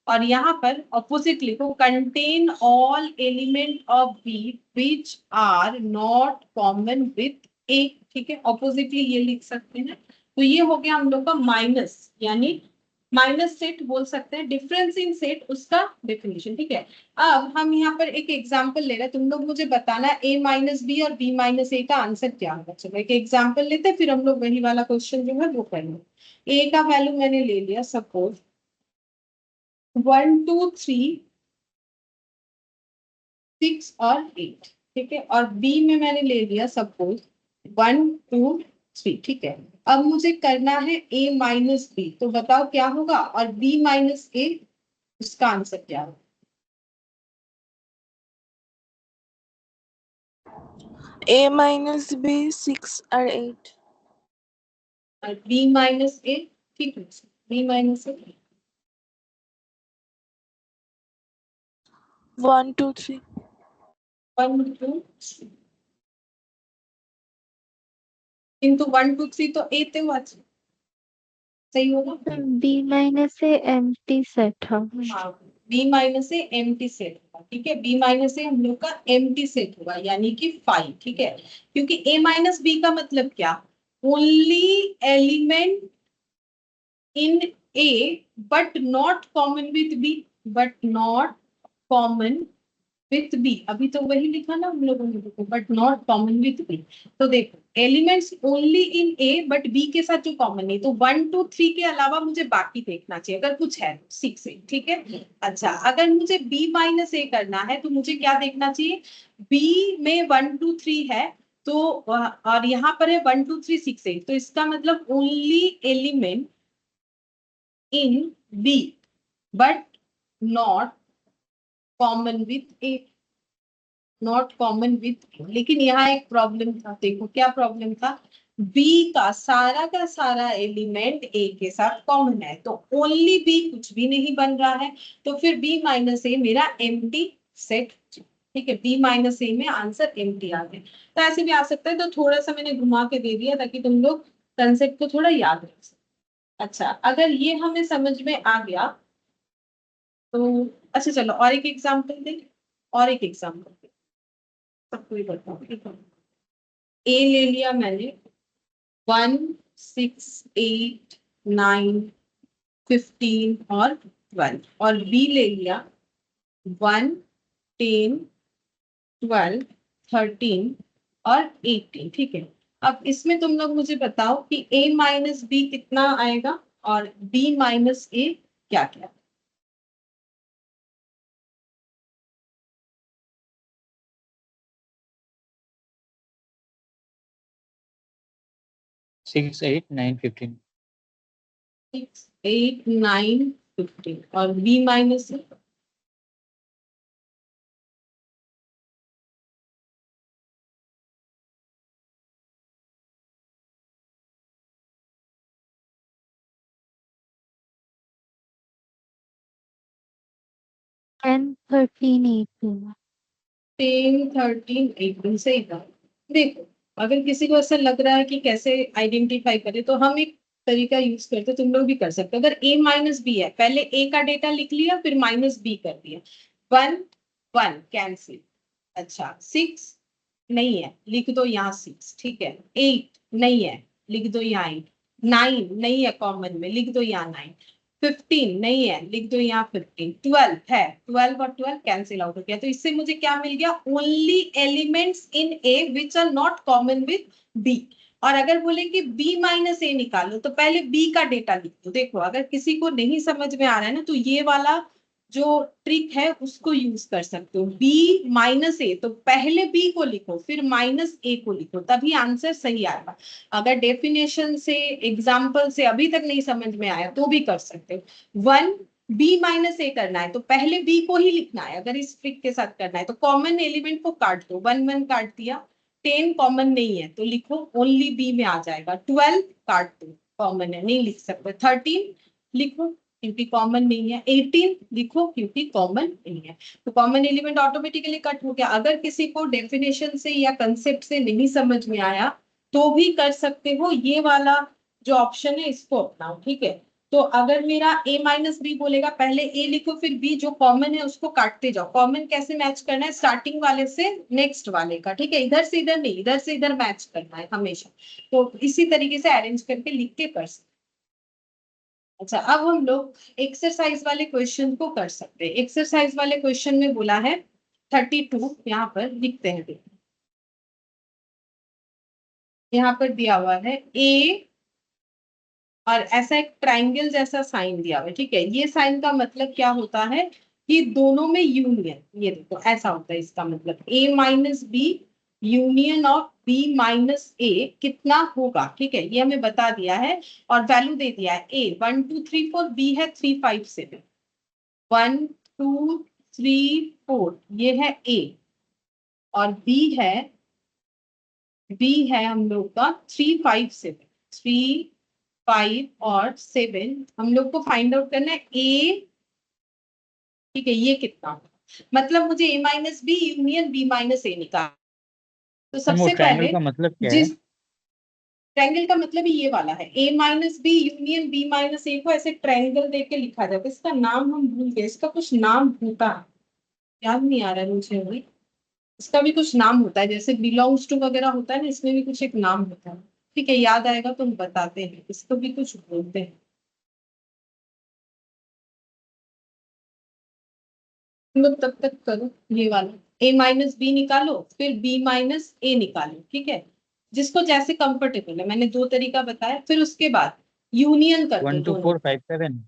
और यहाँ पर ऑपोजिट लिखो, contain all element of B which are not common with A, ठीक है, ऑपोजिटली ये लिख सकते हैं। तो ये हो गया हम लोग का माइनस, यानी माइनस सेट बोल सकते हैं, डिफरेंस इन सेट उसका डेफिनेशन, ठीक है। अब हम यहाँ पर एक एग्जांपल ले रहे हैं, तुम लोग मुझे बताना ए माइनस बी और बी माइनस ए का आंसर क्या होगा। चलो एक एग्जांपल लेते हैं, फिर हम लोग वही वाला क्वेश्चन जो है वो करेंगे। ए का वैल्यू मैंने ले लिया सपोज 1 2 3 6 और 8, ठीक है, और बी में मैंने ले लिया सपोज 1 2 3, ठीक है। अब मुझे करना है ए माइनस बी, तो बताओ क्या होगा, और बी माइनस ए, उसका आंसर क्या होगा? A minus B 6 or 8. और बी माइनस ए, ठीक है, बी माइनस ए 1 2 3. 1 2 3, किंतु 1 2 3 तो ए थे हुआ, सही होगा। बी माइनस से एम्प्टी सेट होगा। हाँ, बी माइनस से एम्प्टी सेट होगा, ठीक है, बी माइनस से हम लोग का एम्प्टी सेट होगा, यानी कि 5, ठीक है। क्योंकि ए माइनस बी का मतलब क्या, only element in A but not common with B, but not common with B, अभी तो वही लिखा ना हम लोगों ने, देखो but not common with B. तो देखो elements only in A but B के साथ जो कॉमन नहीं, तो 1 2 3 के अलावा मुझे बाकी देखना चाहिए, अगर कुछ है 6 8, ठीक है। अच्छा, अगर मुझे बी माइनस ए करना है तो मुझे क्या देखना चाहिए, बी में 1 2 3 है, तो और यहाँ पर है 1 2 3 6 8, तो इसका मतलब only element in B but not common with A, not common with. लेकिन यहाँ एक प्रॉब्लम था, देखो क्या प्रॉब्लम था, बी का सारा एलिमेंट ए के साथ कॉमन है, तो ओनली बी कुछ भी नहीं बन रहा है, तो फिर बी माइनस ए मेरा एम्प्टी सेट, ठीक है, बी माइनस ए में आंसर एम्प्टी आ गया। तो ऐसे भी आ सकता है, तो थोड़ा सा मैंने घुमा के दे दिया ताकि तुम लोग कंसेप्ट को थोड़ा याद रख सको। अच्छा, अगर ये हमें समझ में आ गया तो अच्छा चलो और एक एग्जाम्पल दें, और एक एग्जाम्पल सबको ही बताओ, ठीक है। ए ले लिया मैंने 1 6 8 9 15 और 12, और बी ले लिया 1 10 12 13 और 18, ठीक है। अब इसमें तुम लोग मुझे बताओ कि ए माइनस बी कितना आएगा और बी माइनस ए क्या क्या। 6, 8, 9, 15. 6, 8, 9, 15 और b माइनस ए 10, 13, 18. 10, 13, 18 सही था। देखो अगर किसी को ऐसा लग रहा है कि कैसे आइडेंटिफाई करें तो हम एक तरीका यूज करते, तुम लोग भी कर सकते हो। अगर a माइनस बी है, पहले a का डेटा लिख लिया फिर माइनस b कर दिया। 1, 1 कैंसिल। अच्छा 6 नहीं है, लिख दो यहाँ 6, ठीक है। 8 नहीं है, लिख दो यहाँ 8। 9 नहीं है कॉमन में, लिख दो यहाँ 9। 15 नहीं है, लिख दो यहाँ 15। 12 है, 12 और 12 कैंसिल आउट हो गया। तो इससे मुझे क्या मिल गया? Only elements in A which are not common with B. और अगर बोले कि b माइनस ए निकालो तो पहले b का डेटा लिख दो। देखो अगर किसी को नहीं समझ में आ रहा है ना तो ये वाला जो ट्रिक है उसको यूज कर सकते हो। b माइनस ए, तो पहले b को लिखो फिर माइनस ए को लिखो, तभी आंसर सही आएगा। अगर डेफिनेशन से, एग्जाम्पल से अभी तक नहीं समझ में आया तो भी कर सकते हो। 1 b माइनस ए करना है तो पहले b को ही लिखना है। अगर इस ट्रिक के साथ करना है तो कॉमन एलिमेंट को काट दो। 1 1 काट दिया। 10 कॉमन नहीं है तो लिखो ओनली b में आ जाएगा। 12 काट दो, कॉमन है नहीं लिख सकते। 13 लिखो क्योंकि कॉमन नहीं है। 18 लिखो क्योंकि कॉमन नहीं है। तो कॉमन एलिमेंट ऑटोमेटिकली कट हो गया। अगर किसी को डेफिनेशन से या कंसेप्ट से नहीं समझ में आया तो भी कर सकते हो, ये वाला जो ऑप्शन है इसको अपनाओ, ठीक है। तो अगर मेरा a माइनस बी बोलेगा, पहले a लिखो फिर b, जो कॉमन है उसको काटते जाओ। कॉमन कैसे मैच करना है? स्टार्टिंग वाले से नेक्स्ट वाले का, ठीक है। इधर से इधर नहीं, इधर से इधर मैच करना है हमेशा। तो इसी तरीके से अरेंज करके लिख के कर सकते। अच्छा अब हम लोग एक्सरसाइज वाले क्वेश्चन को कर सकते हैं। एक्सरसाइज वाले क्वेश्चन में बोला है 32, यहाँ पर लिखते हैं। देखो यहाँ पर दिया हुआ है a और ऐसा एक ट्राइंगल जैसा साइन दिया हुआ है, ठीक है। ये साइन का मतलब क्या होता है कि दोनों में यूनियन, ये देखो ऐसा होता है। इसका मतलब a minus B union of b minus A कितना होगा, ठीक है। ये हमें बता दिया है और वैल्यू दे दिया है। a 1 2 3 4, b है 3 5 7। 1 2 3 4 ये है a और b है हम लोग का 3 5 7। 3 5 और 7 हम लोग को फाइंड आउट करना है a, ठीक है। ये कितना, मतलब मुझे a minus B union b minus A निकाल। तो मैम वो सबसे ट्रायंगल पहले का मतलब क्या है? जिस ट्रायंगल का मतलब ही ये वाला है, a minus B union b minus A को ऐसे ट्रायंगल देख के लिखा जाता है। इसका नाम हम भूल गए, इसका कुछ नाम होता है, याद नहीं आ रहा है मुझे अभी। इसका भी कुछ नाम होता है, जैसे बिलोंग्स टू वगैरह होता है ना, इसमें भी कुछ एक नाम होता है, ठीक है। याद आएगा तो हम बताते हैं, इसको भी कुछ बोलते हैं। तुम लोग तब तक करो ये वाला, a माइनस बी निकालो फिर b माइनस ए निकालो, ठीक है। जिसको जैसे कंफर्टेबल है, मैंने दो तरीका बताया। फिर उसके बाद यूनियन कर दो 1 2 दोनों। 4 5 7।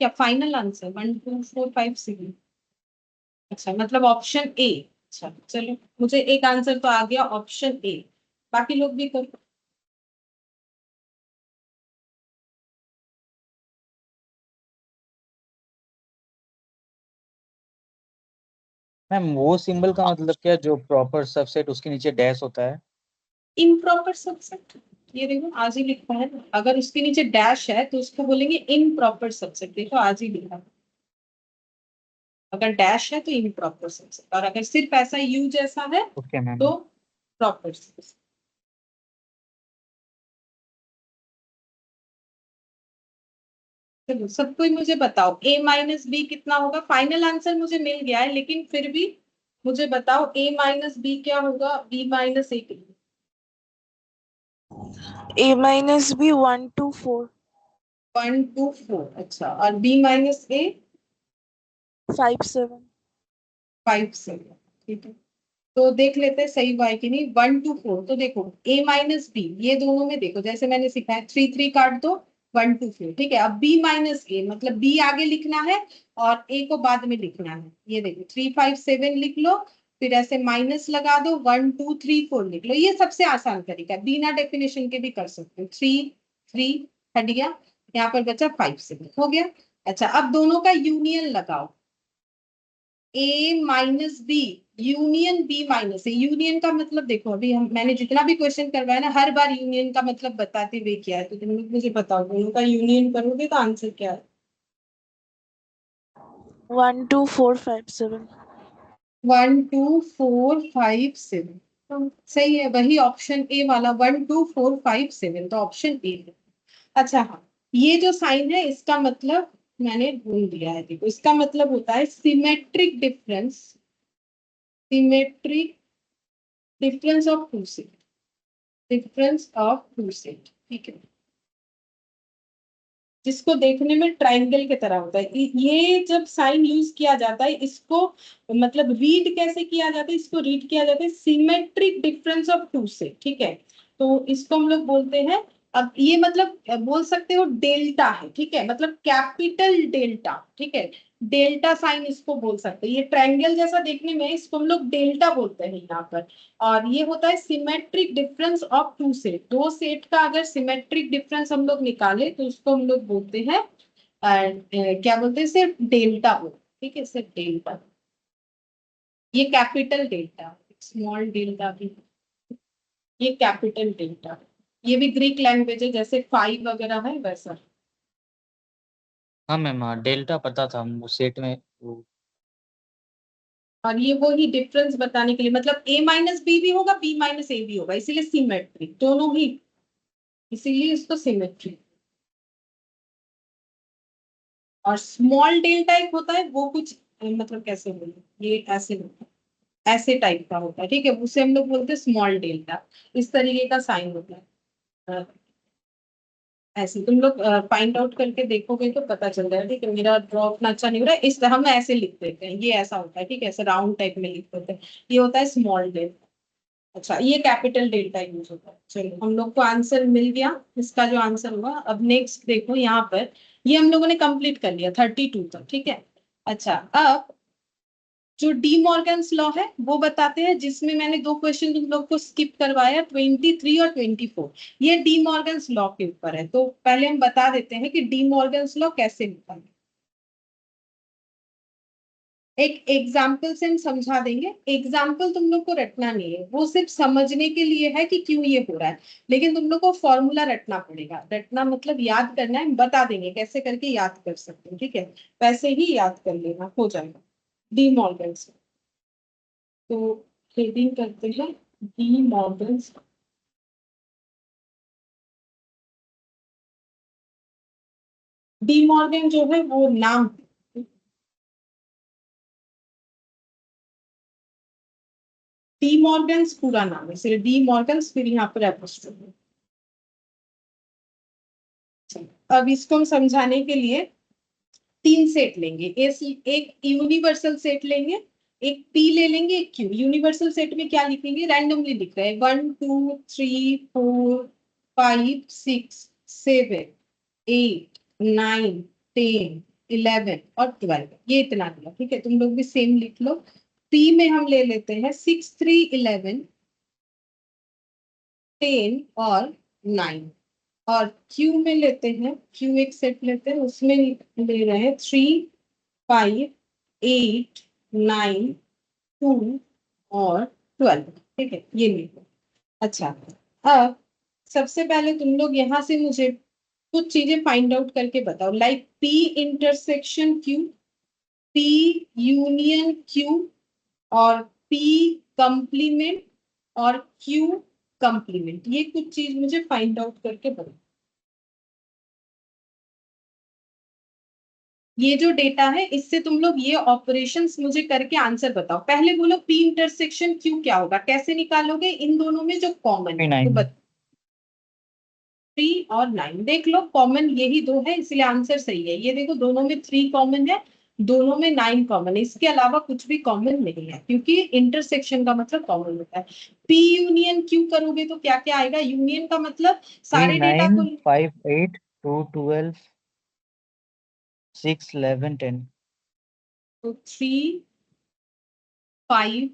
क्या फाइनल आंसर 1 2 4 5 6? अच्छा मतलब ऑप्शन ए। अच्छा चलो, मुझे एक आंसर तो आ गया ऑप्शन ए। बाकी लोग भी करो। मैम वो सिंबल का मतलब क्या, जो प्रॉपर सबसेट उसके नीचे डैश होता है? इम्प्रॉपर सबसेट, ये देखो आज ही लिखा है ना। अगर उसके नीचे डैश है तो उसको बोलेंगे इम्प्रॉपर सबसेट। देखो आज ही लिखा है। अगर डैश है तो इम्प्रॉपर सबसेट, और अगर सिर्फ ऐसा यू जैसा है ओके मैम। तो प्रॉपर सबसेट। चलो सब कोई मुझे बताओ a माइनस बी कितना होगा। फाइनल आंसर मुझे मिल गया है लेकिन फिर भी मुझे बताओ a माइनस बी क्या होगा, b माइनस ए कितना। A minus B 1 to 4 1 2 4, अच्छा। और b माइनस ए 5 7 5 से, ठीक है। तो देख लेते हैं सही हुआ है कि नहीं। 1 2 4, तो देखो a माइनस बी, ये दोनों में देखो जैसे मैंने सिखाया 3 3 काट दो, 1 2 4, ठीक है। अब b माइनस ए मतलब b आगे लिखना है और a को बाद में लिखना है। ये देखो 3 5 7 लिख लो फिर ऐसे माइनस लगा दो, 1 2 3 4 लिख लो। ये सबसे आसान तरीका है, बिना डेफिनेशन के भी कर सकते हो। 3 3 हट गया, यहाँ पर बचा 5 7 हो गया। अच्छा, अब दोनों का यूनियन लगाओ, a minus B union b minus A. Union का मतलब देखो, अभी मैंने जितना भी क्वेश्चन करवाया ना, हर बार यूनियन का मतलब बताते हुए क्या है, तो तुम लोग मुझे बताओ, दोनों का यूनियन करोगे तो आंसर क्या है? 1 2 4 5 7 1 2 4 5 7 सही है, वही ऑप्शन ए वाला, 1 2 4 5 7, तो ऑप्शन ए है। अच्छा हाँ, ये जो साइन है इसका मतलब मैंने ढूंढ दिया है, देखो इसका मतलब होता है symmetric difference, symmetric difference of two set, difference of two set, ठीक है, जिसको देखने में ट्रायंगल की तरह होता है। ये जब साइन यूज किया जाता है, इसको मतलब रीड कैसे किया जाता है, इसको रीड किया जाता है symmetric difference of two set, ठीक है। तो इसको हम लोग बोलते हैं, अब ये मतलब बोल सकते हो डेल्टा है, ठीक है, मतलब कैपिटल डेल्टा, ठीक है, डेल्टा साइन इसको बोल सकते हैं। ये ट्रायंगल जैसा देखने में, इसको हम लोग डेल्टा बोलते हैं यहाँ पर। और ये होता है symmetric difference of two set, दो सेट का अगर सिमेट्रिक डिफरेंस हम लोग निकाले तो उसको हम लोग बोलते हैं क्या बोलते हैं, सिर्फ डेल्टा बोलते हैं, ठीक है, सिर्फ डेल्टा। ये कैपिटल डेल्टा, स्मॉल डेल्टा भी, ये कैपिटल डेल्टा। ये भी ग्रीक लैंग्वेज है, जैसे फाइव वगैरह है वैसा। हाँ मैम, हाँ डेल्टा पता था, हम वो सेट में वो और ये वो ही डिफरेंस बताने के लिए, मतलब a माइनस बी भी होगा, b माइनस ए भी होगा, इसीलिए सिमेट्रिक दोनों ही, इसीलिए इसको सिमेट्रिक। और स्मॉल डेल्टा एक होता है, वो कुछ मतलब कैसे बोले, ये ऐसे होता है, ऐसे टाइप का होता है, ठीक है, उसे हम लोग बोलते हैं स्मॉल डेल्टा। इस तरीके का साइन होता है। अ, ऐसे तुम लोग फाइंड आउट करके देखोगे तो पता चल जाएगा, ठीक है। मेरा ड्रॉ उतना अच्छा नहीं हो रहा है, इस हम ऐसे लिख देते हैं, ये ऐसा होता है, ठीक है, ऐसे राउंड टाइप में लिख देते हैं, ये होता है स्मॉल डेल्टा। अच्छा, ये कैपिटल डेल्टा यूज होता है। चलो, हम लोग को आंसर मिल गया, इसका जो आंसर हुआ। अब नेक्स्ट देखो यहाँ पर, ये हम लोगों ने कंप्लीट कर लिया 32 तक, ठीक है। अच्छा, अब जो डी मॉर्गन्स लॉ है वो बताते हैं, जिसमें मैंने दो क्वेश्चन तुम लोग को स्किप करवाया, 23 और 24। ये डी मॉर्गन्स लॉ के ऊपर है, तो पहले हम बता देते हैं कि डी मॉर्गन्स लॉ कैसे होता है। एक एग्जाम्पल से हम समझा देंगे, एग्जाम्पल तुम लोग को रटना नहीं है, वो सिर्फ समझने के लिए है कि क्यों ये हो रहा है, लेकिन तुम लोग को फॉर्मूला रटना पड़ेगा। रटना मतलब याद करना है, हम बता देंगे कैसे करके याद कर सकते हैं, ठीक है, वैसे ही याद कर लेना, हो जाएगा। डी मॉर्गन्स, तो रीडिंग करते हैं डी मॉर्गन्स। डी मॉर्गन जो है वो नाम, डी मॉर्गन्स पूरा नाम है, सिर्फ डी मॉर्गन्स, फिर यहाँ पर एपोस्ट्रोफी। अब इसको हम समझाने के लिए तीन सेट लेंगे, एक यूनिवर्सल सेट लेंगे, एक पी ले लेंगे, एक क्यू। यूनिवर्सल सेट में क्या लिखेंगे, रैंडमली लिख रहे हैं, 1 2 3 4 5 6 7 8 9 10 11 और 12, ये इतना दिया, ठीक है, तुम लोग भी सेम लिख लो। पी में हम ले लेते हैं 6 3 11 10 और 9। और क्यू में लेते हैं, क्यू एक सेट लेते हैं, उसमें ले रहे हैं 3 5 8 9 2 और 12, ठीक है, ये लिखो। अच्छा, अब सबसे पहले तुम लोग यहाँ से मुझे कुछ चीजें फाइंड आउट करके बताओ, like P intersection Q, P union Q, और पी कंप्लीमेंट, और क्यू कंप्लीमेंट, ये कुछ चीज मुझे फाइंड आउट करके बताओ। ये जो डेटा है, इससे तुम लोग ये ऑपरेशंस मुझे करके आंसर बताओ। पहले बोलो पी इंटरसेक्शन क्यू क्या होगा, कैसे निकालोगे, इन दोनों में जो कॉमन है, तो 9। 3 और 9 देख लो, कॉमन यही दो है, इसलिए आंसर सही है। ये देखो, दोनों में 3 कॉमन है, दोनों में 9 कॉमन है, इसके अलावा कुछ भी कॉमन नहीं है, क्योंकि इंटरसेक्शन का मतलब कॉमन होता है। पी यूनियन क्यू करोगे तो क्या क्या आएगा, यूनियन का मतलब 3 सारे डेटा 9 को, 5 8 2 12 6 11 10। तो 3 5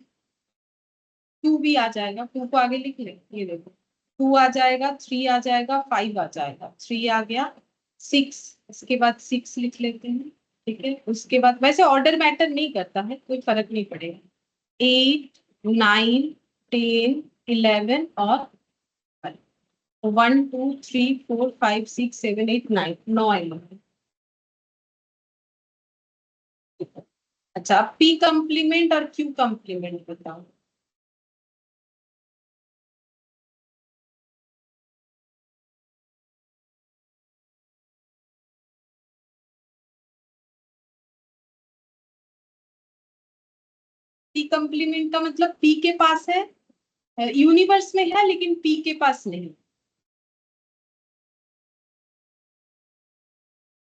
2 भी आ जाएगा, 2 को आगे लिख ले, ये देखो 2 आ जाएगा, 3 आ जाएगा, 5 आ जाएगा, 3 आ गया, 6, इसके बाद 6 लिख लेते हैं, ठीक है। उसके बाद वैसे ऑर्डर मैटर नहीं करता है, कोई फर्क नहीं पड़ेगा, 8 9 10 11 और 1 2 3 4 5 6 7 8 9, 9 11। अच्छा, पी कंप्लीमेंट और क्यू कंप्लीमेंट बताओ। पी कंप्लीमेंट का मतलब पी के पास है, यूनिवर्स में है लेकिन पी के पास नहीं,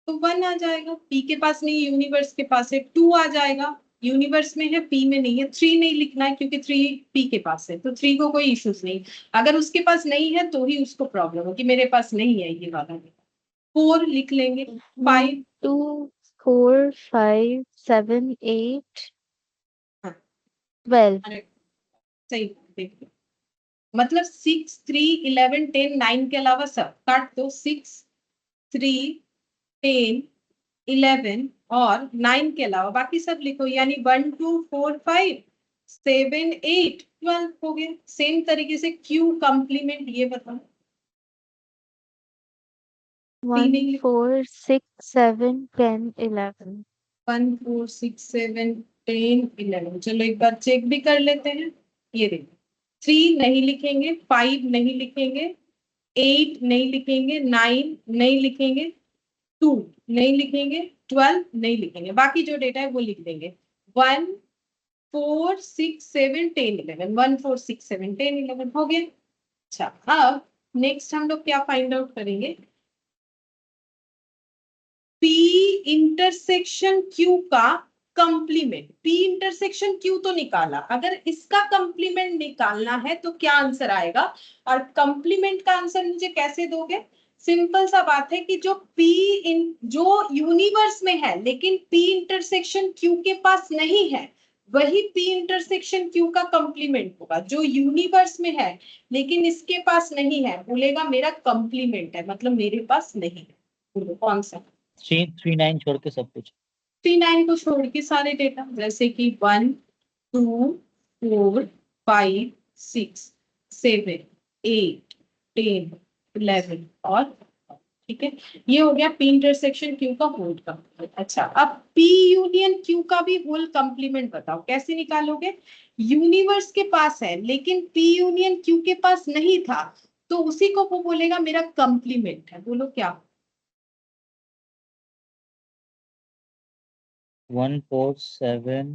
तो 1 आ जाएगा, पी के पास नहीं यूनिवर्स के पास है। 2 आ जाएगा, यूनिवर्स में है पी में नहीं है। 3 नहीं लिखना है क्योंकि 3 पी के पास है, तो 3 को कोई इश्यूज नहीं, अगर उसके पास नहीं है तो ही उसको प्रॉब्लम है कि मेरे पास नहीं है ये वाला। 4 लिख लेंगे, 5 1 2 4 5 7 8 हाँ 12 सही, देखिए मतलब 6 3 11 10 9 के अलावा सब काट दो, 6 3 10 11 और 9 के अलावा बाकी सब लिखो, यानी 1 2 4 5 7 8 12 हो गया। सेम तरीके से क्यू कंप्लीमेंट ये बताओ। 1 4 6 7 10 11 1 4 6 7 10 11, चलो एक बार चेक भी कर लेते हैं। ये देखो 3 नहीं लिखेंगे, 5 नहीं लिखेंगे, 8 नहीं लिखेंगे, 9 नहीं लिखेंगे, 2 नहीं लिखेंगे, 12 नहीं लिखेंगे, बाकी जो डेटा है वो लिख देंगे। 1 4 6 7 10 11, 1 4 6 7 10 11 हो गया। अच्छा, अब नेक्स्ट हम लोग क्या फाइंड आउट करेंगे, P इंटरसेक्शन Q का कंप्लीमेंट। P इंटरसेक्शन Q तो निकाला, अगर इसका कंप्लीमेंट निकालना है तो क्या आंसर आएगा, और कंप्लीमेंट का आंसर मुझे कैसे दोगे। सिंपल सा बात है कि जो यूनिवर्स में है लेकिन P इंटरसेक्शन Q के पास नहीं है, वही P इंटरसेक्शन Q का कंप्लीमेंट होगा। जो यूनिवर्स में है लेकिन इसके पास नहीं है, बोलेगा मेरा कंप्लीमेंट है, मतलब मेरे पास नहीं है। बोलो कौन सा। 339 छोड़ के सब कुछ। 39 को छोड़ के सारे डेटा, जैसे कि 1 2 4 5 6 7 8 10 11 और, ठीक है, ये हो गया पी इंटरसेक्शन क्यू का होल कंप्लीमेंट। अच्छा, अब पी यूनियन क्यू का भी होल कंप्लीमेंट बताओ, कैसे निकालोगे। यूनिवर्स के पास है लेकिन पी यूनियन क्यू के पास नहीं था, तो उसी को वो बोलेगा मेरा कंप्लीमेंट है। बोलो क्या। 1 4 7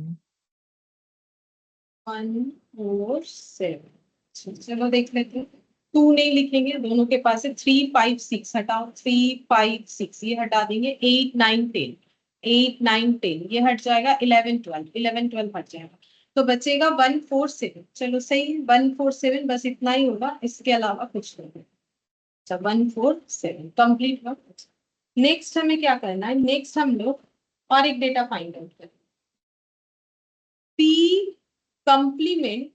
1 4 7, चलो देख लेते हैं। 2 नहीं लिखेंगे, दोनों के पास है। 3 5 6 हटाओ, 3 5 6 ये हटा देंगे। 8 9 10, 8 9 10 ये हट जाएगा। 11 12, 11 12 हट जाएगा, तो बचेगा 1 4 7। चलो सही है, 1 4 7 बस इतना ही होगा, इसके अलावा कुछ नहीं। अच्छा 1 4 7 कंप्लीट हुआ। नेक्स्ट हमें क्या करना है, नेक्स्ट हम लोग और एक डेटा फाइंड आउट करें। P complement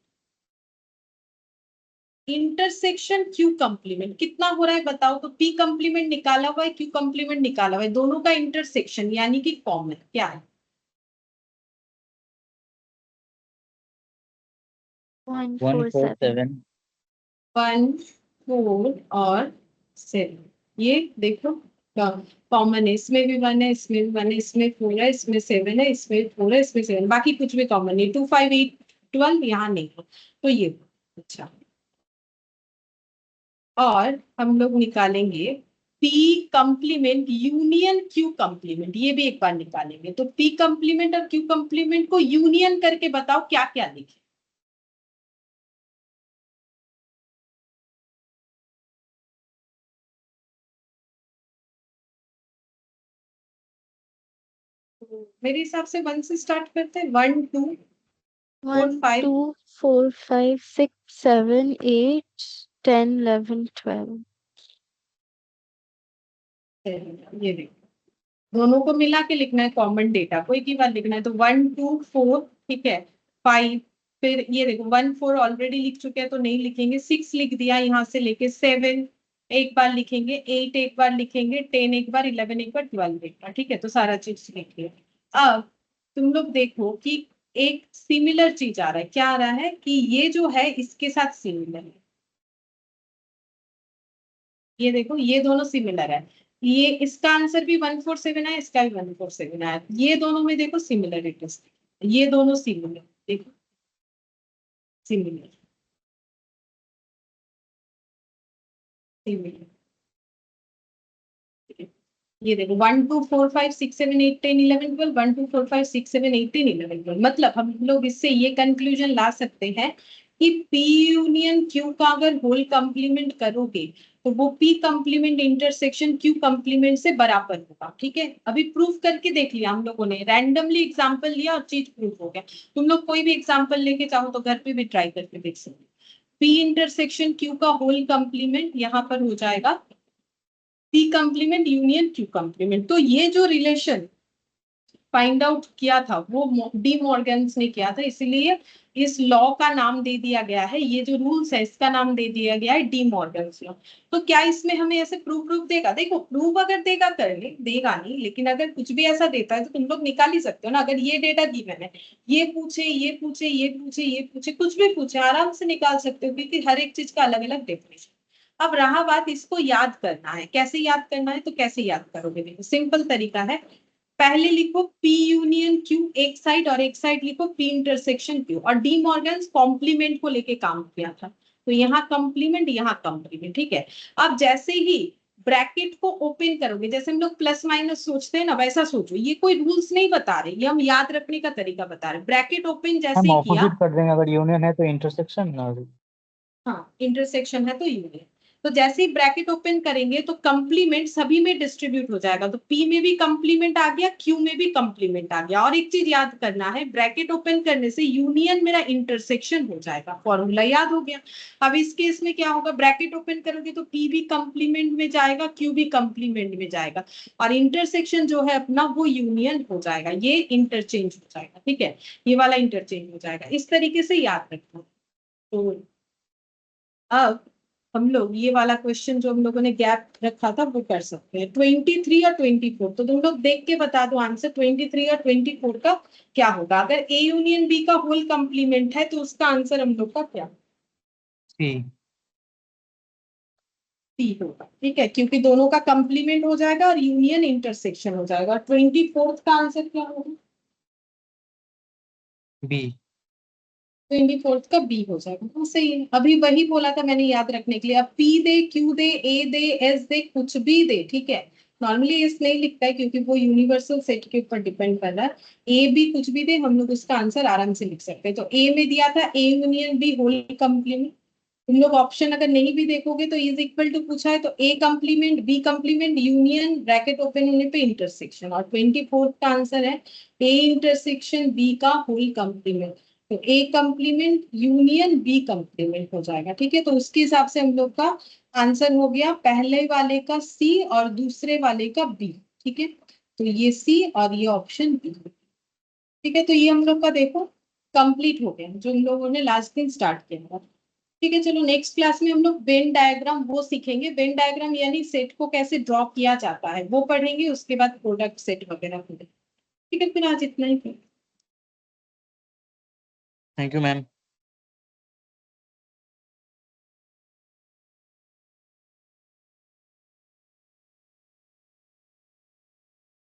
intersection Q complement कितना हो रहा है बताओ। तो पी कंप्लीमेंट निकाला हुआ है, क्यू कंप्लीमेंट निकाला हुआ है, दोनों का इंटरसेक्शन यानी कि कॉमन क्या है। 1 1 4 4 7 7 1 4 और 7, ये देखो कॉमन है, इसमें भी 1 है, इसमें भी 1 है, इसमें 4 है, इसमें 7 है, इसमें 4 है, इसमें 7, बाकी कुछ भी कॉमन नहीं। 2 5 8 12 यहाँ नहीं है, तो ये। अच्छा, और हम लोग निकालेंगे P complement union Q complement, ये भी एक बार निकालेंगे। तो P कंप्लीमेंट और Q कंप्लीमेंट को यूनियन करके बताओ क्या क्या लिखे। मेरे हिसाब से 1 से स्टार्ट करते हैं। 1 2 4 1 5 2 4 5 6 7 8 10 11 12 ये देखो, दोनों को मिला के लिखना है, कॉमन डेटा कोई की बात लिखना है। तो 1 2 4, ठीक है, 5 फिर ये देखो 1 4 ऑलरेडी लिख चुके हैं तो नहीं लिखेंगे, 6 लिख दिया, यहाँ से लेके 7 एक बार लिखेंगे, 8 एक बार लिखेंगे, 10 एक बार, 11 एक बार, 12 एक बार, ठीक है। तो सारा चीज लिख लिया। अब तुम लोग देखो कि एक सिमिलर चीज आ रहा है, क्या आ रहा है कि ये जो है इसके साथ सिमिलर है, ये देखो ये दोनों सिमिलर है, ये इसका आंसर भी 147 है, इसका भी 147 है, ये दोनों में देखो सिमिलरिटीज, ये दोनों सिमिलर, देखो सिमिलर सिमिलर, ये देखो 1 2 4 5 6 7 8 10 11 12, 1 2 4 5 6 7 8 10 11 12, मतलब हम लोग इससे ये कंक्लूजन ला सकते हैं कि P यूनियन Q का अगर होल कंप्लीमेंट करोगे तो वो P complement intersection Q complement से बराबर होगा, ठीक है। अभी प्रूफ करके देख लिया हम लोगों ने, रैंडमली एग्जांपल लिया और चीज प्रूफ हो गया। तुम लोग कोई भी एग्जांपल लेके चाहो तो घर पे भी ट्राई करके देख सकते हो। P इंटरसेक्शन Q का होल कंप्लीमेंट यहाँ पर हो जाएगा P complement union Q complement. तो ये जो रिलेशन फाइंड आउट किया था वो डी मॉर्गन्स ने किया था, इसलिए इस लॉ का नाम दे दिया गया है, ये जो रूल्स है इसका नाम दे दिया गया है डी मॉर्गन्स लॉ। तो क्या इसमें हमें ऐसे प्रूफ देगा? देखो प्रूफ अगर देगा कर ले, देगा नहीं, लेकिन अगर कुछ भी ऐसा देता है तो तुम लोग निकाल ही सकते हो ना। अगर ये डेटा गिवन है, ये पूछे ये पूछे ये पूछे ये पूछे, कुछ भी पूछे, आराम से निकाल सकते हो, क्योंकि हर एक चीज का अलग अलग डेफिनेशन। अब रहा बात इसको याद करना है, कैसे याद करना है, तो कैसे याद करोगे? देखो सिंपल तरीका है, पहले लिखो P यूनियन Q एक साइड और एक साइड लिखो P इंटरसेक्शन Q, और डी मॉर्गन कॉम्प्लीमेंट को लेके काम किया था, तो यहाँ कॉम्प्लीमेंट यहाँ कॉम्प्लीमेंट, ठीक है। अब जैसे ही ब्रैकेट को ओपन करोगे, जैसे हम लोग प्लस माइनस सोचते हैं ना, वैसा सोचो, ये कोई रूल्स नहीं बता रहे, ये हम याद रखने का तरीका बता रहे। ब्रैकेट ओपन जैसे हम ही किया, ऑपोजिट कर देंगे, अगर यूनियन है तो इंटरसेक्शन ना। हाँ इंटरसेक्शन है तो यूनियन, तो जैसे ही ब्रैकेट ओपन करेंगे तो कंप्लीमेंट सभी में डिस्ट्रीब्यूट हो जाएगा, तो P में भी कंप्लीमेंट आ गया, Q में भी कंप्लीमेंट आ गया। और एक चीज याद करना है, ब्रैकेट ओपन करने से यूनियन मेरा इंटरसेक्शन हो जाएगा, फॉर्मूला याद हो गया। अब इस केस में क्या होगा, ब्रैकेट ओपन करोगे तो P भी कंप्लीमेंट में जाएगा, Q भी कंप्लीमेंट में जाएगा, और इंटरसेक्शन जो है अपना वो यूनियन हो जाएगा, ये इंटरचेंज हो जाएगा, ठीक है, ये वाला इंटरचेंज हो जाएगा। इस तरीके से याद रखना। तो अब हम लोग ये वाला क्वेश्चन जो हम लोगों ने गैप रखा था वो कर सकते हैं, 23 और 24। तो तुम लोग देख के बता दो आंसर 23 और 24 का क्या होगा। अगर A यूनियन B का होल कंप्लीमेंट है तो उसका आंसर हम लोग का क्या? सी। C होगा, ठीक है, क्योंकि दोनों का कंप्लीमेंट हो जाएगा और यूनियन इंटरसेक्शन हो जाएगा। 24 का आंसर क्या होगा? बी। 24 का बी हो जाएगा। हाँ सही है, अभी वही बोला था मैंने याद रखने के लिए। अब P they, Q they, A they, S दे, कुछ भी दे, ठीक है। नॉर्मली एस नहीं लिखता है क्योंकि वो यूनिवर्सल सेट के ऊपर डिपेंड कर रहा है। ए भी कुछ भी दे, हम लोग उसका आंसर आराम से लिख सकते हैं। तो ए में दिया था A union B whole complement, तुम लोग ऑप्शन अगर नहीं भी देखोगे तो इज इक्वल टू पूछा है, तो A complement B complement union bracket open होने पे इंटरसेक्शन, और 24 का आंसर है A इंटरसेक्शन B का होल कंप्लीमेंट। तो A complement union B complement हो जाएगा, ठीक है। तो उसके हिसाब से हम लोग का आंसर हो गया पहले वाले का C और दूसरे वाले का B, ठीक है। तो ये C और ये ऑप्शन B, ठीक है। तो ये हम लोग का देखो कंप्लीट हो गया जो हम लोगों ने लास्ट दिन स्टार्ट किया था, ठीक है। चलो नेक्स्ट क्लास में हम लोग वेन डायग्राम वो सीखेंगे, वेन डायग्राम यानी सेट को कैसे ड्रॉ किया जाता है वो पढ़ेंगे, उसके बाद प्रोडक्ट सेट वगैरह पढ़ेंगे, ठीक है। फिर आज इतना ही। Thank you ma'am.